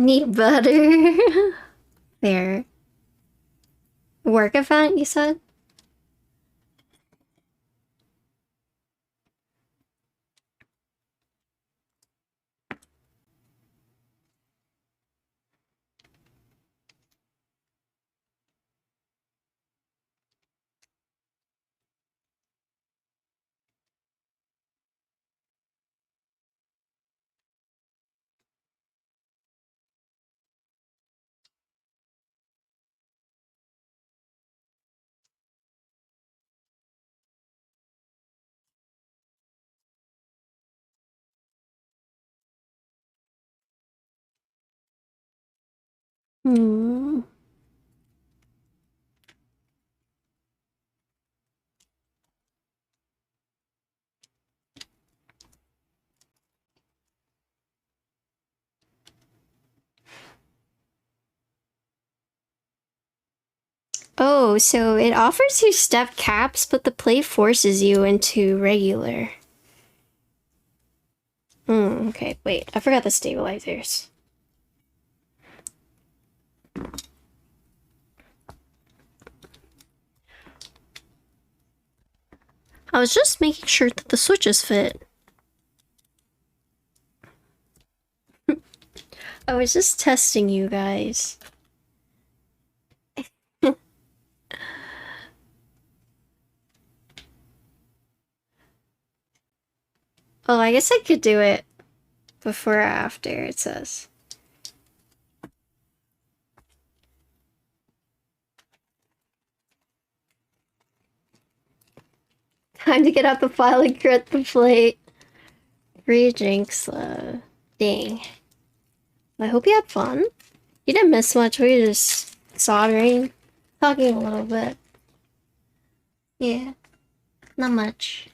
Need butter. There. Work event, you said? Hmm. Oh, so it offers you step caps, but the play forces you into regular. Okay, wait, I forgot the stabilizers. I was just making sure that the switches fit. I was just testing you guys. Oh, I guess I could do it before or after, it says. Time to get out the file and correct the plate. Jinx, dang. I hope you had fun. You didn't miss much, we were just soldering, talking a little bit. Yeah, not much.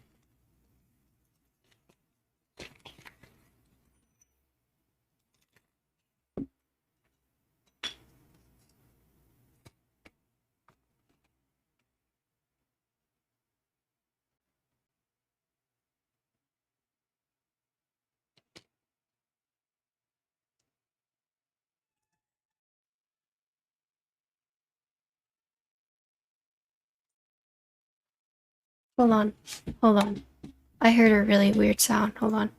Hold on, hold on. I heard a really weird sound, hold on.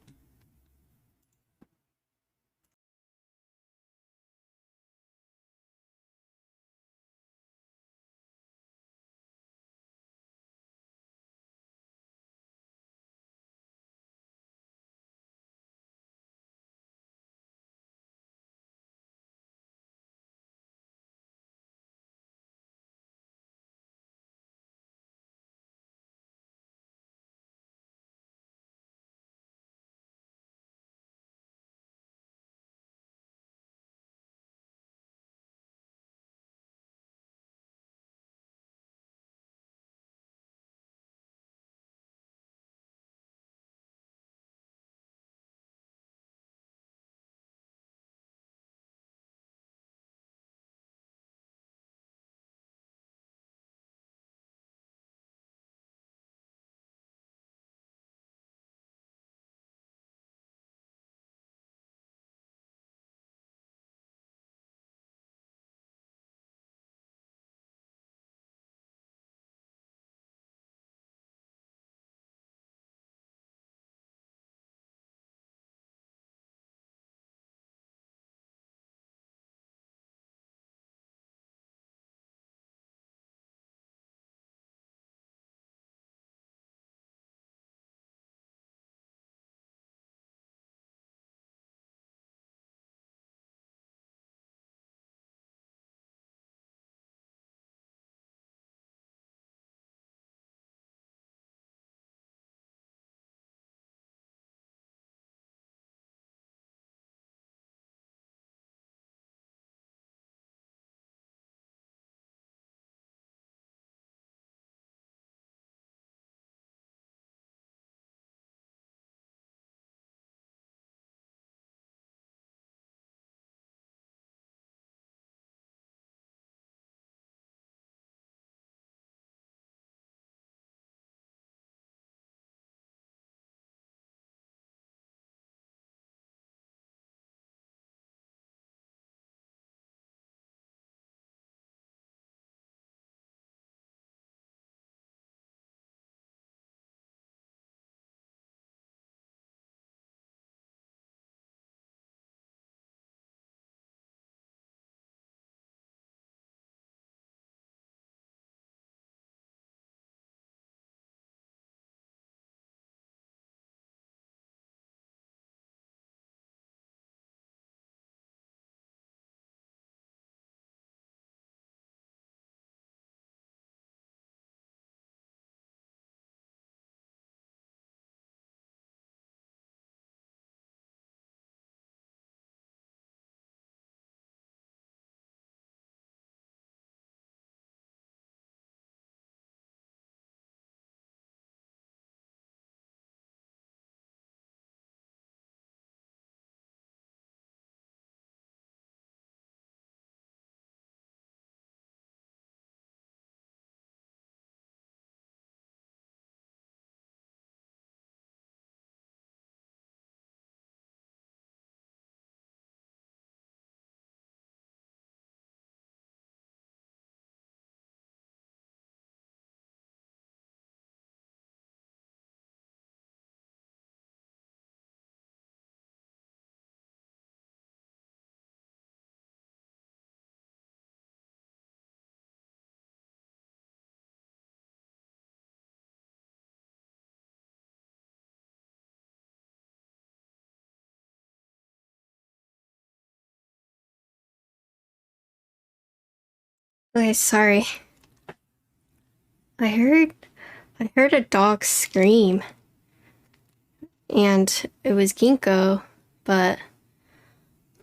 Okay, sorry. I heard a dog scream. And it was Ginkgo, but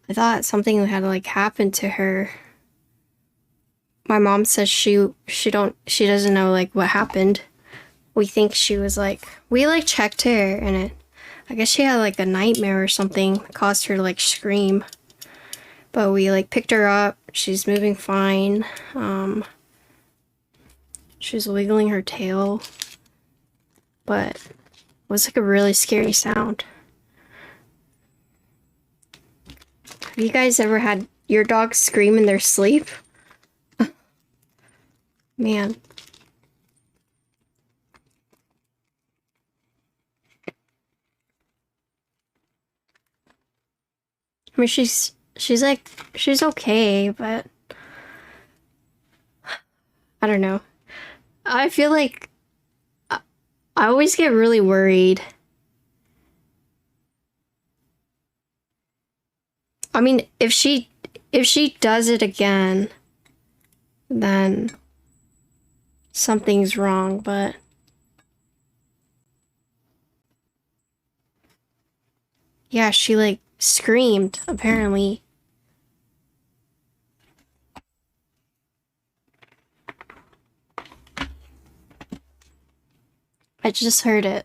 I thought something had like happened to her. My mom says she doesn't know like what happened. We think she was like, we like checked her and I guess she had like a nightmare or something that caused her to like scream. But we like picked her up. She's moving fine. She's wiggling her tail. But it was like a really scary sound. Have you guys ever had your dog scream in their sleep? Man. I mean, she's okay, but I don't know. I feel like I always get really worried. I mean, if she does it again, then something's wrong, but yeah, she like screamed apparently. I just heard it.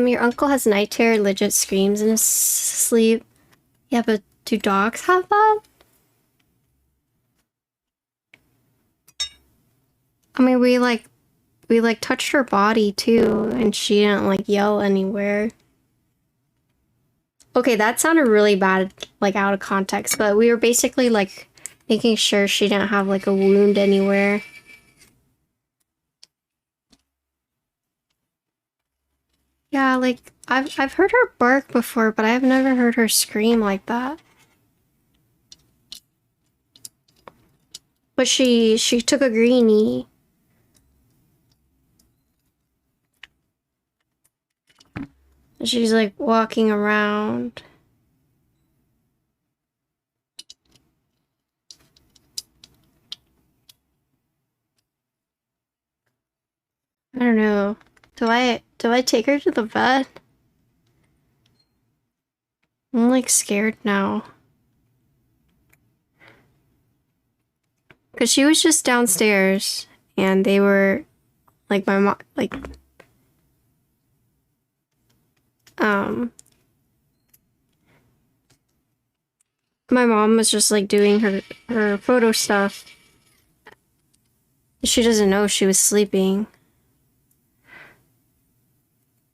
Your uncle has night terror, legit screams in his sleep. Yeah, but do dogs have that? I mean, we touched her body too, and she didn't like yell anywhere. Okay, that sounded really bad, like out of context, but we were basically like making sure she didn't have like a wound anywhere. Yeah, like I've heard her bark before, but I've never heard her scream like that. But she took a greenie. She's like walking around. I don't know. Do I take her to the vet? I'm like scared now. Cause she was just downstairs and they were like my mom my mom was just like doing her photo stuff. She doesn't know she was sleeping.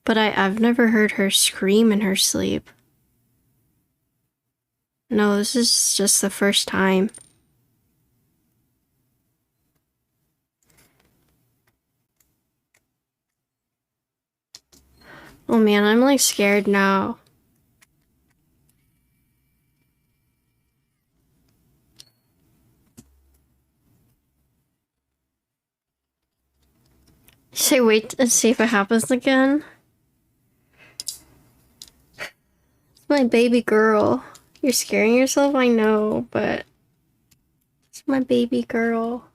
But I've never heard her scream in her sleep. No, this is just the first time. Oh man, I'm like scared now. Should I wait and see if it happens again? It's my baby girl. You're scaring yourself, I know, but it's my baby girl.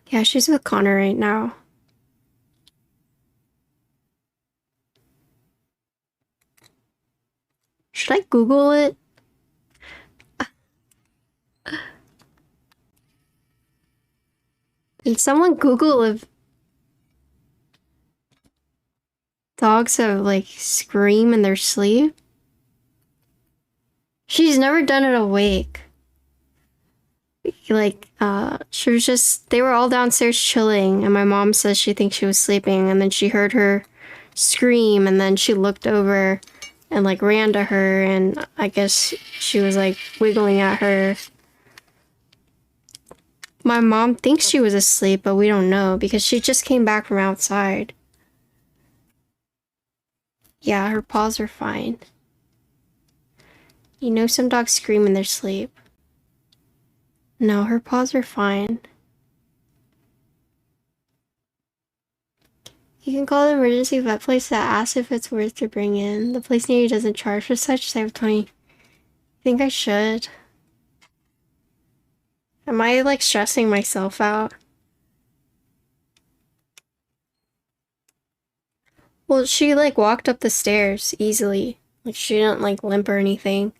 Yeah, she's with Connor right now. Should I Google it? Can someone Google if dogs have like scream in their sleep? She's never done it awake. Like, she was just, they were all downstairs chilling, and my mom says she thinks she was sleeping, and then she heard her scream, and then she looked over and like ran to her, and I guess she was like wiggling at her. My mom thinks she was asleep, but we don't know because she just came back from outside. Yeah, her paws are fine. You know some dogs scream in their sleep. No, her paws are fine. You can call the emergency vet place to ask if it's worth to bring in. The place near you doesn't charge for such. They have 20. I think I should. Am I like stressing myself out? Well, she like walked up the stairs easily. Like she didn't like limp or anything.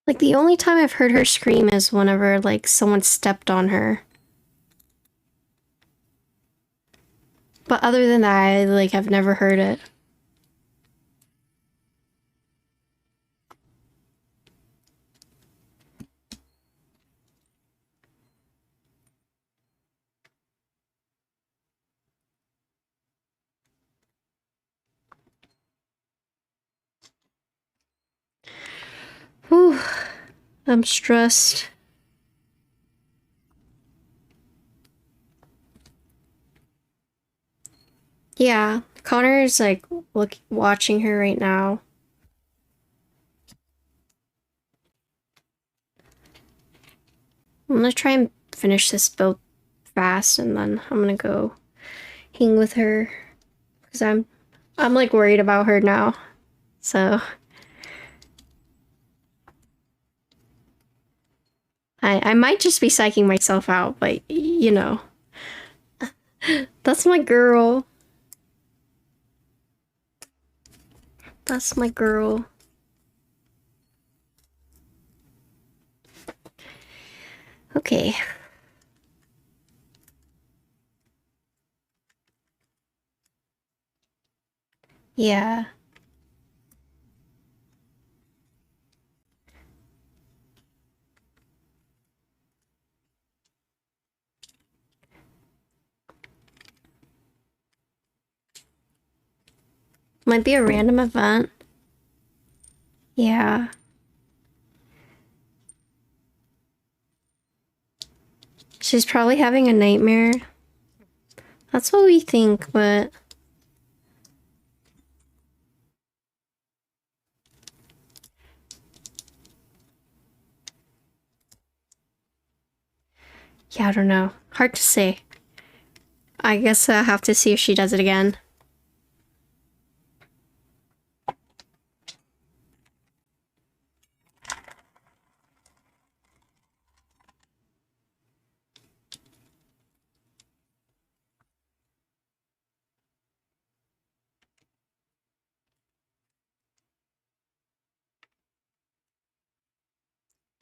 Like the only time I've heard her scream is whenever like someone stepped on her. But other than that, I like have never heard it. Whew. I'm stressed. Yeah, Connor is like watching her right now. I'm gonna try and finish this build fast, and then I'm gonna go hang with her because I'm like worried about her now. So I might just be psyching myself out, but you know, that's my girl. That's my girl. Okay. Yeah. Might be a random event. Yeah. She's probably having a nightmare. That's what we think, but... yeah, I don't know. Hard to say. I guess I'll have to see if she does it again.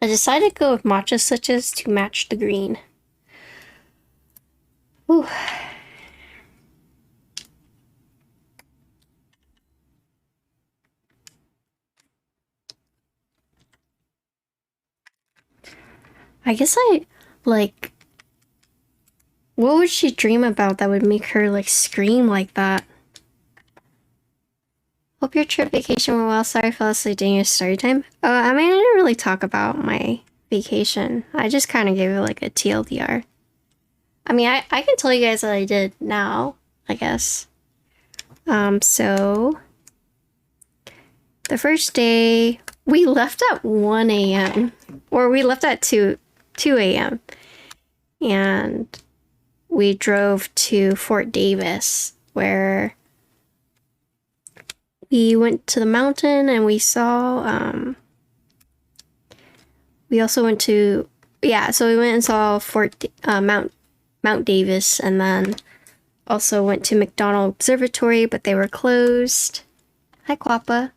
I decided to go with matcha switches to match the green. Ooh. I guess like... what would she dream about that would make her, like, scream like that? Hope your trip vacation went well. Sorry I fell asleep during your story time. I mean, I didn't really talk about my vacation. I just kind of gave it, like, a TLDR. I mean, I can tell you guys what I did now, I guess. So... the first day, we left at 1 a.m. Or we left at 2 a.m. And we drove to Fort Davis, where we went to the mountain and we saw, we also went to, yeah, so we went and saw Mount Davis, and then also went to McDonald Observatory, but they were closed. Hi, Quappa.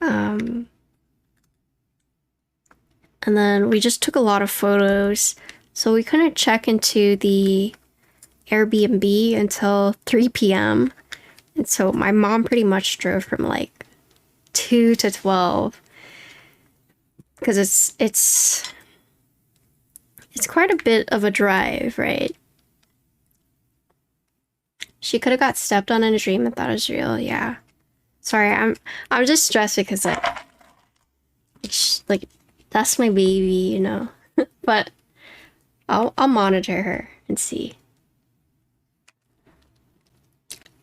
And then we just took a lot of photos, so we couldn't check into the Airbnb until 3 p.m. And so my mom pretty much drove from like 2 to 12 because it's quite a bit of a drive, right? She could have got stepped on in a dream and thought it was real. Yeah. Sorry, I'm just stressed because like That's my baby, you know. But I'll monitor her and see.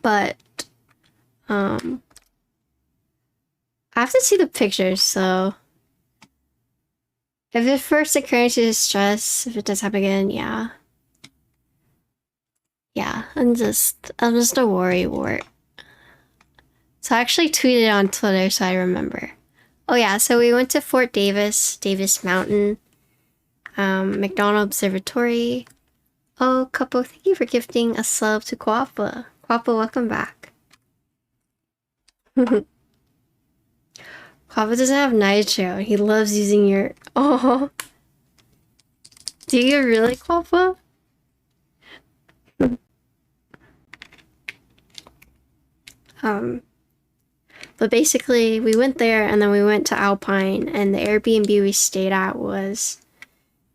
But I have to see the pictures, so if it first occurs to stress, if it does happen again, yeah. Yeah, I'm just a worry wart. So I actually tweeted on Twitter so I remember. Oh yeah, so we went to Fort Davis, Davis Mountain, McDonald Observatory. Oh, Couple, thank you for gifting a sub to Quappa. Quappa, welcome back. Quappa doesn't have nitro. He loves using your... Oh. Do you really, Quappa? But basically, we went there and then we went to Alpine, and the Airbnb we stayed at was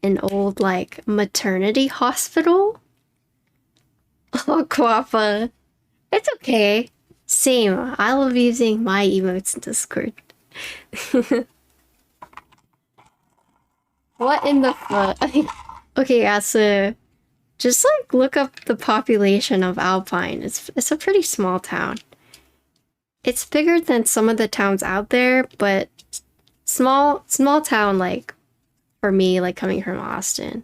an old, like, maternity hospital. Oh, Quappa. It's okay. Same. I love using my emotes in Discord. What in the fuck? Okay, yeah, so just, like, look up the population of Alpine. It's a pretty small town. It's bigger than some of the towns out there, but small town, like, for me, like, coming from Austin.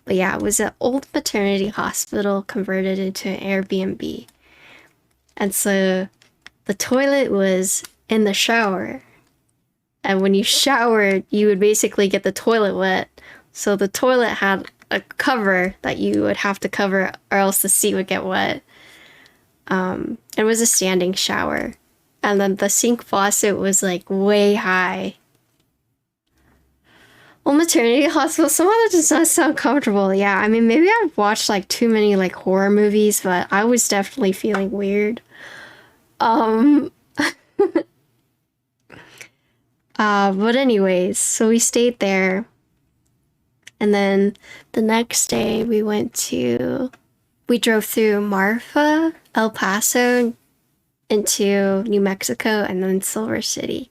But yeah, it was an old maternity hospital converted into an Airbnb. And so the toilet was in the shower. And when you showered, you would basically get the toilet wet. So the toilet had a cover that you would have to cover or else the seat would get wet. It was a standing shower. And then the sink faucet was like way high. Well, maternity hospital, some of that does not sound comfortable. Yeah, I mean, maybe I've watched like too many like horror movies, but I was definitely feeling weird. But anyways, so we stayed there. And then the next day we drove through Marfa, El Paso, into New Mexico, and then Silver City.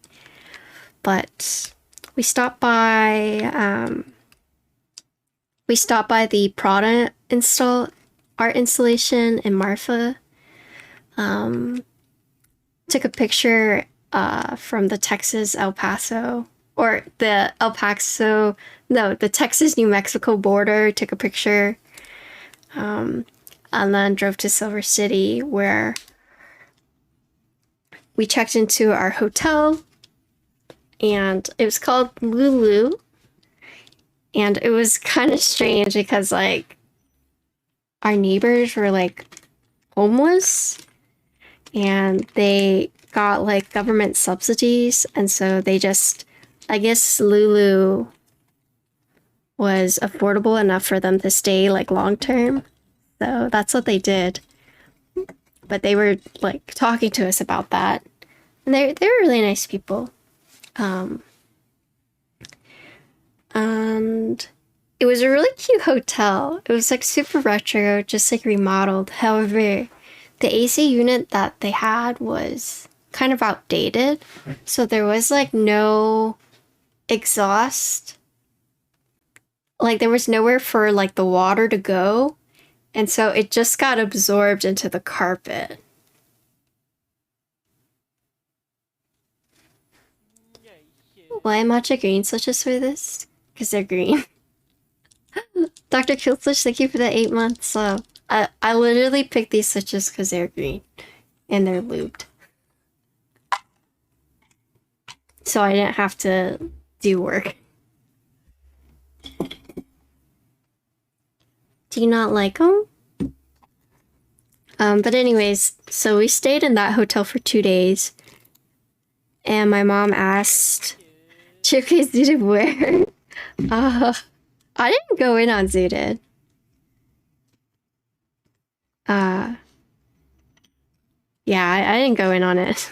But we stopped by the Prada art installation in Marfa. Took a picture from the Texas El Paso, or the the Texas New Mexico border. Took a picture, and then drove to Silver City, where we checked into our hotel, and it was called Lulu. And it was kind of strange because, like, our neighbors were, like, homeless, and they got, like, government subsidies, and so they just, I guess Lulu was affordable enough for them to stay, like, long term. So that's what they did. But they were, like, talking to us about that. And they were really nice people. And it was a really cute hotel. It was, like, super retro, just, like, remodeled. However, the AC unit that they had was kind of outdated. So there was, like, no exhaust. Like, there was nowhere for, like, the water to go. And so it just got absorbed into the carpet. Why am matcha green switches for this? Because they're green. Dr. Killswitch, thank you for the 8 months. So I literally picked these switches because they're green. And they're lubed. So I didn't have to do work. Do you not like them? But anyways, so we stayed in that hotel for 2 days. And my mom asked, Chipcase Zooted where? I didn't go in on Zooted. Yeah, I didn't go in on it.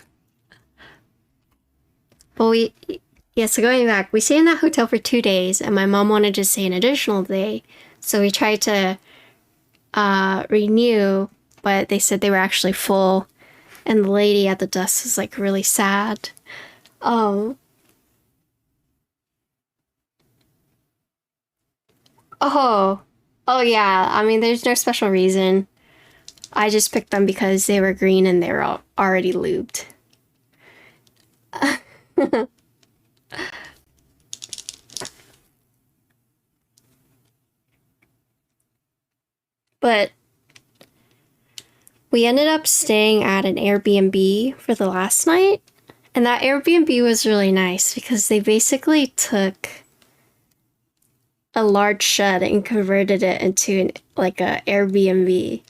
But so going back, we stayed in that hotel for 2 days, and my mom wanted to stay an additional day. So we tried to renew, but they said they were actually full. And the lady at the desk was, like, really sad. Oh, oh yeah. I mean, there's no special reason. I just picked them because they were green and they were already lubed. But we ended up staying at an Airbnb for the last night. And that Airbnb was really nice because they basically took a large shed and converted it into like a Airbnb.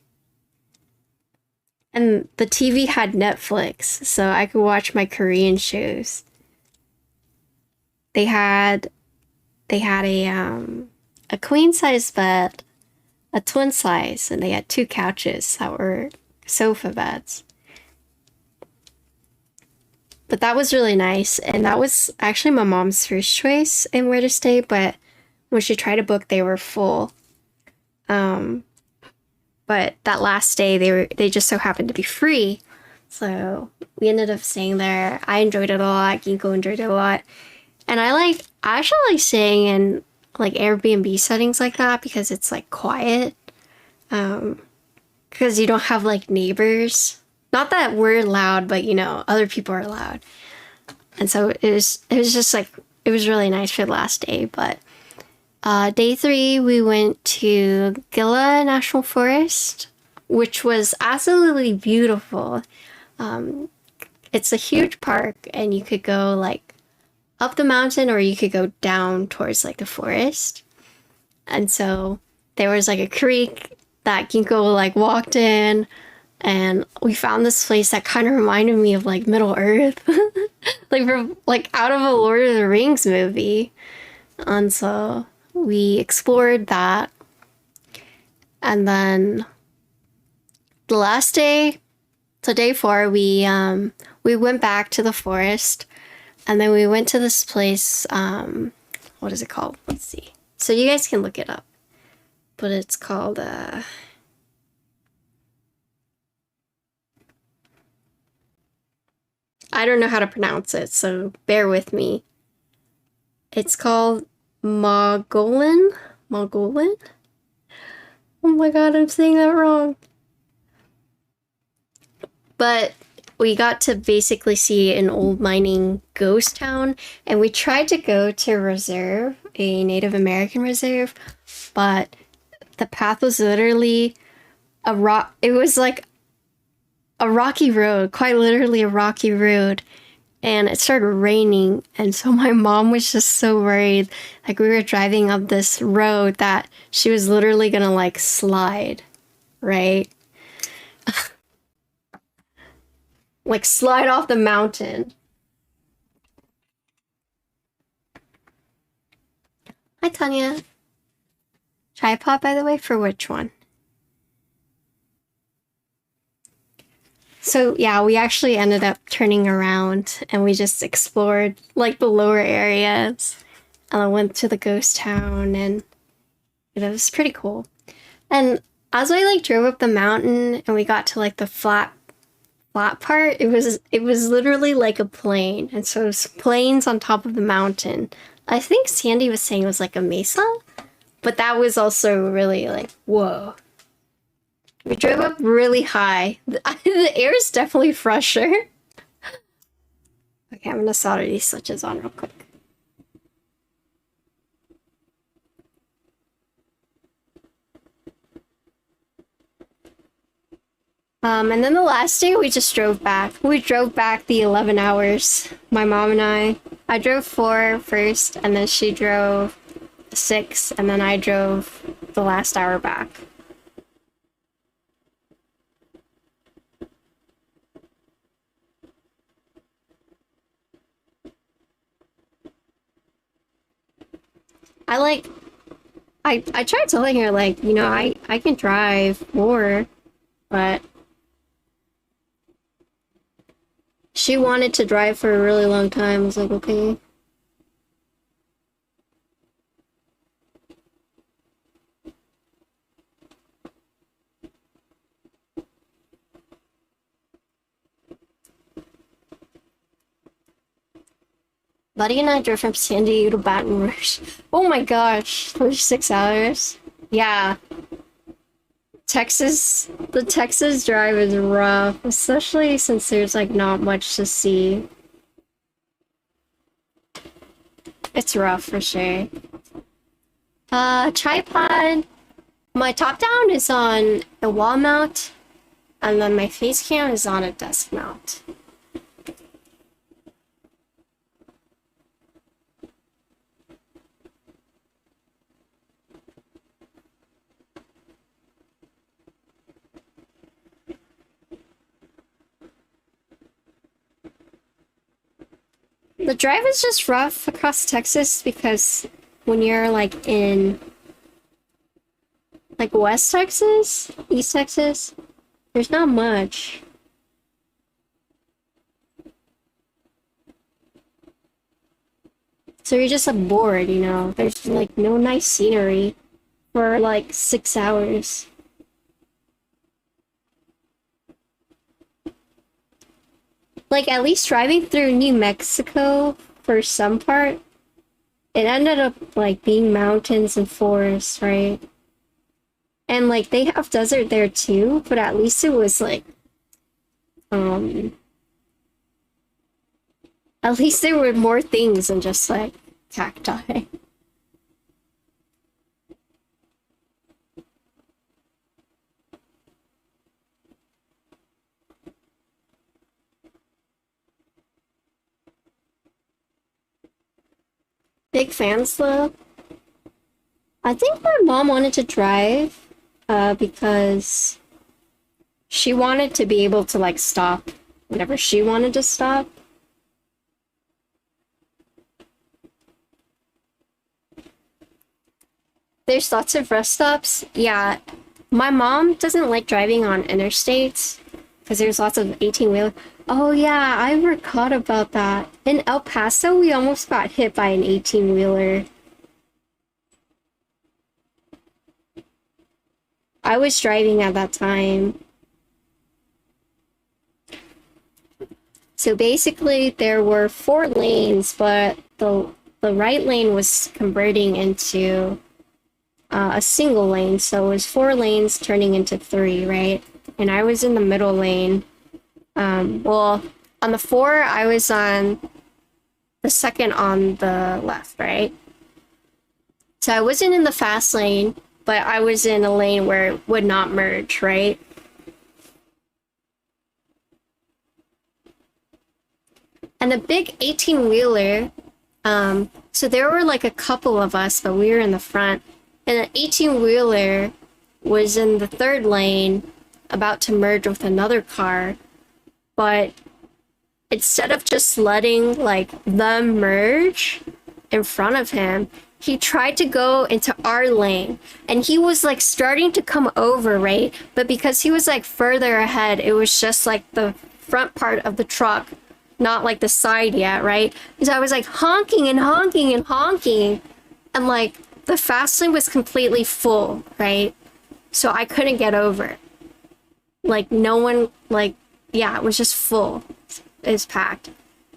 And the TV had Netflix, so I could watch my Korean shows. They had a queen size bed, a twin size, and they had two couches that were sofa beds. But that was really nice, and that was actually my mom's first choice in where to stay, but when she tried to book, they were full. But that last day, they just so happened to be free, so we ended up staying there. I enjoyed it a lot. Ginko enjoyed it a lot, and I actually like staying in like Airbnb settings like that because it's like quiet. Because you don't have like neighbors. Not that we're loud, but you know, other people are loud. And so it was just like it was really nice for the last day. But day 3 we went to Gila National Forest, which was absolutely beautiful. It's a huge park and you could go like up the mountain or you could go down towards like the forest. And so there was like a creek that Ginkgo like walked in, and we found this place that kind of reminded me of like Middle Earth, like from like out of a Lord of the Rings movie. And so we explored that, and then the last day, so day 4, we went back to the forest, and then we went to this place. What is it called? Let's see. So you guys can look it up. But it's called, I don't know how to pronounce it, so bear with me. It's called Mogollon? Mogollon? Oh my god, I'm saying that wrong. But we got to basically see an old mining ghost town, and we tried to go to a reserve, a Native American reserve, but the path was literally a rock. It was like a rocky road, quite literally a rocky road. And it started raining. And so my mom was just so worried. Like we were driving up this road that she was literally gonna like slide, right? Like slide off the mountain. Hi, Tanya. Tripod, by the way, for which one? So yeah, we actually ended up turning around and we just explored like the lower areas. And I went to the ghost town and it was pretty cool. And as we like drove up the mountain and we got to like the flat part, it was literally like a plane. And so it was planes on top of the mountain. I think Sandy was saying it was like a mesa, but that was also really like, whoa. We drove up really high. The air is definitely fresher. Okay, I'm gonna solder these switches on real quick. And then the last day we just drove back. We drove back the 11 hours, my mom and I. I drove 4 first, and then she drove 6, and then I drove the last hour back. I tried telling her like, you know, I can drive more, but she wanted to drive for a really long time. I was like, okay. Buddy and I drove from San Diego to Baton Rouge. Oh my gosh, 36 hours. Yeah. The Texas drive is rough, especially since there's like not much to see. It's rough for sure. Tripod. My top down is on a wall mount, and then my face cam is on a desk mount. The drive is just rough across Texas because when you're like in like West Texas, East Texas, there's not much. So you're just like bored, you know? There's like no nice scenery for like 6 hours. Like, at least driving through New Mexico for some part, it ended up, like, being mountains and forests, right? And, like, they have desert there too, but at least it was, like, at least there were more things than just, like, cacti. Big fans, though. I think my mom wanted to drive, because she wanted to be able to, like, stop whenever she wanted to stop. There's lots of rest stops. Yeah, my mom doesn't like driving on interstates because there's lots of 18-wheeler. Oh yeah, I forgot about that. In El Paso, we almost got hit by an 18-wheeler. I was driving at that time. So basically, there were 4 lanes, but the right lane was converting into a single lane, so it was 4 lanes turning into 3, right? And I was in the middle lane. Well, on the 4, I was on the second on the left, right? So I wasn't in the fast lane, but I was in a lane where it would not merge, right? And the big 18-wheeler, so there were like a couple of us, but we were in the front. And the 18-wheeler was in the 3rd lane, about to merge with another car. But instead of just letting, like, them merge in front of him, he tried to go into our lane. And he was, like, starting to come over, right? But because he was, like, further ahead, it was just, like, the front part of the truck, not, like, the side yet, right? So I was, like, honking and honking and honking. And, like, the fast lane was completely full, right? So I couldn't get over. Like, no one, like, yeah, it was just full. It was packed.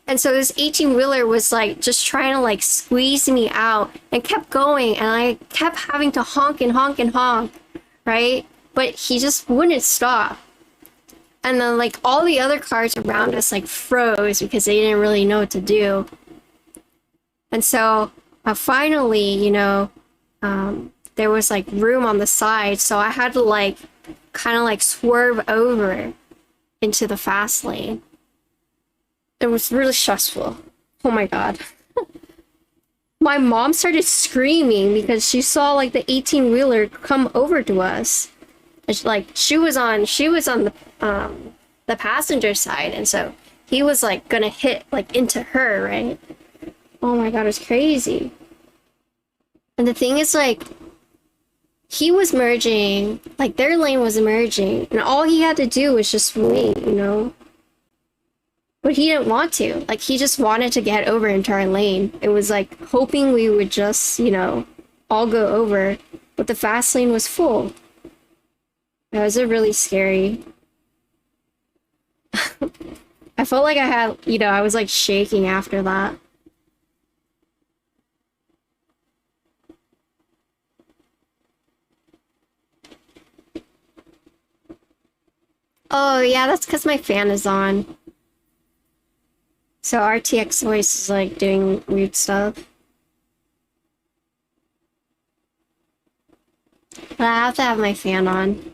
And so this 18-wheeler was, like, just trying to, like, squeeze me out and kept going. And I kept having to honk and honk and honk, right? But he just wouldn't stop. And then, like, all the other cars around us, like, froze because they didn't really know what to do. And so finally, you know, there was, like, room on the side. So I had to, like, kind of, like, swerve over into the fast lane. It was really stressful. Oh my god. My mom started screaming because she saw, like, the 18-wheeler come over to us. Like, she was on the passenger side, and so he was, like, gonna hit, like, into her, right? Oh my god, it was crazy. And the thing is, like, he was merging, like, their lane was merging, and all he had to do was just wait, you know? But he didn't want to. Like, he just wanted to get over into our lane. It was, like, hoping we would just, you know, all go over, but the fast lane was full. That was a really scary. I felt like I had, you know, I was, like, shaking after that. Oh, yeah, that's because my fan is on. So RTX voice is like doing weird stuff. But I have to have my fan on.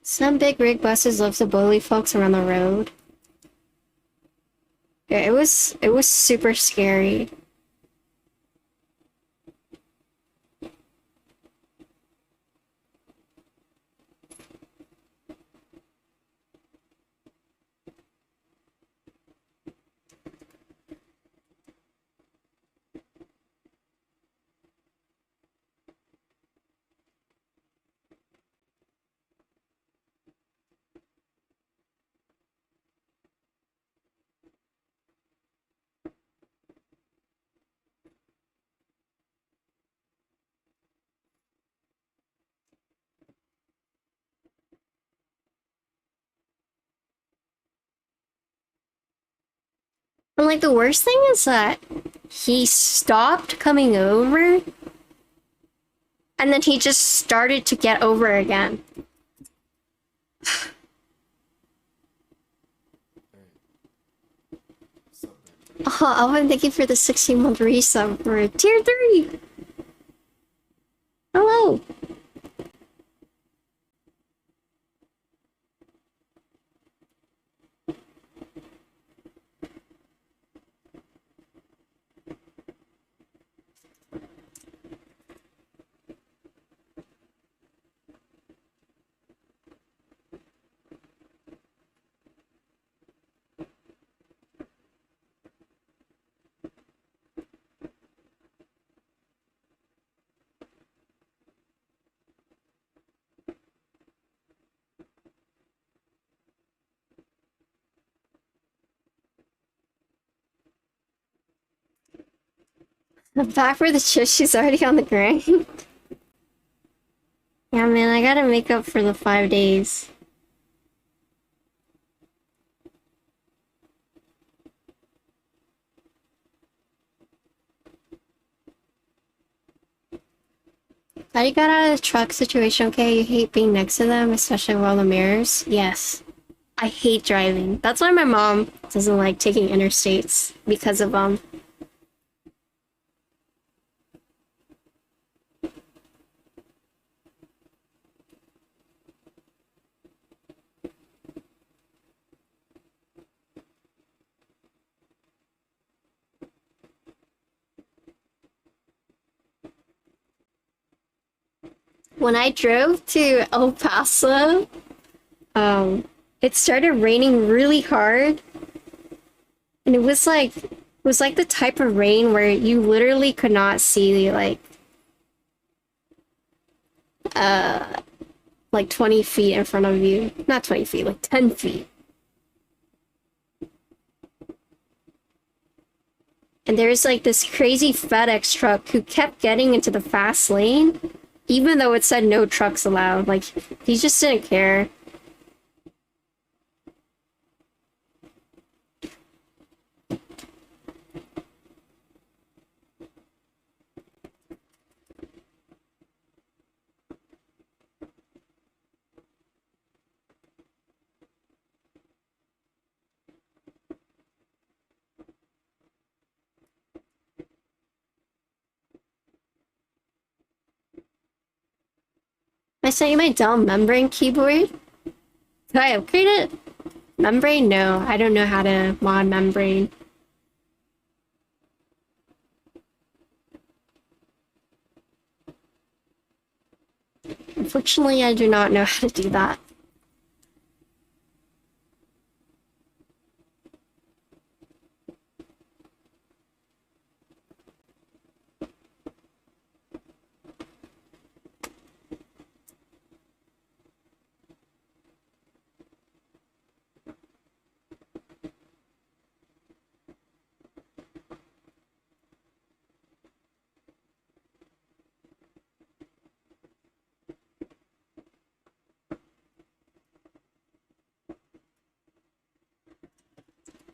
Some big rig buses love to bully folks around the road. Yeah, it was super scary. And like the worst thing is that he stopped coming over and then he just started to get over again. Oh, Alvin, thank you for the 16-month resub for tier 3. Hello. I'm back for the chips, she's already on the grind. Yeah, man, I gotta make up for the 5 days. Glad you got out of the truck situation, okay? You hate being next to them, especially while the mirrors? Yes. I hate driving. That's why my mom doesn't like taking interstates, because of, when I drove to El Paso, it started raining really hard. And it was like the type of rain where you literally could not see like 20 feet in front of you. Not 20 feet, like 10 feet. And there's like this crazy FedEx truck who kept getting into the fast lane, even though it said no trucks allowed. Like, he just didn't care. I sent you my Dell membrane keyboard. Did I upgrade it? Membrane? No, I don't know how to mod membrane. Unfortunately, I do not know how to do that.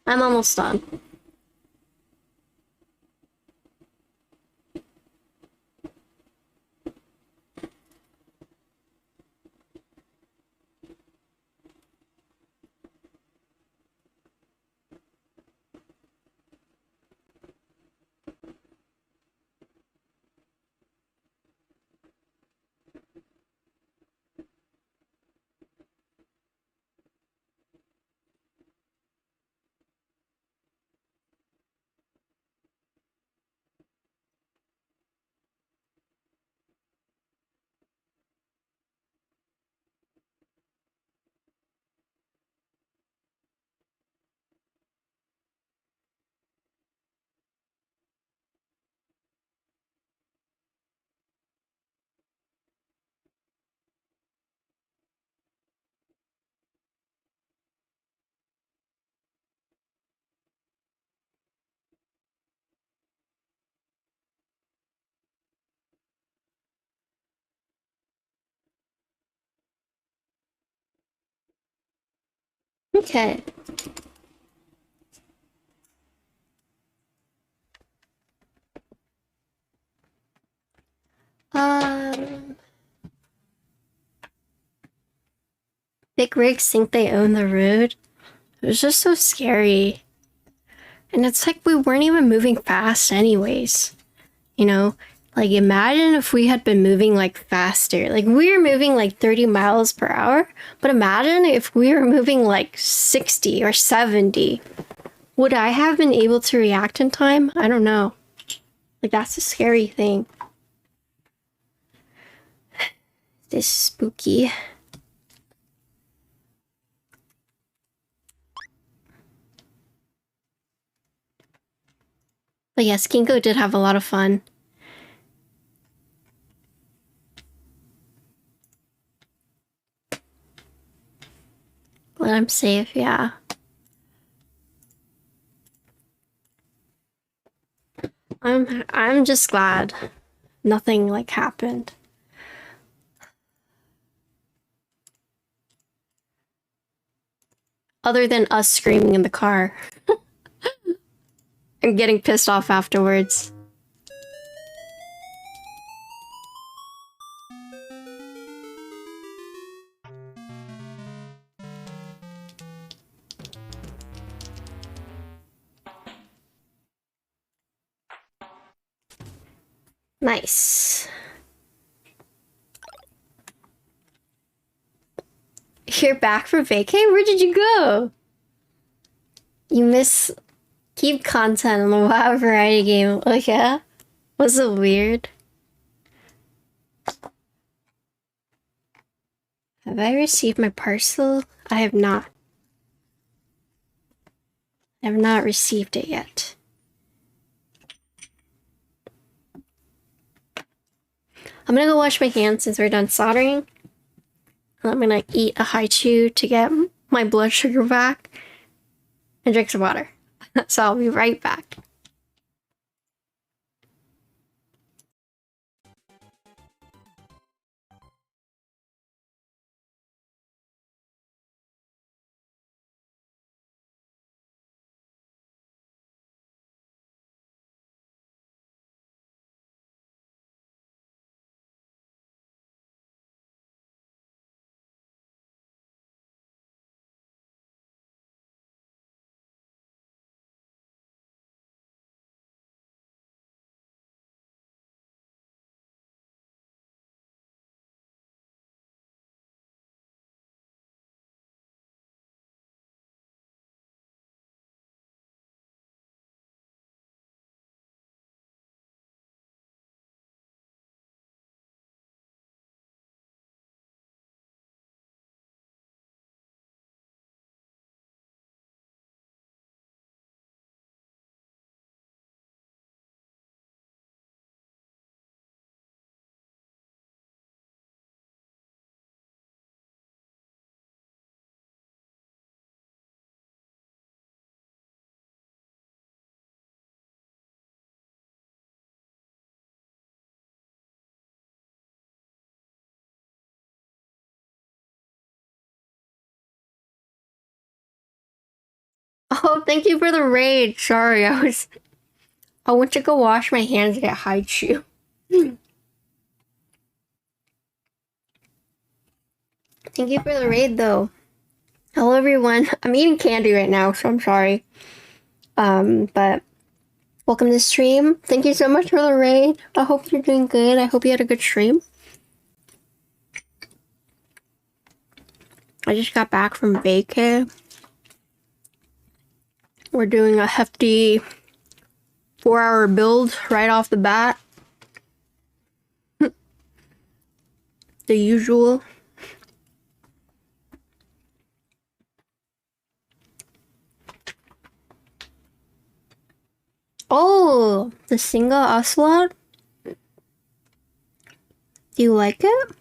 I'm almost done. Okay. Um, Big rigs think they own the road. It was just so scary. And it's like we weren't even moving fast anyways. You know? Like imagine if we had been moving like faster. Like we were moving like 30 miles per hour, but imagine if we were moving like 60 or 70. Would I have been able to react in time? I don't know. Like that's a scary thing. This is spooky. But yes, Kinko did have a lot of fun. Glad I'm safe, yeah. I'm just glad nothing like happened. Other than us screaming in the car. And getting pissed off afterwards. Nice. You're back from vacay? Where did you go? You miss keep content on the WoW variety game. Oh yeah? Was it weird? Have I received my parcel? I have not. I have not received it yet. I'm gonna go wash my hands since we're done soldering. I'm gonna eat a haichu to get my blood sugar back and drink some water. So I'll be right back. Oh, thank you for the raid. Sorry, I went to go wash my hands and it hides you. Thank you for the raid, though. Hello, everyone. I'm eating candy right now, so I'm sorry. But welcome to the stream. Thank you so much for the raid. I hope you're doing good. I hope you had a good stream. I just got back from vacay. We're doing a hefty 4-hour build right off the bat. The usual. Oh, the single ocelot? Do you like it?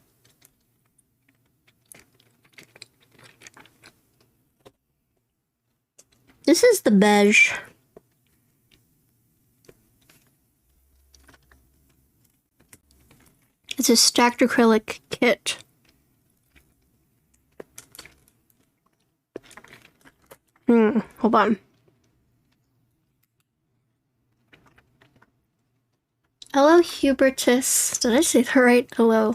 This is the Bedge. It's a stacked acrylic kit. Hold on. Hello, Hubertus. Did I say that right? Hello.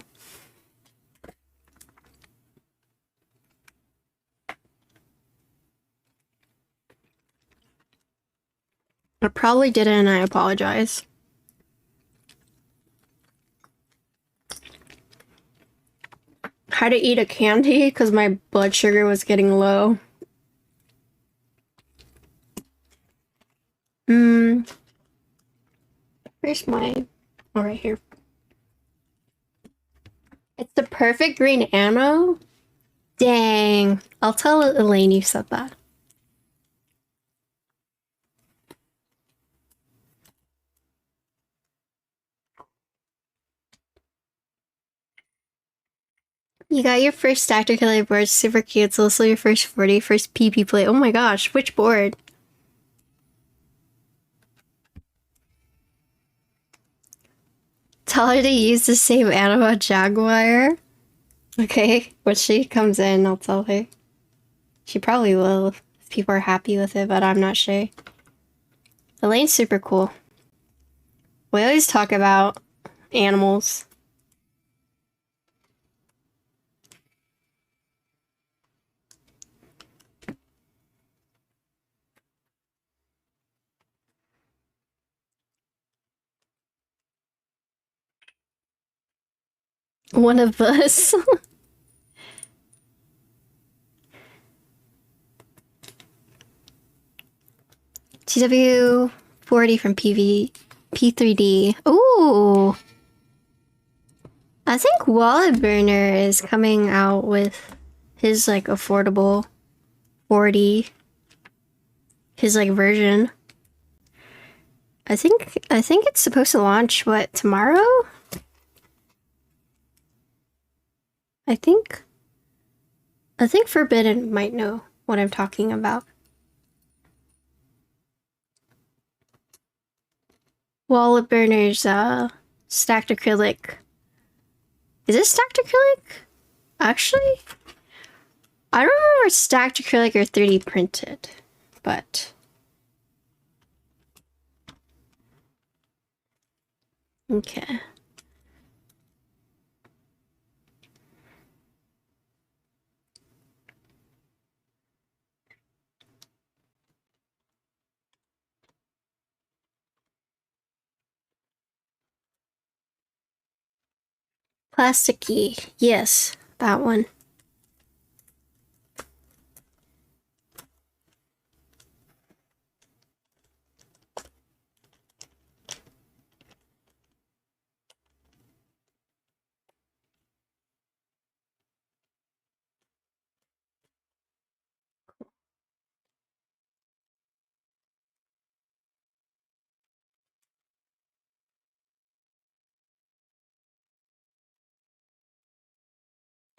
I probably didn't, and I apologize. Had to eat a candy because my blood sugar was getting low. Where's my... Oh, right here. It's the perfect green ammo? Dang. I'll tell Elaine you said that. You got your first stacked acrylic board. Super cute. It's also your first 40, first PP plate. Oh my gosh, which board? Tell her to use the same Anima Jaguar. Okay, when she comes in, I'll tell her. She probably will if people are happy with it, but I'm not sure. Elaine's super cool. We always talk about animals. One of us. TW40 from P3D. Ooh! I think Wallet Burner is coming out with his, like, affordable 40. His, like, version. I think it's supposed to launch, what, tomorrow? I think Forbidden might know what I'm talking about. Wallet Burner's stacked acrylic. Is it stacked acrylic? Actually, I don't remember if it's stacked acrylic or 3D printed, but okay. Plasticky, yes, that one.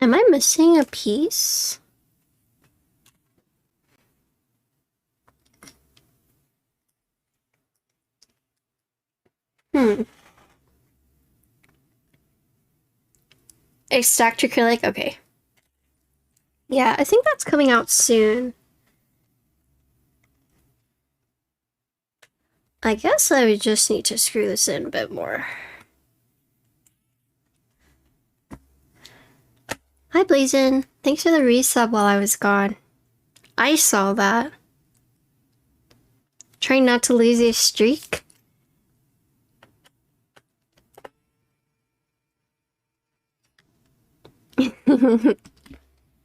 Am I missing a piece? A stacked acrylic? Okay. Yeah, I think that's coming out soon. I guess I would just need to screw this in a bit more. Hi, Blazin. Thanks for the resub while I was gone. I saw that. Trying not to lose your streak.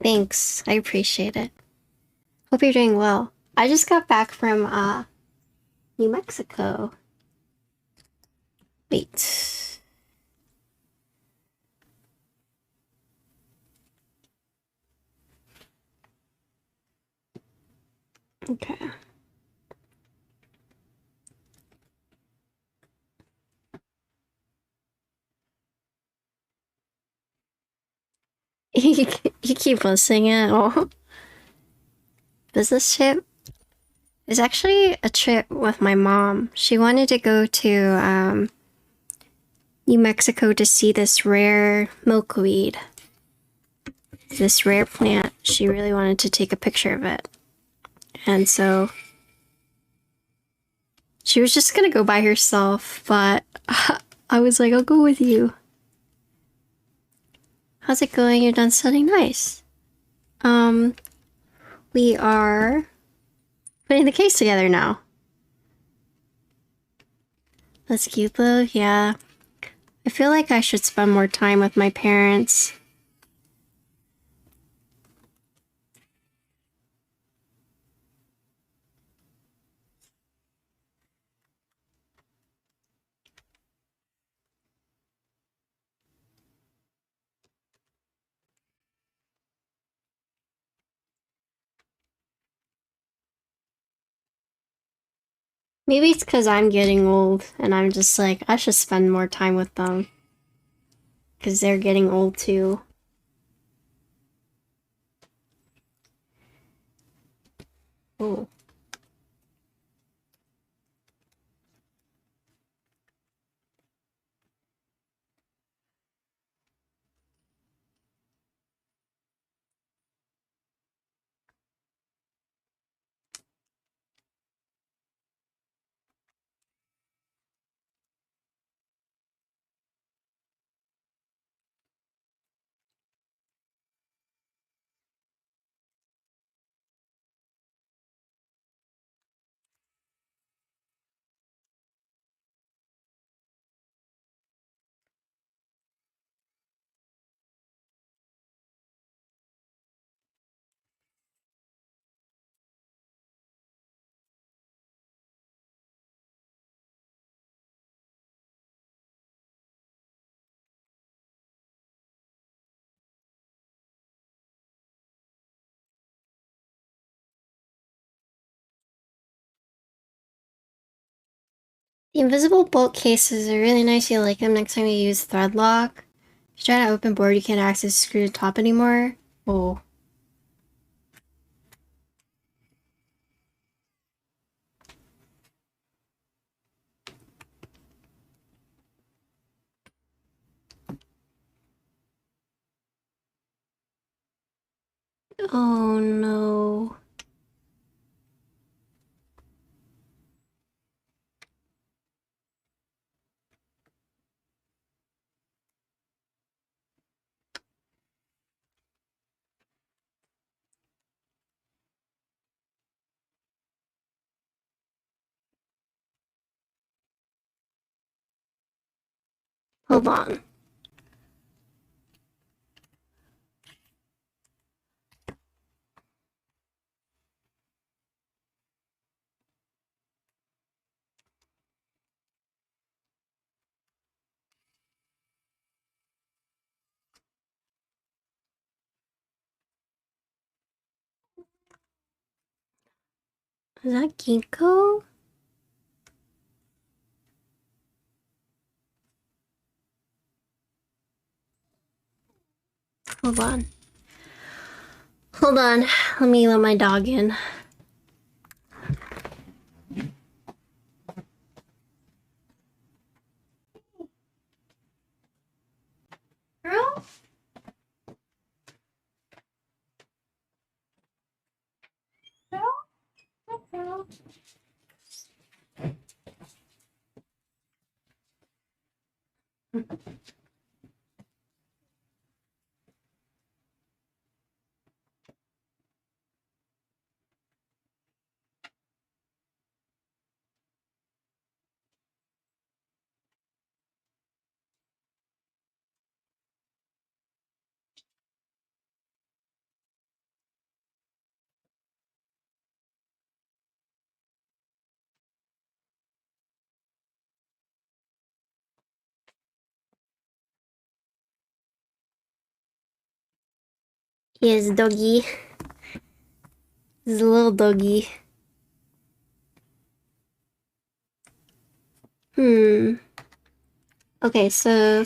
Thanks. I appreciate it. Hope you're doing well. I just got back from New Mexico. Wait. Okay. You keep listening it. Oh. Business trip? It's actually a trip with my mom. She wanted to go to New Mexico to see this rare milkweed. This rare plant. She really wanted to take a picture of it. And so she was just gonna go by herself, but I was like, I'll go with you. How's it going? You're done studying? Nice. We are putting the case together now. That's cute though, yeah. I feel like I should spend more time with my parents. Maybe it's because I'm getting old and I'm just like, I should spend more time with them. Because they're getting old too. Oh. The invisible bolt cases are really nice. You like them next time you use thread lock. If you try to open board, you can't access screw to top anymore. Oh. Oh no. Hold on. Is that ginkgo? Hold on. Hold on. Let me let my dog in. Girl? Girl? Girl? Yes, doggy. This is a little doggy. Okay, so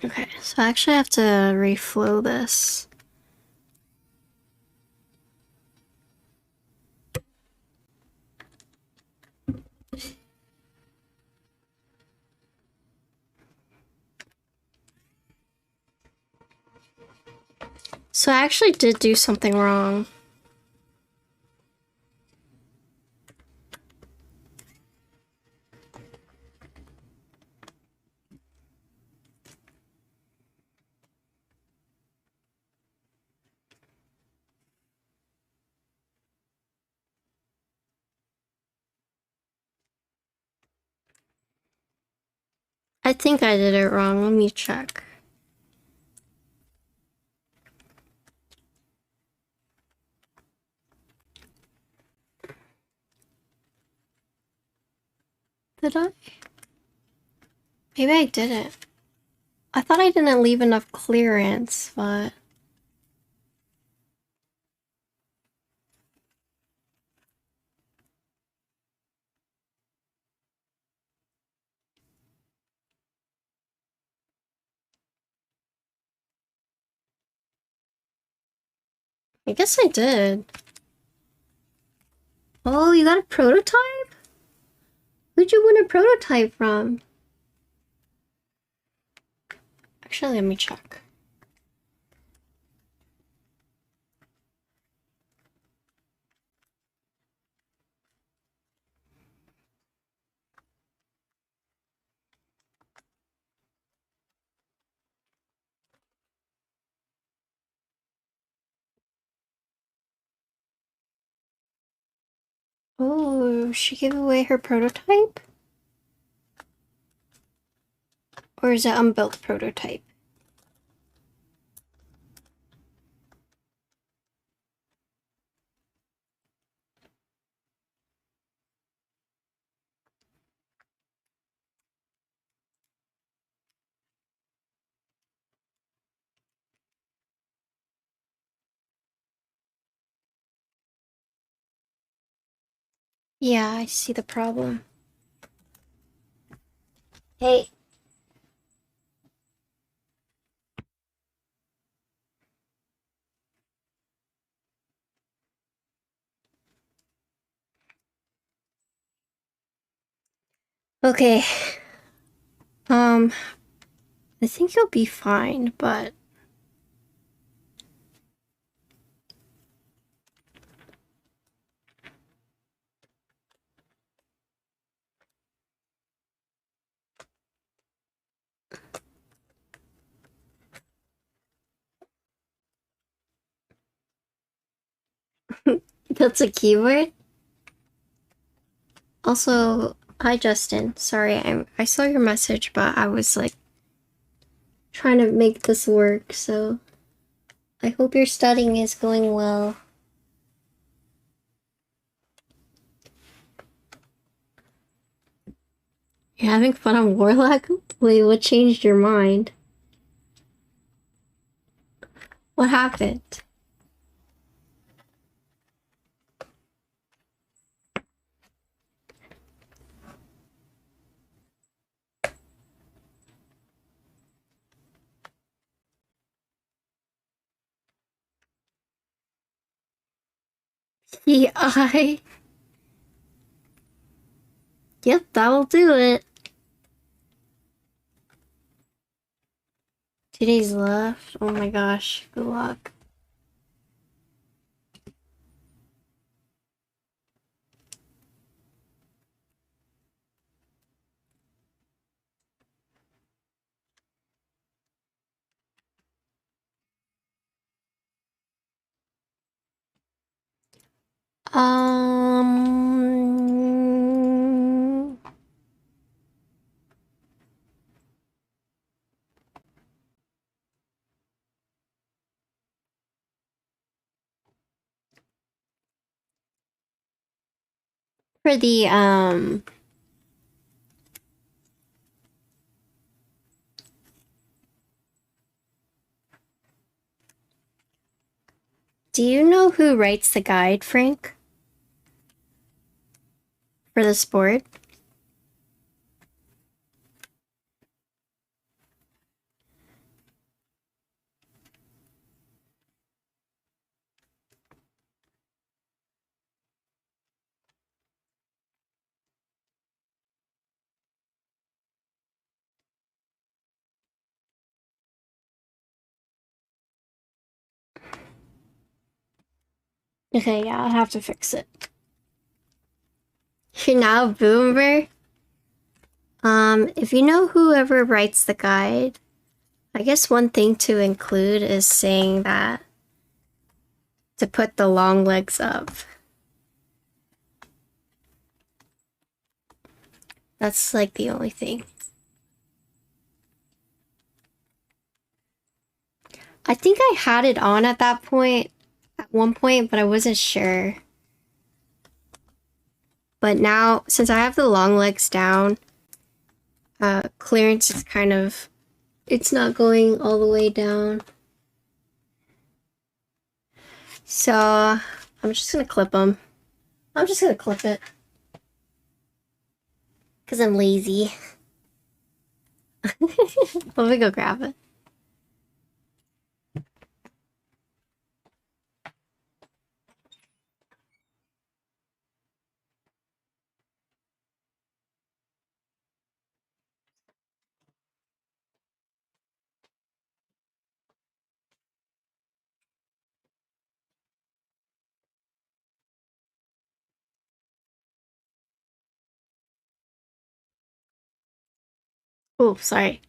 okay, so I actually have to reflow this. So I actually did do something wrong. I think I did it wrong. Let me check. Did I? Maybe I didn't. I thought I didn't leave enough clearance, but... I guess I did. Oh, you got a prototype? Who'd you win a prototype from? Actually, let me check. Oh, she gave away her prototype? Or is it unbuilt prototype? Yeah, I see the problem. Hey. Okay. I think you'll be fine, but... That's a keyword? Also, hi Justin. Sorry, I saw your message, but I was like trying to make this work, so I hope your studying is going well. You're having fun on Warlock? Wait, what changed your mind? What happened? I. Yep, that'll do it. 2 days left. Oh my gosh, good luck. Um... For the, do you know who writes the guide, Frank? For this board? Okay, yeah, I'll have to fix it. You're now a boomer? If you know whoever writes the guide, I guess one thing to include is saying that to put the long legs up. That's like the only thing. I think I had it on at that point, at one point, but I wasn't sure. But now, since I have the long legs down, clearance is kind of, it's not going all the way down. So, I'm just gonna clip them. I'm just gonna clip it. Because I'm lazy. Let me go grab it. Oh, sorry.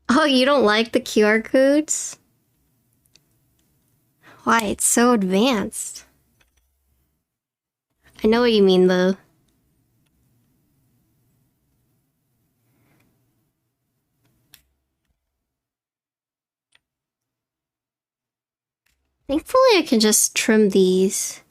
Oh, you don't like the QR codes? Why? It's so advanced. I know what you mean, though. Thankfully, I can just trim these.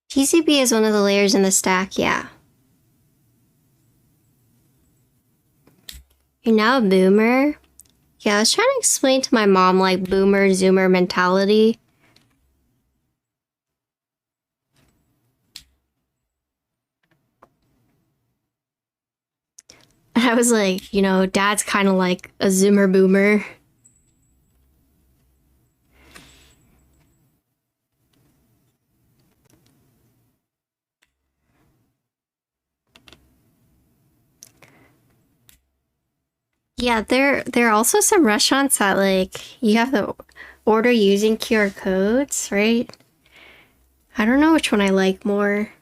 TCP is one of the layers in the stack, yeah. You're now a boomer? Yeah, I was trying to explain to my mom, like, boomer, zoomer mentality. And I was like, you know, dad's kind of like a zoomer boomer. Yeah, there are also some restaurants that, like, you have to order using QR codes, right? I don't know which one I like more.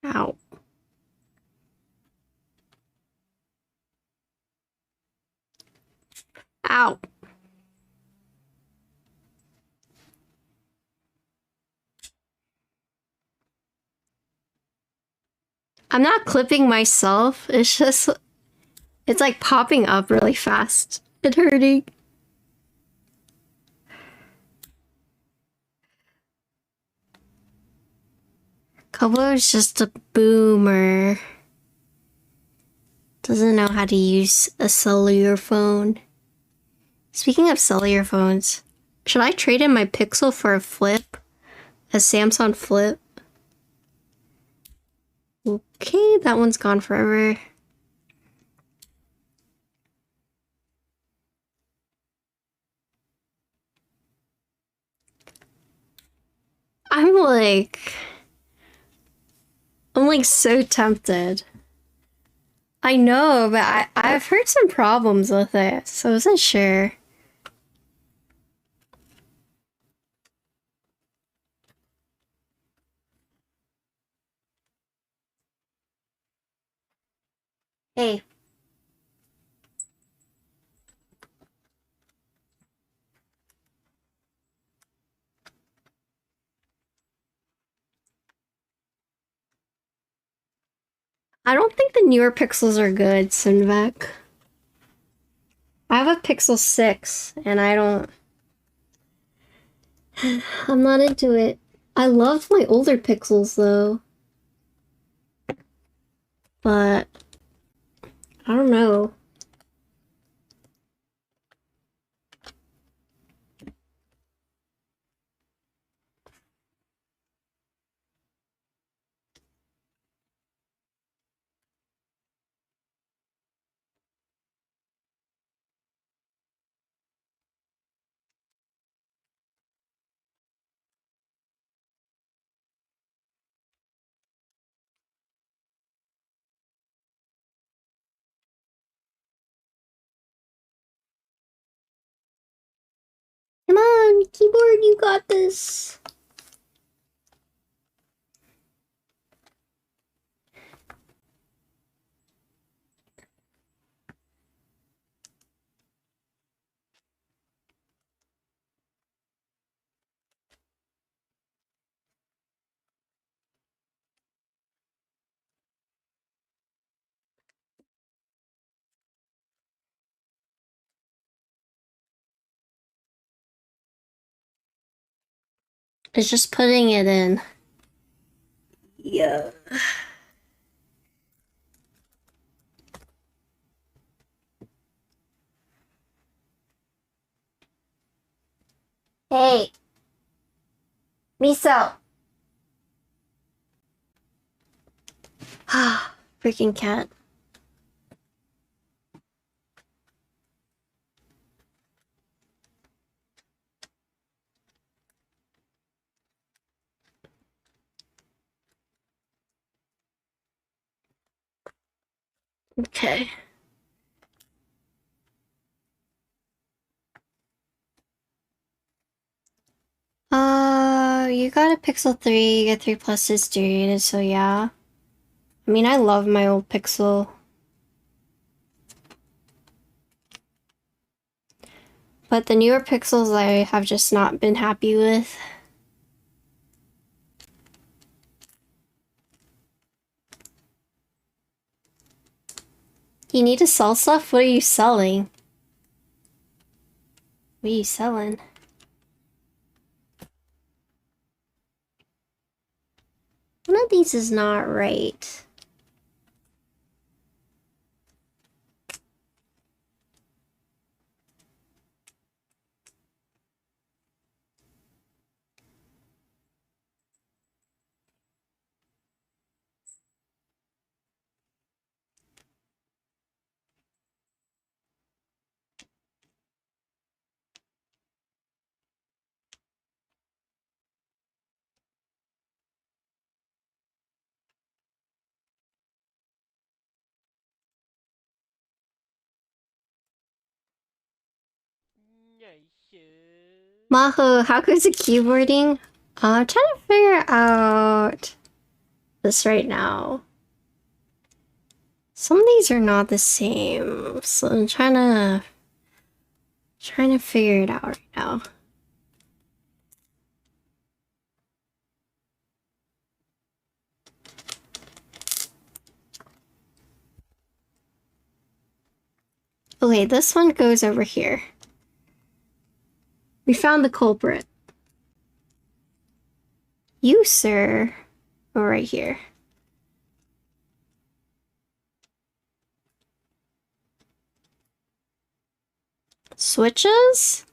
Ow. Ow. I'm not clipping myself. It's just, it's like popping up really fast and hurting. Kobo is just a boomer. Doesn't know how to use a cellular phone. Speaking of cellular phones, should I trade in my Pixel for a Flip? A Samsung Flip? Okay, that one's gone forever. I'm like so tempted. I know, but I've heard some problems with it, so I wasn't sure. Hey. I don't think the newer Pixels are good, Sinvec. I have a Pixel 6, and I don't... I'm not into it. I loved my older Pixels, though. But... I don't know. Come on, keyboard, you got this. It's just putting it in. Yeah. Hey. Miso. Ah, freaking cat. Okay. You got a Pixel 3, you get 3 Plus is deteriorated, so yeah. I mean, I love my old Pixel. But the newer Pixels I have just not been happy with. You need to sell stuff? What are you selling? What are you selling? One of these is not right. Maho, how goes the keyboarding? I'm trying to figure out this right now. Some of these are not the same, so I'm trying to figure it out right now. Okay, this one goes over here. We found the culprit. You, sir, are right here. Switches?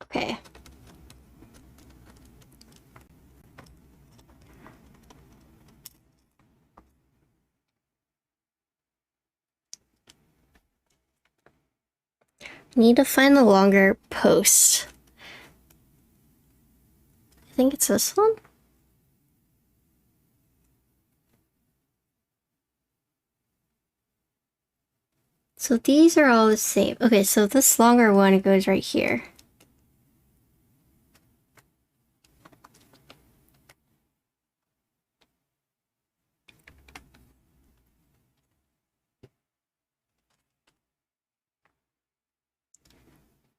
Okay. Need to find the longer post. I think it's this one. So these are all the same. Okay, so this longer one goes right here.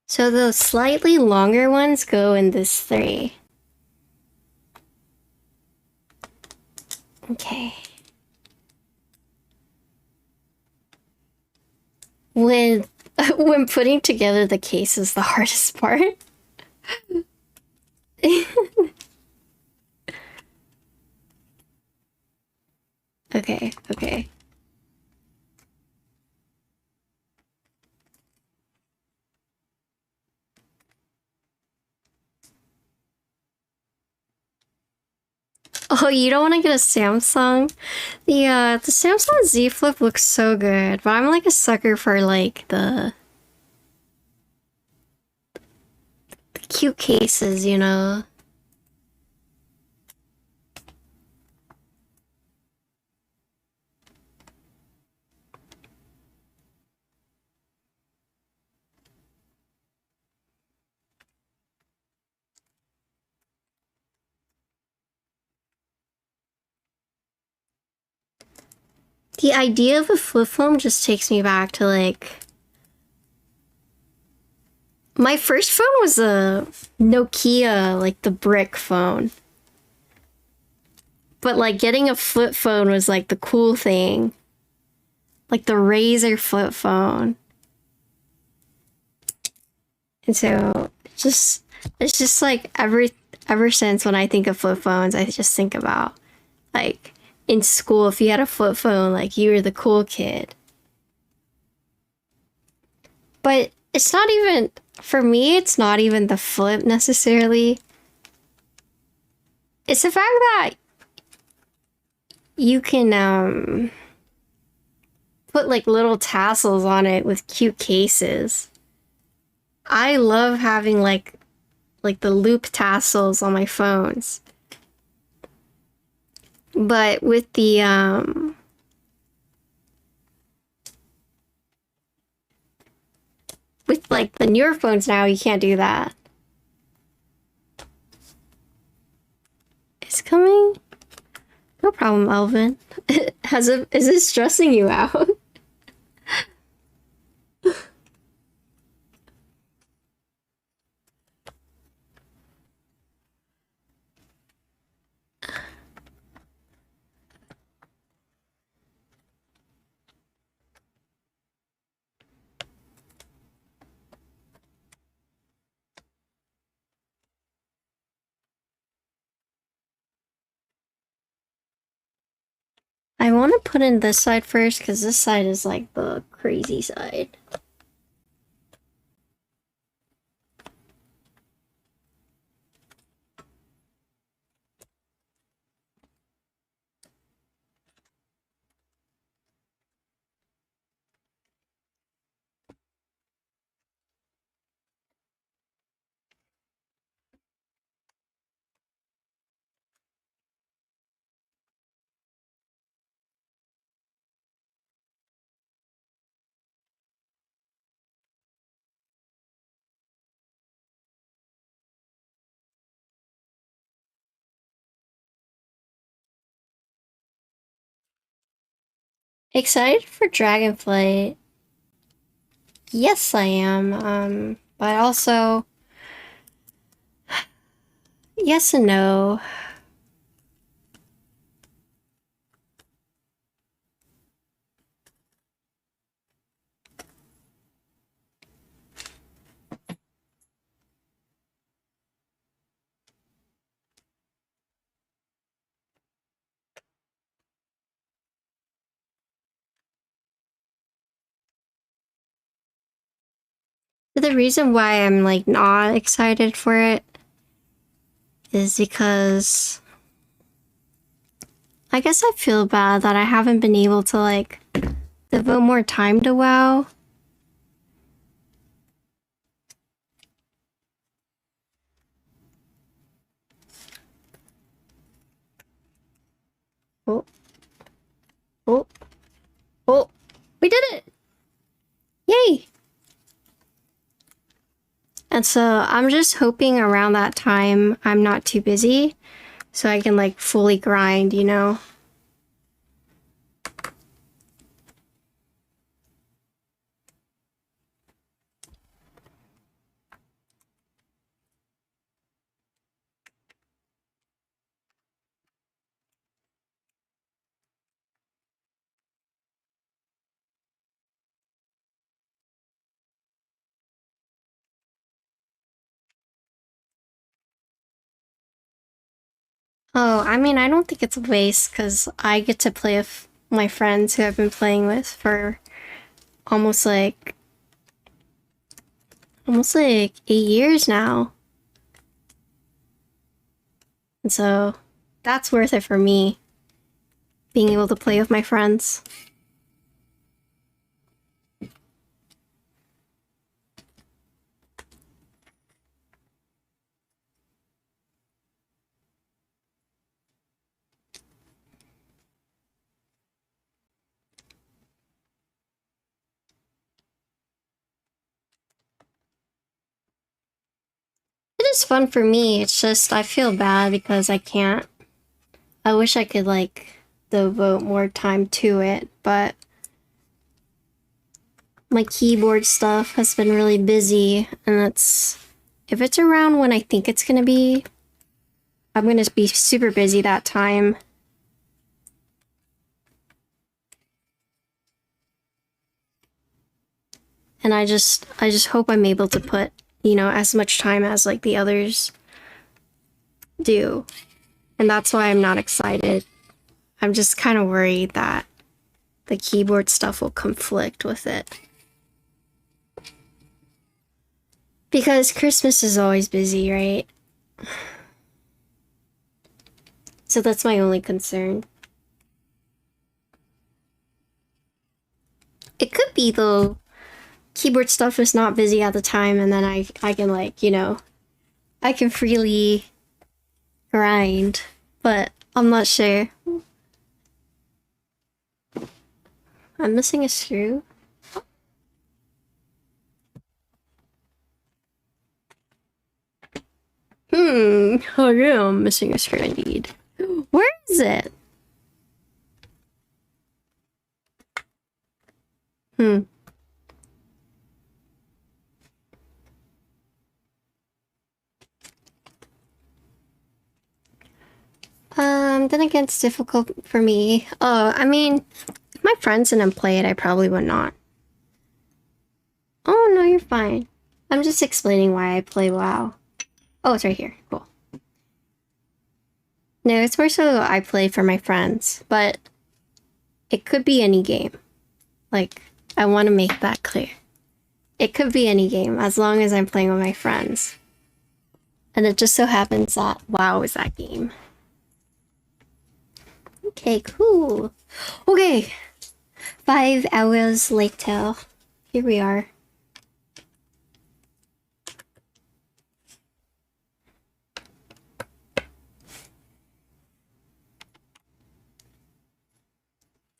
So those slightly longer ones go in this 3. Okay. When putting together the case is the hardest part. Okay, okay. Oh, you don't want to get a Samsung? The Samsung Z Flip looks so good, but I'm like a sucker for like the cute cases, you know? The idea of a flip phone just takes me back to like... My first phone was a Nokia, like the brick phone. But like getting a flip phone was like the cool thing. Like the Razer flip phone. And so it's just like ever since when I think of flip phones, I just think about like in school, if you had a flip phone, like you were the cool kid. But it's not even, for me, it's not even the flip necessarily. It's the fact that you can put like little tassels on it with cute cases. I love having like the loop tassels on my phones. But with the with like the newer phones now, you can't do that. It's coming. No problem, Elvin. Is it stressing you out? I want to put in this side first because this side is like the crazy side. Excited for Dragonflight? Yes, I am. But also, yes and no. The reason why I'm like not excited for it is because I guess I feel bad that I haven't been able to like devote more time to WoW. Oh. Oh. We did it! Yay! And so I'm just hoping around that time I'm not too busy so I can like fully grind, you know? Oh, I mean, I don't think it's a waste because I get to play with my friends who I've been playing with for almost like 8 years now. And so that's worth it for me, being able to play with my friends. It is fun for me, it's just I feel bad because I can't. I wish I could like devote more time to it, but my keyboard stuff has been really busy, and if it's around when I think it's gonna be, I'm gonna be super busy that time. And I just hope I'm able to put, you know, as much time as like the others do. And that's why I'm not excited. I'm just kind of worried that the keyboard stuff will conflict with it. Because Christmas is always busy, right? So that's my only concern. It could be, though, keyboard stuff is not busy at the time, and then I can, like, you know, I can freely grind, but I'm not sure. I'm missing a screw. Oh yeah, I'm missing a screw indeed. Where is it? Then again, it's difficult for me. Oh, I mean, if my friends didn't play it, I probably would not. Oh, no, you're fine. I'm just explaining why I play WoW. Oh, it's right here. Cool. No, it's more so I play for my friends, but it could be any game. Like, I want to make that clear. It could be any game, as long as I'm playing with my friends. And it just so happens that WoW is that game. Okay, cool. Okay. 5 hours later. Here we are.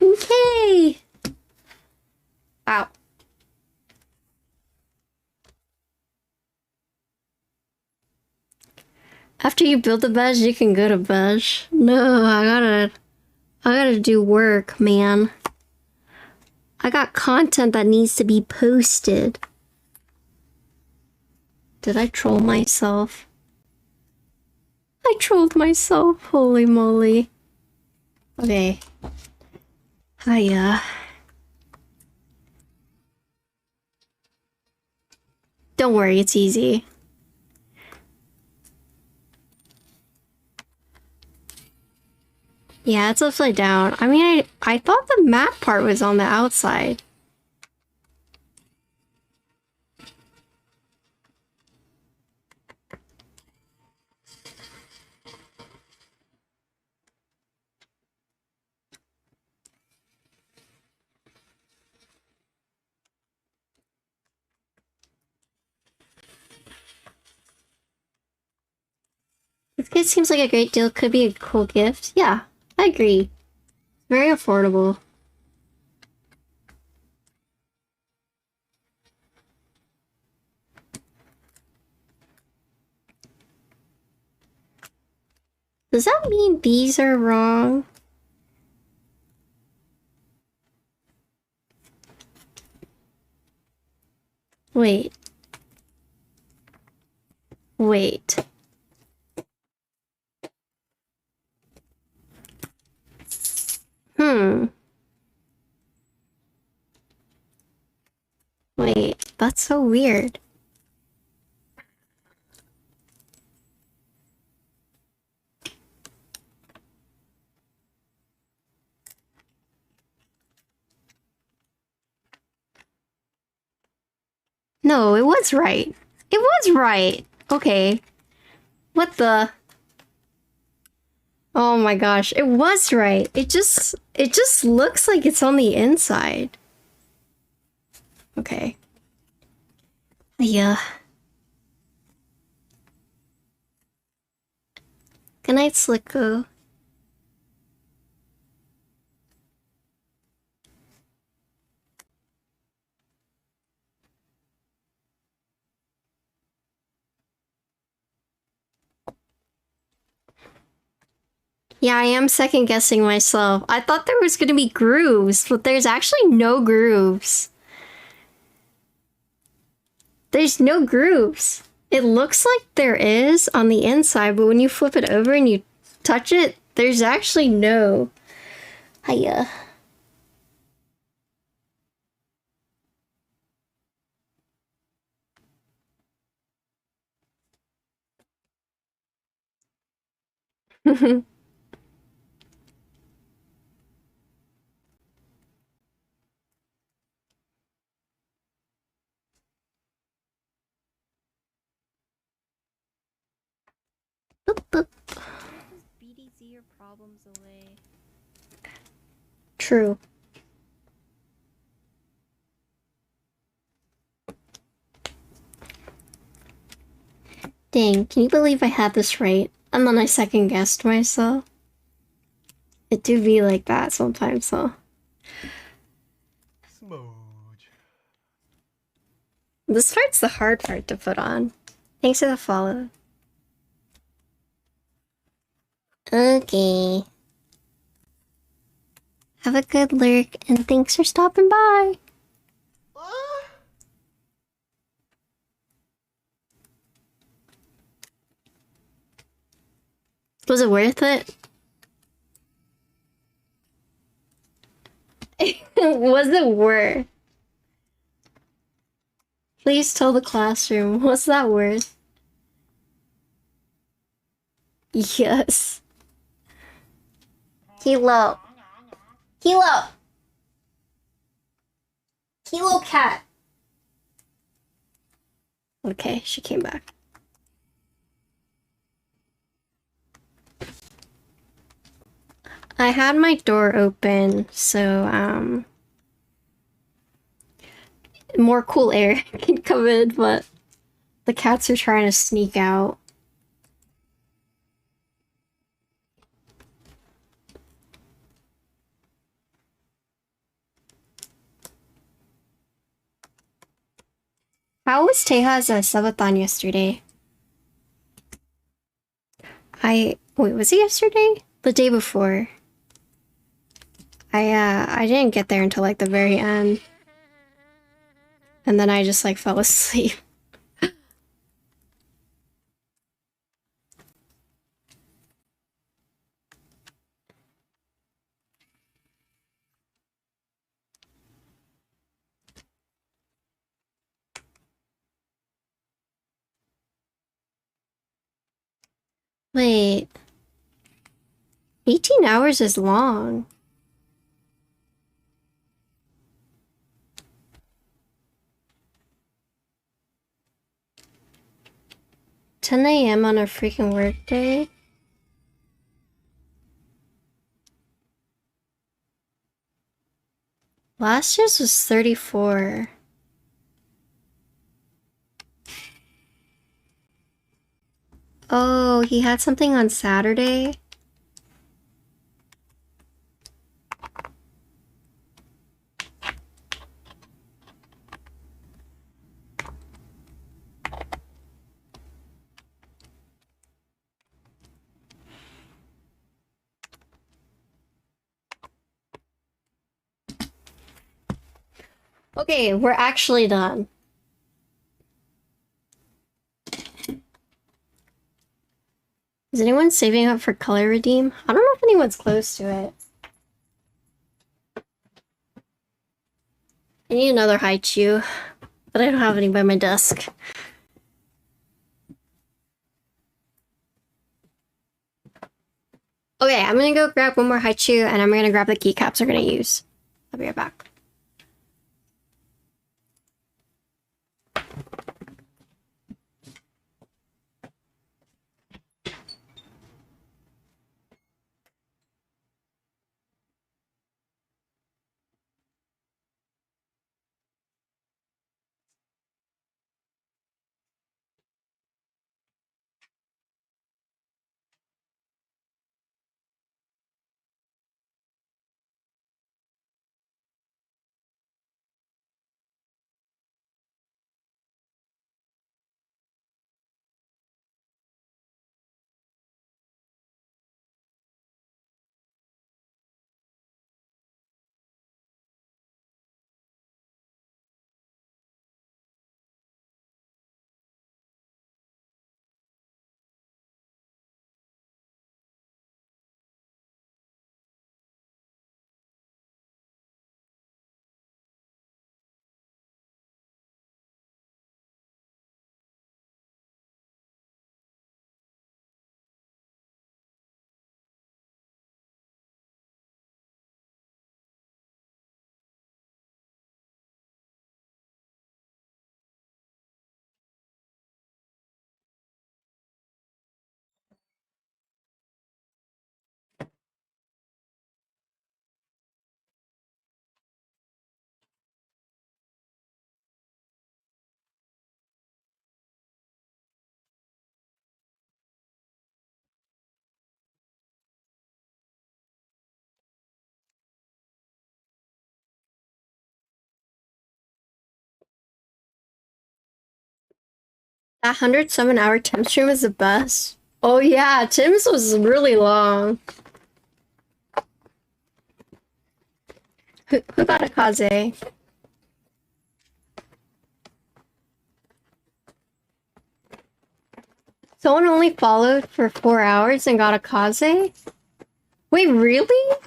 Okay. Wow. After you build the Bedge, you can go to Bedge. No, I gotta do work, man. I got content that needs to be posted. Did I troll myself? I trolled myself, holy moly. Okay. Hiya. Don't worry, it's easy. Yeah, it's upside down. I mean, I thought the map part was on the outside. This kit seems like a great deal. Could be a cool gift. Yeah, I agree. Very affordable. Does that mean these are wrong? Wait. Wait. Wait, that's so weird. No, it was right. It was right. Okay. What the? Oh my gosh, it was right. It just looks like it's on the inside. Okay. Yeah. Good night, Slicko. Yeah, I am second guessing myself. I thought there was gonna be grooves, but there's actually no grooves. There's no grooves. It looks like there is on the inside, but when you flip it over and you touch it, there's actually no. Hiya. Boop, boop. BDZ your problems away. True. Dang, can you believe I had this right? And then I second guessed myself. It do be like that sometimes, though. Smooch. This part's the hard part to put on. Thanks for the follow. Okay. Have a good lurk, and thanks for stopping by. Was it worth it? Was it worth? Please tell the classroom. What's that worth? Yes. Kilo. Kilo. Kilo cat. Okay, she came back. I had my door open, so, more cool air can come in, but the cats are trying to sneak out. How was Teja's subathon yesterday? Wait, was it yesterday? The day before. I didn't get there until like the very end. And then I just like fell asleep. Wait. 18 hours is long. $10 a.m. on a freaking work day? Last year's was 34. Oh, he had something on Saturday? Okay, we're actually done. Is anyone saving up for color redeem? I don't know if anyone's close to it. I need another Haichu, but I don't have any by my desk. Okay, I'm gonna go grab one more Haichu and I'm gonna grab the keycaps we're gonna use. I'll be right back. That 107-hour Tim stream is the best. Oh yeah, Tim's was really long. Who got a kaze? Someone only followed for 4 hours and got a kaze? Wait, really?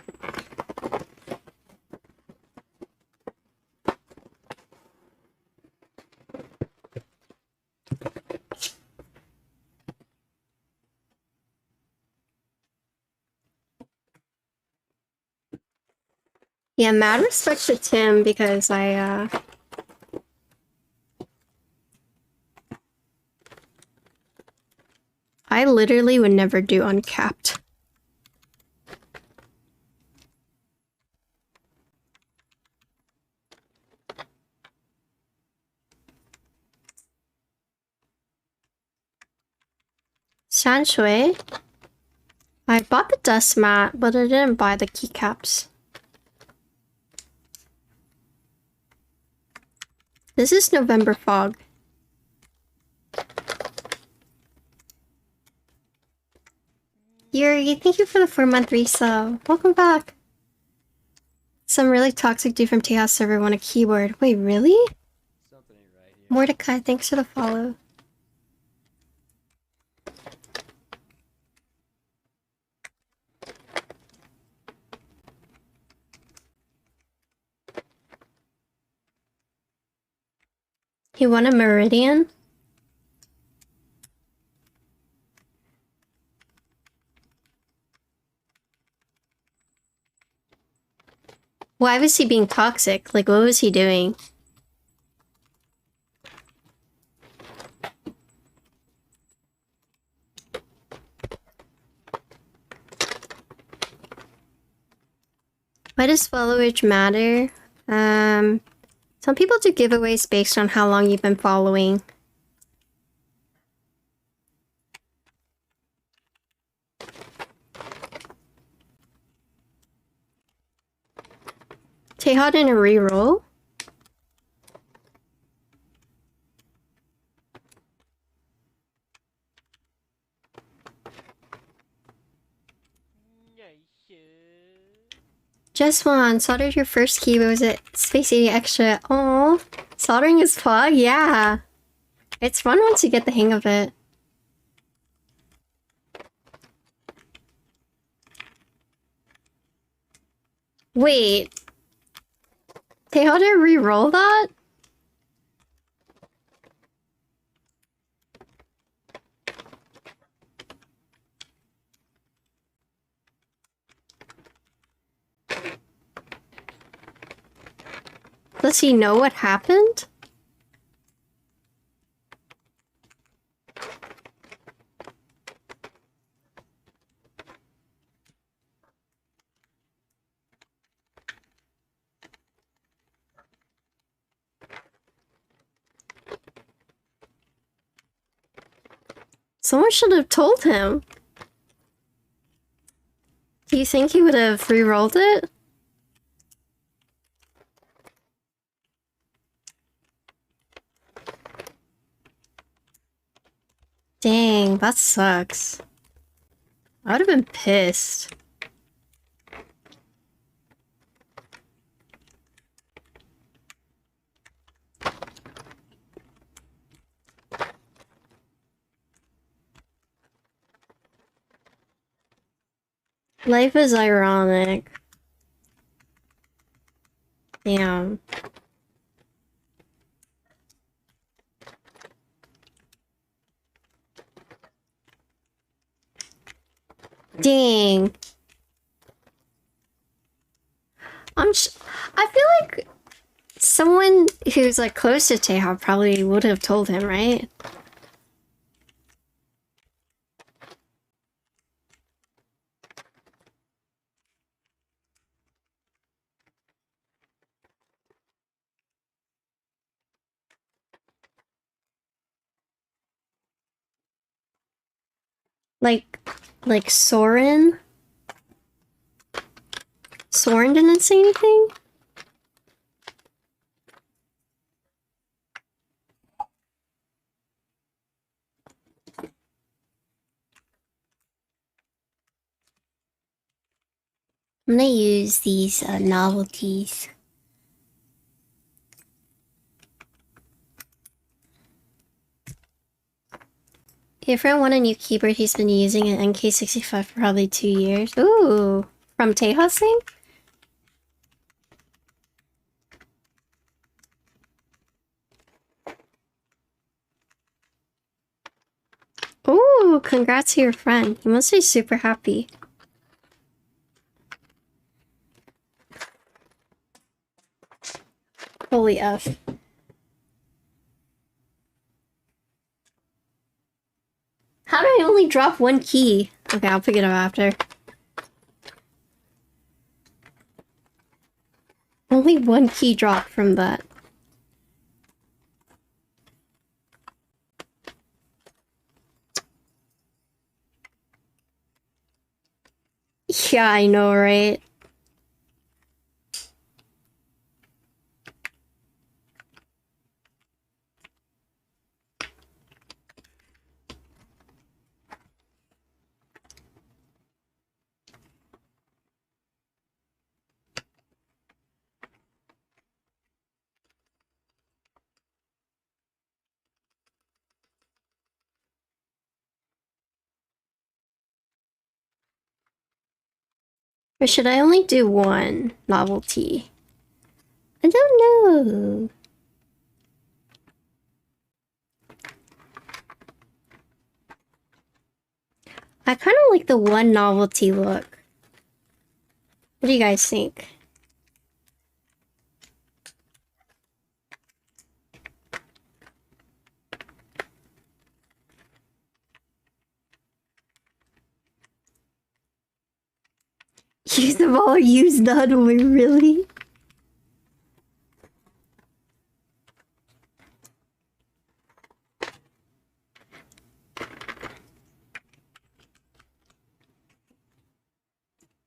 Yeah, mad respect to Tim because I literally would never do uncapped. Shanshui. I bought the dust mat, but I didn't buy the keycaps. This is November Fog. Yuri, thank you for the 4-month resub. Welcome back. Some really toxic dude from Tejas server won a keyboard. Wait, really? Something ain't right here. Mordecai, thanks for the follow. He won a Meridian? Why was he being toxic? Like, what was he doing? Why does followage matter? Some people do giveaways based on how long you've been following. Teja in a reroll? Just one. Soldered your first key, but was it Space 80 Extra? Oh, soldering is fun. Yeah. It's fun once you get the hang of it. Wait. They ought to re-roll that? Does he know what happened? Someone should have told him. Do you think he would have re-rolled it? Dang, that sucks. I would have been pissed. Life is ironic. Damn. Dang. I feel like someone who's like close to Teja probably would have told him, right? Like Soren? Soren didn't say anything? I'm gonna use these novelties. If I want a new keyboard, he's been using an NK65 for probably 2 years. Ooh, from Teja's thing? Ooh, congrats to your friend. He must be super happy. Holy F. How do I only drop one key? Okay, I'll pick it up after. Only one key dropped from that. Yeah, I know, right? Or should I only do one novelty? I don't know. I kind of like the one novelty look. What do you guys think? Use them all, use none, we really?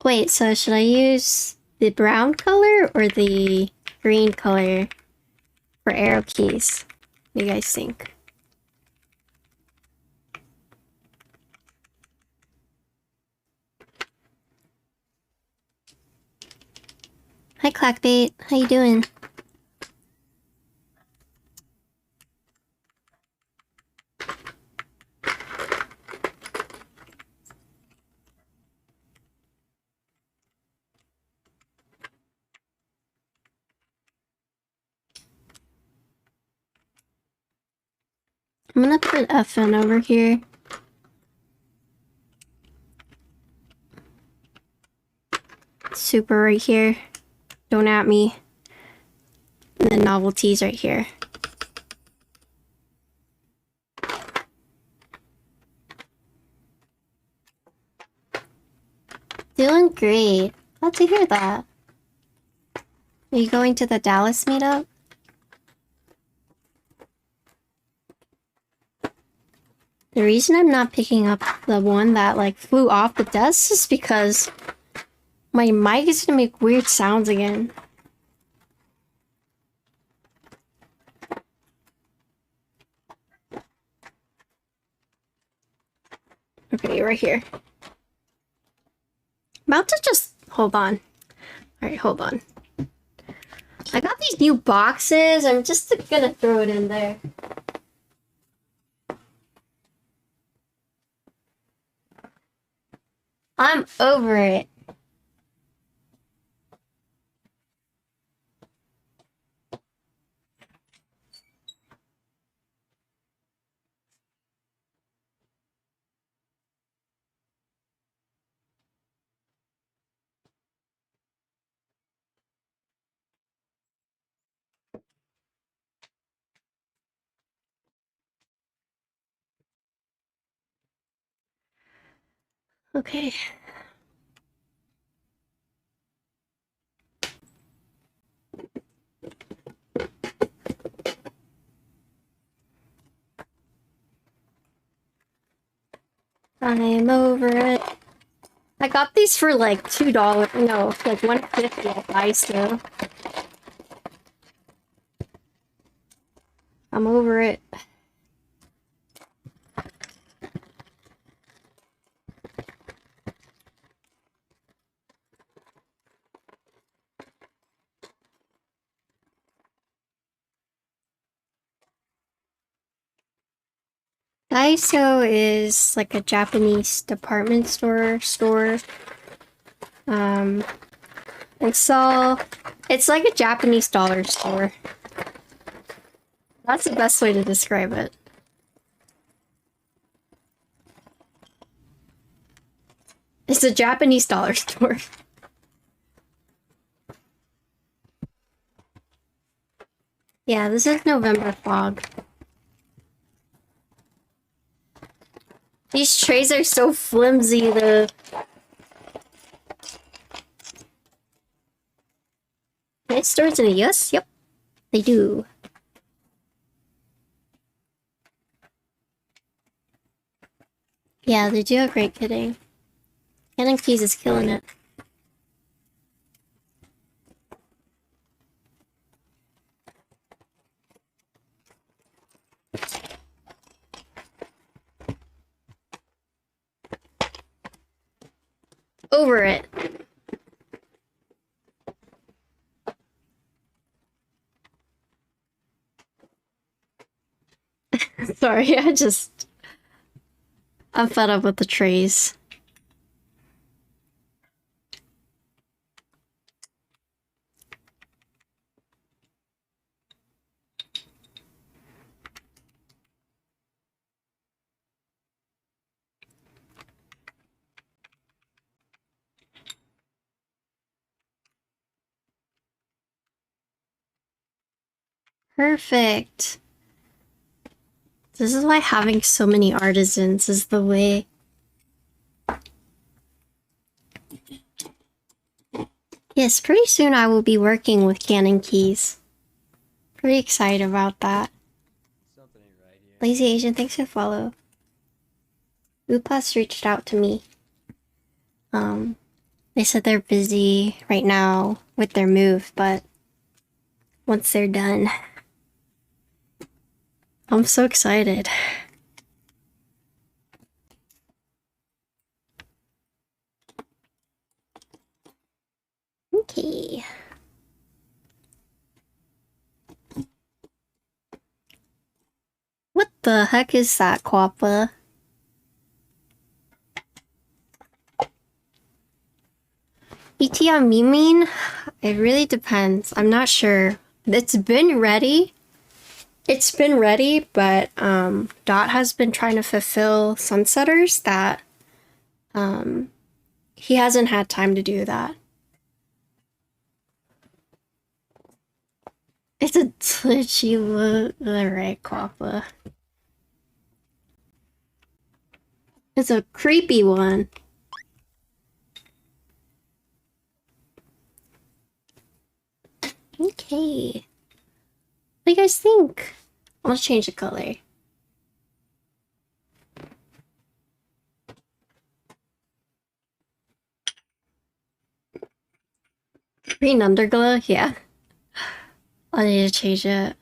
Wait, so should I use the brown color or the green color for arrow keys? What do you guys think? Hi, Clackbait. How you doing? I'm gonna put FN over here. Super right here. Don't at me. And then novelties right here. Doing great. Glad to hear that. Are you going to the Dallas meetup? The reason I'm not picking up the one that like flew off the desk is because my mic is gonna make weird sounds again. Okay, right here. About to just hold on. Alright, hold on. I got these new boxes. I'm just gonna throw it in there. I'm over it. Okay. I'm over it. I got these for like $2. No, like $1.50 at Daiso. I'm over it. Daiso is like a Japanese department store. It's like a Japanese dollar store. That's the best way to describe it. It's a Japanese dollar store. Yeah, this is November fog. These trays are so flimsy, the it stores in the US? Yep, they do. Yeah, they do have great kitting. Canon Keys is killing it. Over it. Sorry, I'm fed up with the trays. Perfect. This is why having so many artisans is the way. Yes, pretty soon I will be working with Canon Keys. Pretty excited about that. Something ain't right here. Lazy Asian, thanks for the follow. Upas reached out to me. They said they're busy right now with their move, but once they're done, I'm so excited. Okay. the heck is that, Quappa? ET on Memeing? It really depends. I'm not sure. It's been ready. It's been ready, but Dot has been trying to fulfill sunsetters that he hasn't had time to do that. It's a twitchy look. Alright, Quappa. It's a creepy one. Okay. What do you guys think? I'll change the color. Green underglow? Yeah. I need to change it.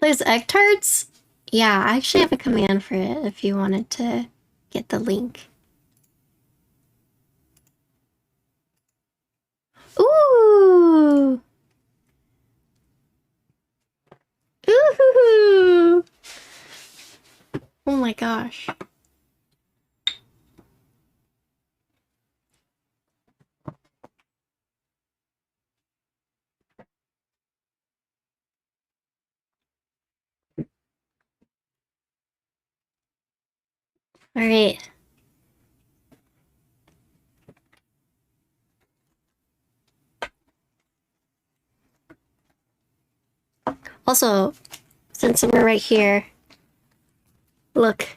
Those egg tarts? Yeah, I actually have a command for it if you wanted to get the link. Ooh! Ooh! Oh my gosh. Alright. Also, since we're right here, look.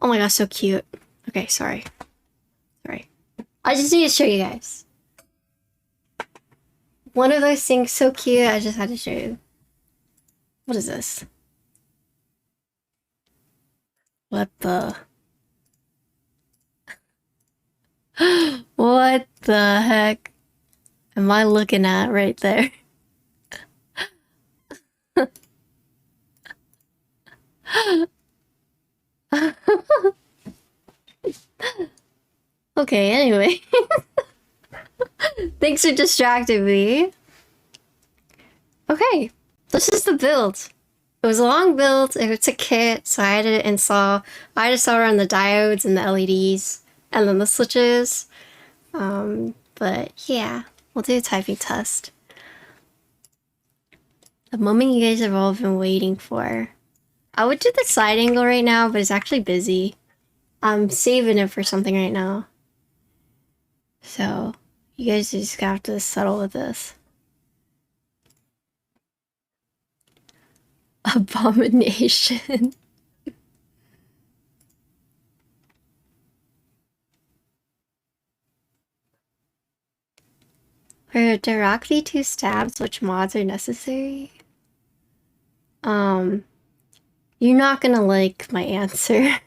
Oh my gosh, so cute. Okay, sorry. Sorry. I just need to show you guys. One of those things so cute, I just had to show you. What is this? What the? What the heck am I looking at right there? Okay, anyway. Thanks for distracting me. Okay, this is the build. It was a long build, it's a kit, so I had to install around the diodes and the LEDs, and then the switches. But yeah, we'll do a typing test. The moment you guys have all been waiting for. I would do the side angle right now, but it's actually busy. I'm saving it for something right now. So, you guys just have to settle with this. Abomination. For directly to stabs, which mods are necessary? You're not gonna like my answer.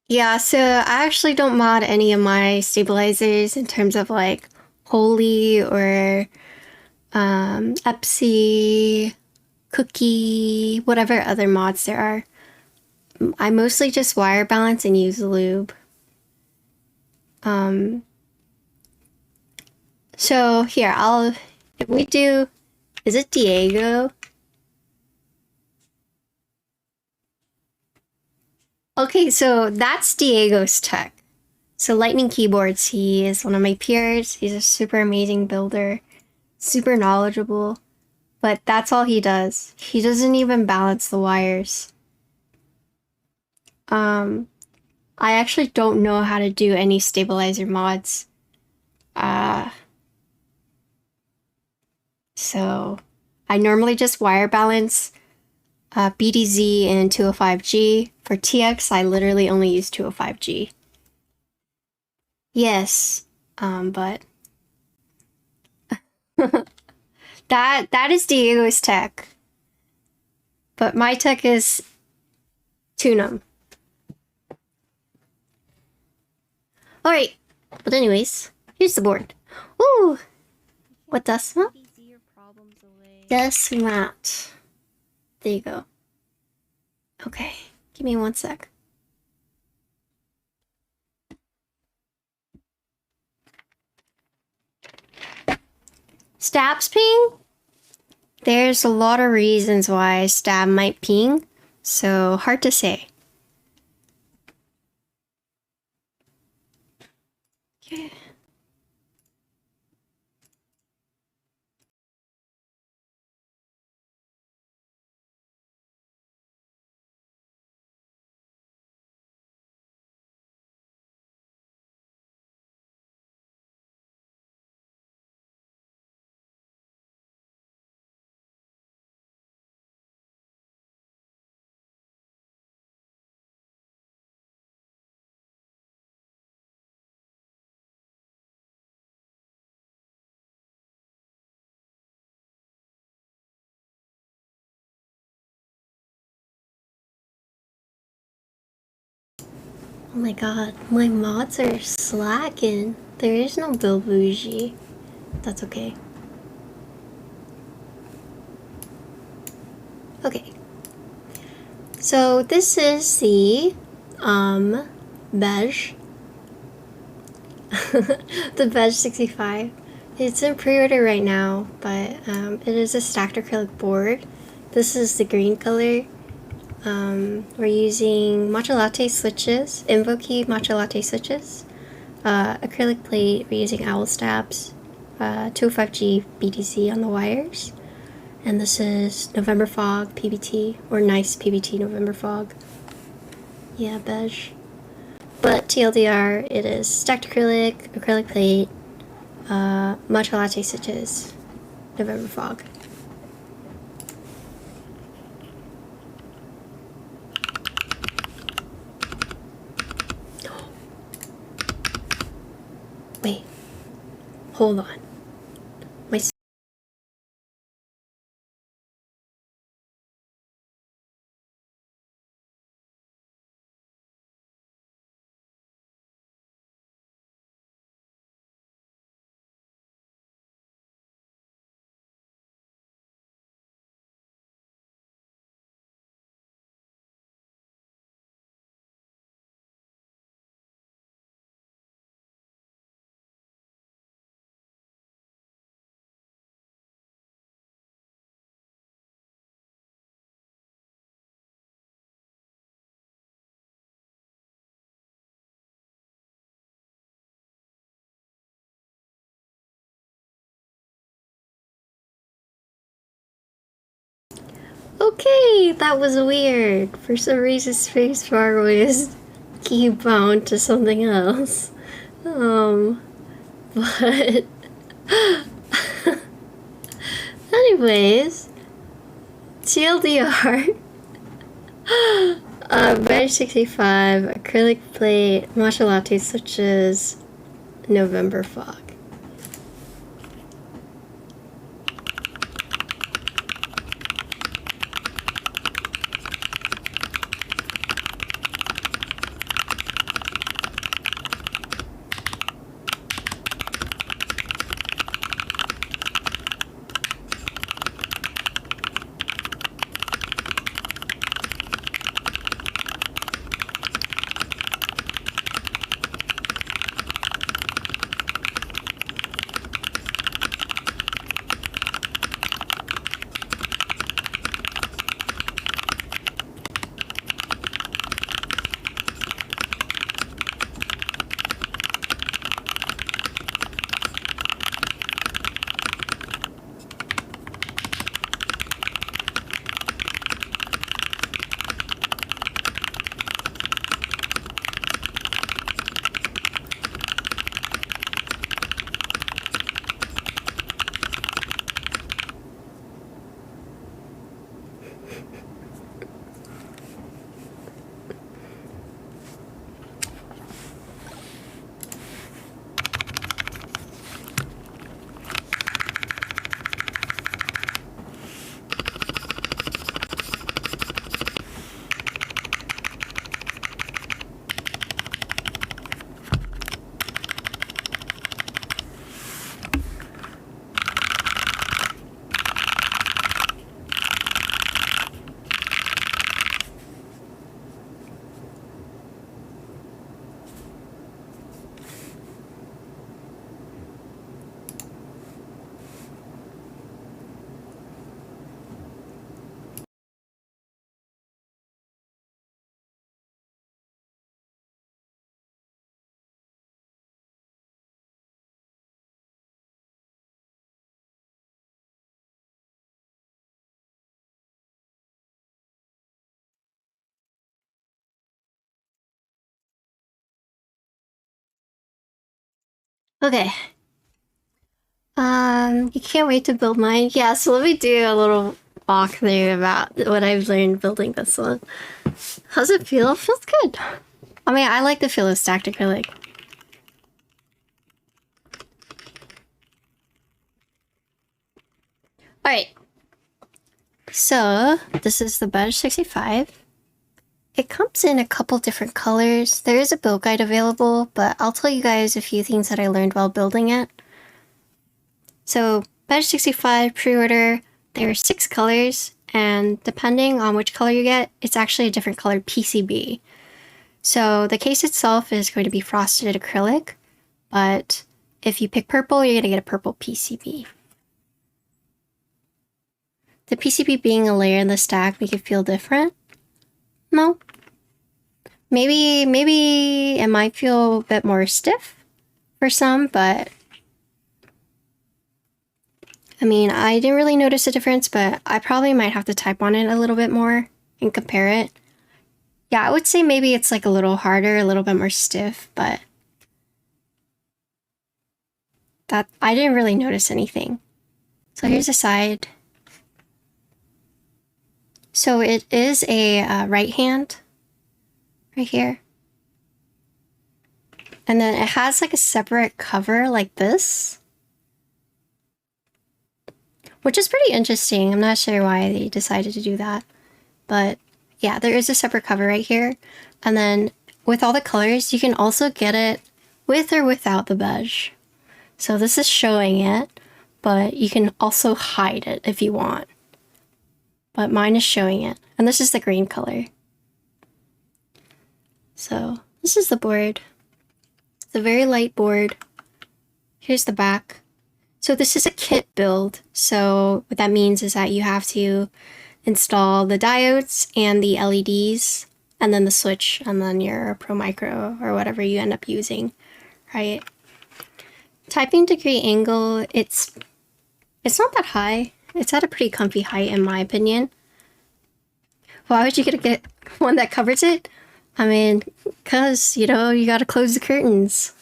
Yeah, so I actually don't mod any of my stabilizers in terms of like Holy or Epsi, Cookie, whatever other mods there are. I mostly just wire balance and use lube. So here, if we do, is it Diego? Okay, so that's Diego's tech. So Lightning Keyboards, he is one of my peers. He's a super amazing builder, super knowledgeable, but that's all he does. He doesn't even balance the wires. I actually don't know how to do any stabilizer mods. So I normally just wire balance BDZ and 205G. For TX, I literally only use 205G. Yes, but that is Diego's tech. But my tech is Tunum. Alright, but anyways, here's the board. Ooh! What does that? BDZ your problems away. Yes, Matt. There you go. Okay, give me 1 sec. Stabs ping? There's a lot of reasons why stab might ping, so hard to say. Okay. Oh my god, my mods are slacking. There is no Bill Bougie. That's okay. Okay. So this is the Bedge. The Bedge65. It's in pre-order right now, but it is a stacked acrylic board. This is the green color. We're using Matcha Latte switches, Keeb Matcha Latte switches, acrylic plate. We're using Owlstabs, 205G BTC on the wires, and this is November Fog PBT or NicePBT November Fog. Yeah, beige. But TLDR, it is stacked acrylic, acrylic plate, Matcha Latte switches, November Fog. Wait, hold on. My Okay, that was weird. For some reason, spacebar was key bound to something else. But anyways, TLDR, Bedge65, acrylic plate, Matcha Latte switches, November Fog. Okay. You can't wait to build mine. Yeah, so let me do a little walkthrough about what I've learned building this one. How's it feel? It feels good. I mean, I like the feel of stacked acrylic. Alright. So, this is the Bedge65. It comes in a couple different colors. There is a build guide available, but I'll tell you guys a few things that I learned while building it. So, Bedge65 pre-order, there are 6 colors, and depending on which color you get, it's actually a different color PCB. So, the case itself is going to be frosted acrylic, but if you pick purple, you're going to get a purple PCB. The PCB being a layer in the stack make it feel different? No. Maybe it might feel a bit more stiff for some, but I mean, I didn't really notice a difference, but I probably might have to type on it a little bit more and compare it. Yeah, I would say maybe it's like a little harder, a little bit more stiff, but that I didn't really notice anything. So here's the side. So it is a right hand right here. And then it has like a separate cover like this, which is pretty interesting. I'm not sure why they decided to do that, but yeah, there is a separate cover right here. And then with all the colors, you can also get it with or without the beige. So this is showing it, but you can also hide it if you want. But mine is showing it. And this is the green color. So this is the board. It's a very light board. Here's the back. So this is a kit build. So what that means is that you have to install the diodes and the LEDs, and then the switch, and then your Pro Micro or whatever you end up using, right? Typing degree angle, it's not that high. It's at a pretty comfy height in my opinion. Why would you get one that covers it? I mean, cause, you know, you gotta close the curtains.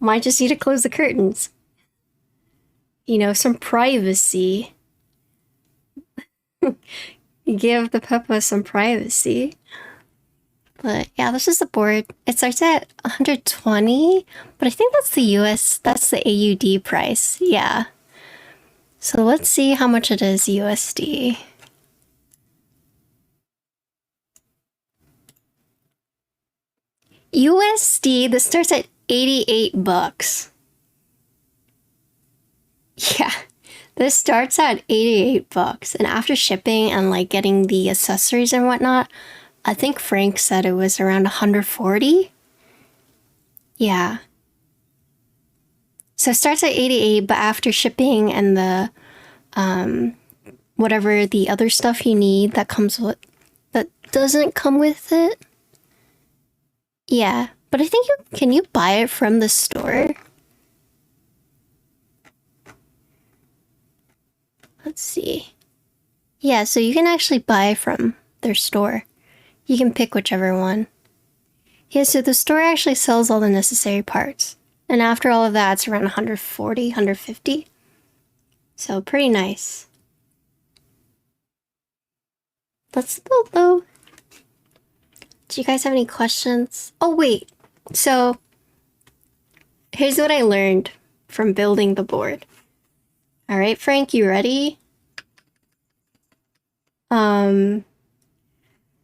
Might just need to close the curtains. You know, some privacy. Give the Peppa some privacy. But yeah, this is the board. It starts at 120, but I think that's the that's the AUD price. Yeah. So let's see how much it is USD. USD, this starts at 88 bucks. Yeah, this starts at 88 bucks. And after shipping and like getting the accessories and whatnot, I think Frank said it was around 140. Yeah. So it starts at 88, but after shipping and the whatever the other stuff you need that comes with that doesn't come with it. Yeah, but I think can you buy it from the store? Let's see. Yeah, so you can actually buy from their store. You can pick whichever one. Yeah, so the store actually sells all the necessary parts. And after all of that, it's around 140, 150. So pretty nice. Let's build though. Do you guys have any questions? Oh wait, so here's what I learned from building the board. All right, Frank, you ready?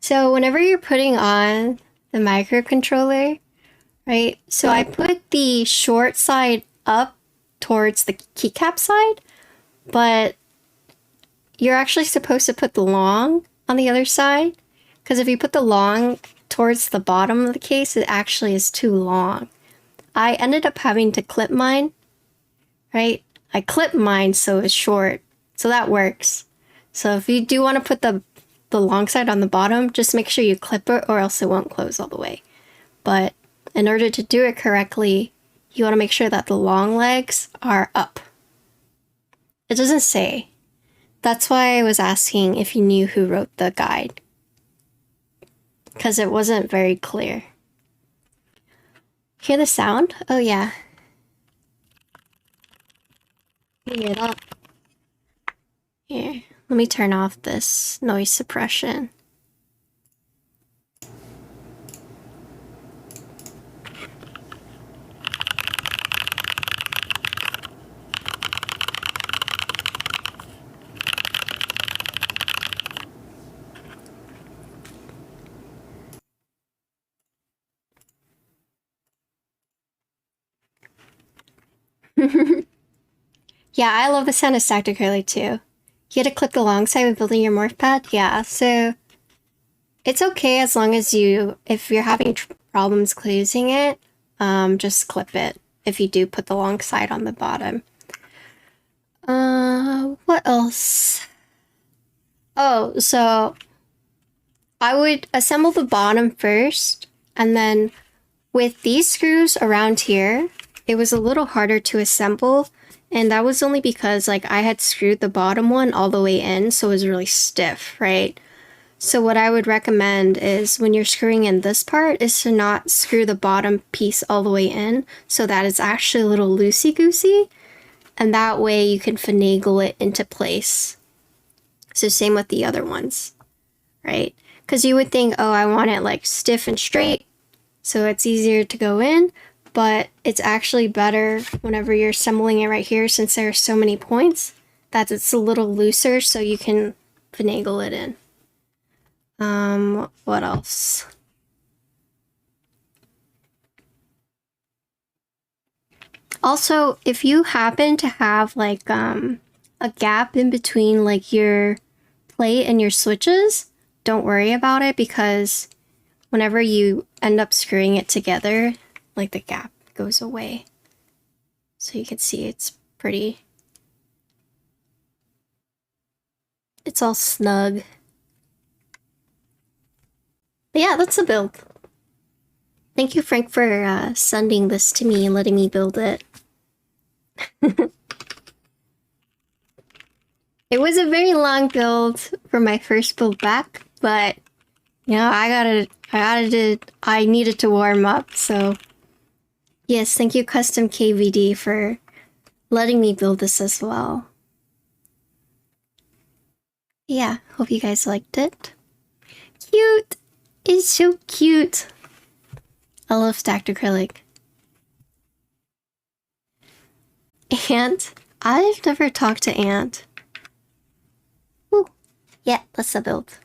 So whenever you're putting on the microcontroller, right? So I put the short side up towards the keycap side, but you're actually supposed to put the long on the other side, because if you put the long towards the bottom of the case, it actually is too long. I ended up having to clip mine, right? I clipped mine so it's short, so that works. So if you do want to put the long side on the bottom, just make sure you clip it or else it won't close all the way. But in order to do it correctly, you want to make sure that the long legs are up. It doesn't say. That's why I was asking if you knew who wrote the guide, because it wasn't very clear. Hear the sound? Oh yeah. You hear that? Here, let me turn off this noise suppression. Yeah, I love the sound of stacked acrylic too. You had to click alongside with building your morph pad? Yeah, so it's okay as long as if you're having problems closing it, just clip it if you do put the long side on the bottom. What else? Oh, so I would assemble the bottom first, and then with these screws around here, it was a little harder to assemble, and that was only because like I had screwed the bottom one all the way in, so it was really stiff, right? So what I would recommend is when you're screwing in this part is to not screw the bottom piece all the way in so that it's actually a little loosey-goosey, and that way you can finagle it into place. So same with the other ones, right? Because you would think, oh, I want it like stiff and straight, so it's easier to go in, but it's actually better whenever you're assembling it right here, since there are so many points, that it's a little looser so you can finagle it in. What else? Also, if you happen to have like a gap in between like your plate and your switches, don't worry about it, because whenever you end up screwing it together, like the gap goes away. So you can see it's all snug. But yeah, that's the build. Thank you, Frank, for sending this to me and letting me build it. It was a very long build for my first build back, but you know, I needed to warm up, so yes, thank you, Custom KVD, for letting me build this as well. Yeah, hope you guys liked it. Cute! It's so cute! I love stacked acrylic. Ant? I've never talked to Ant. Ooh. Yeah, let's build.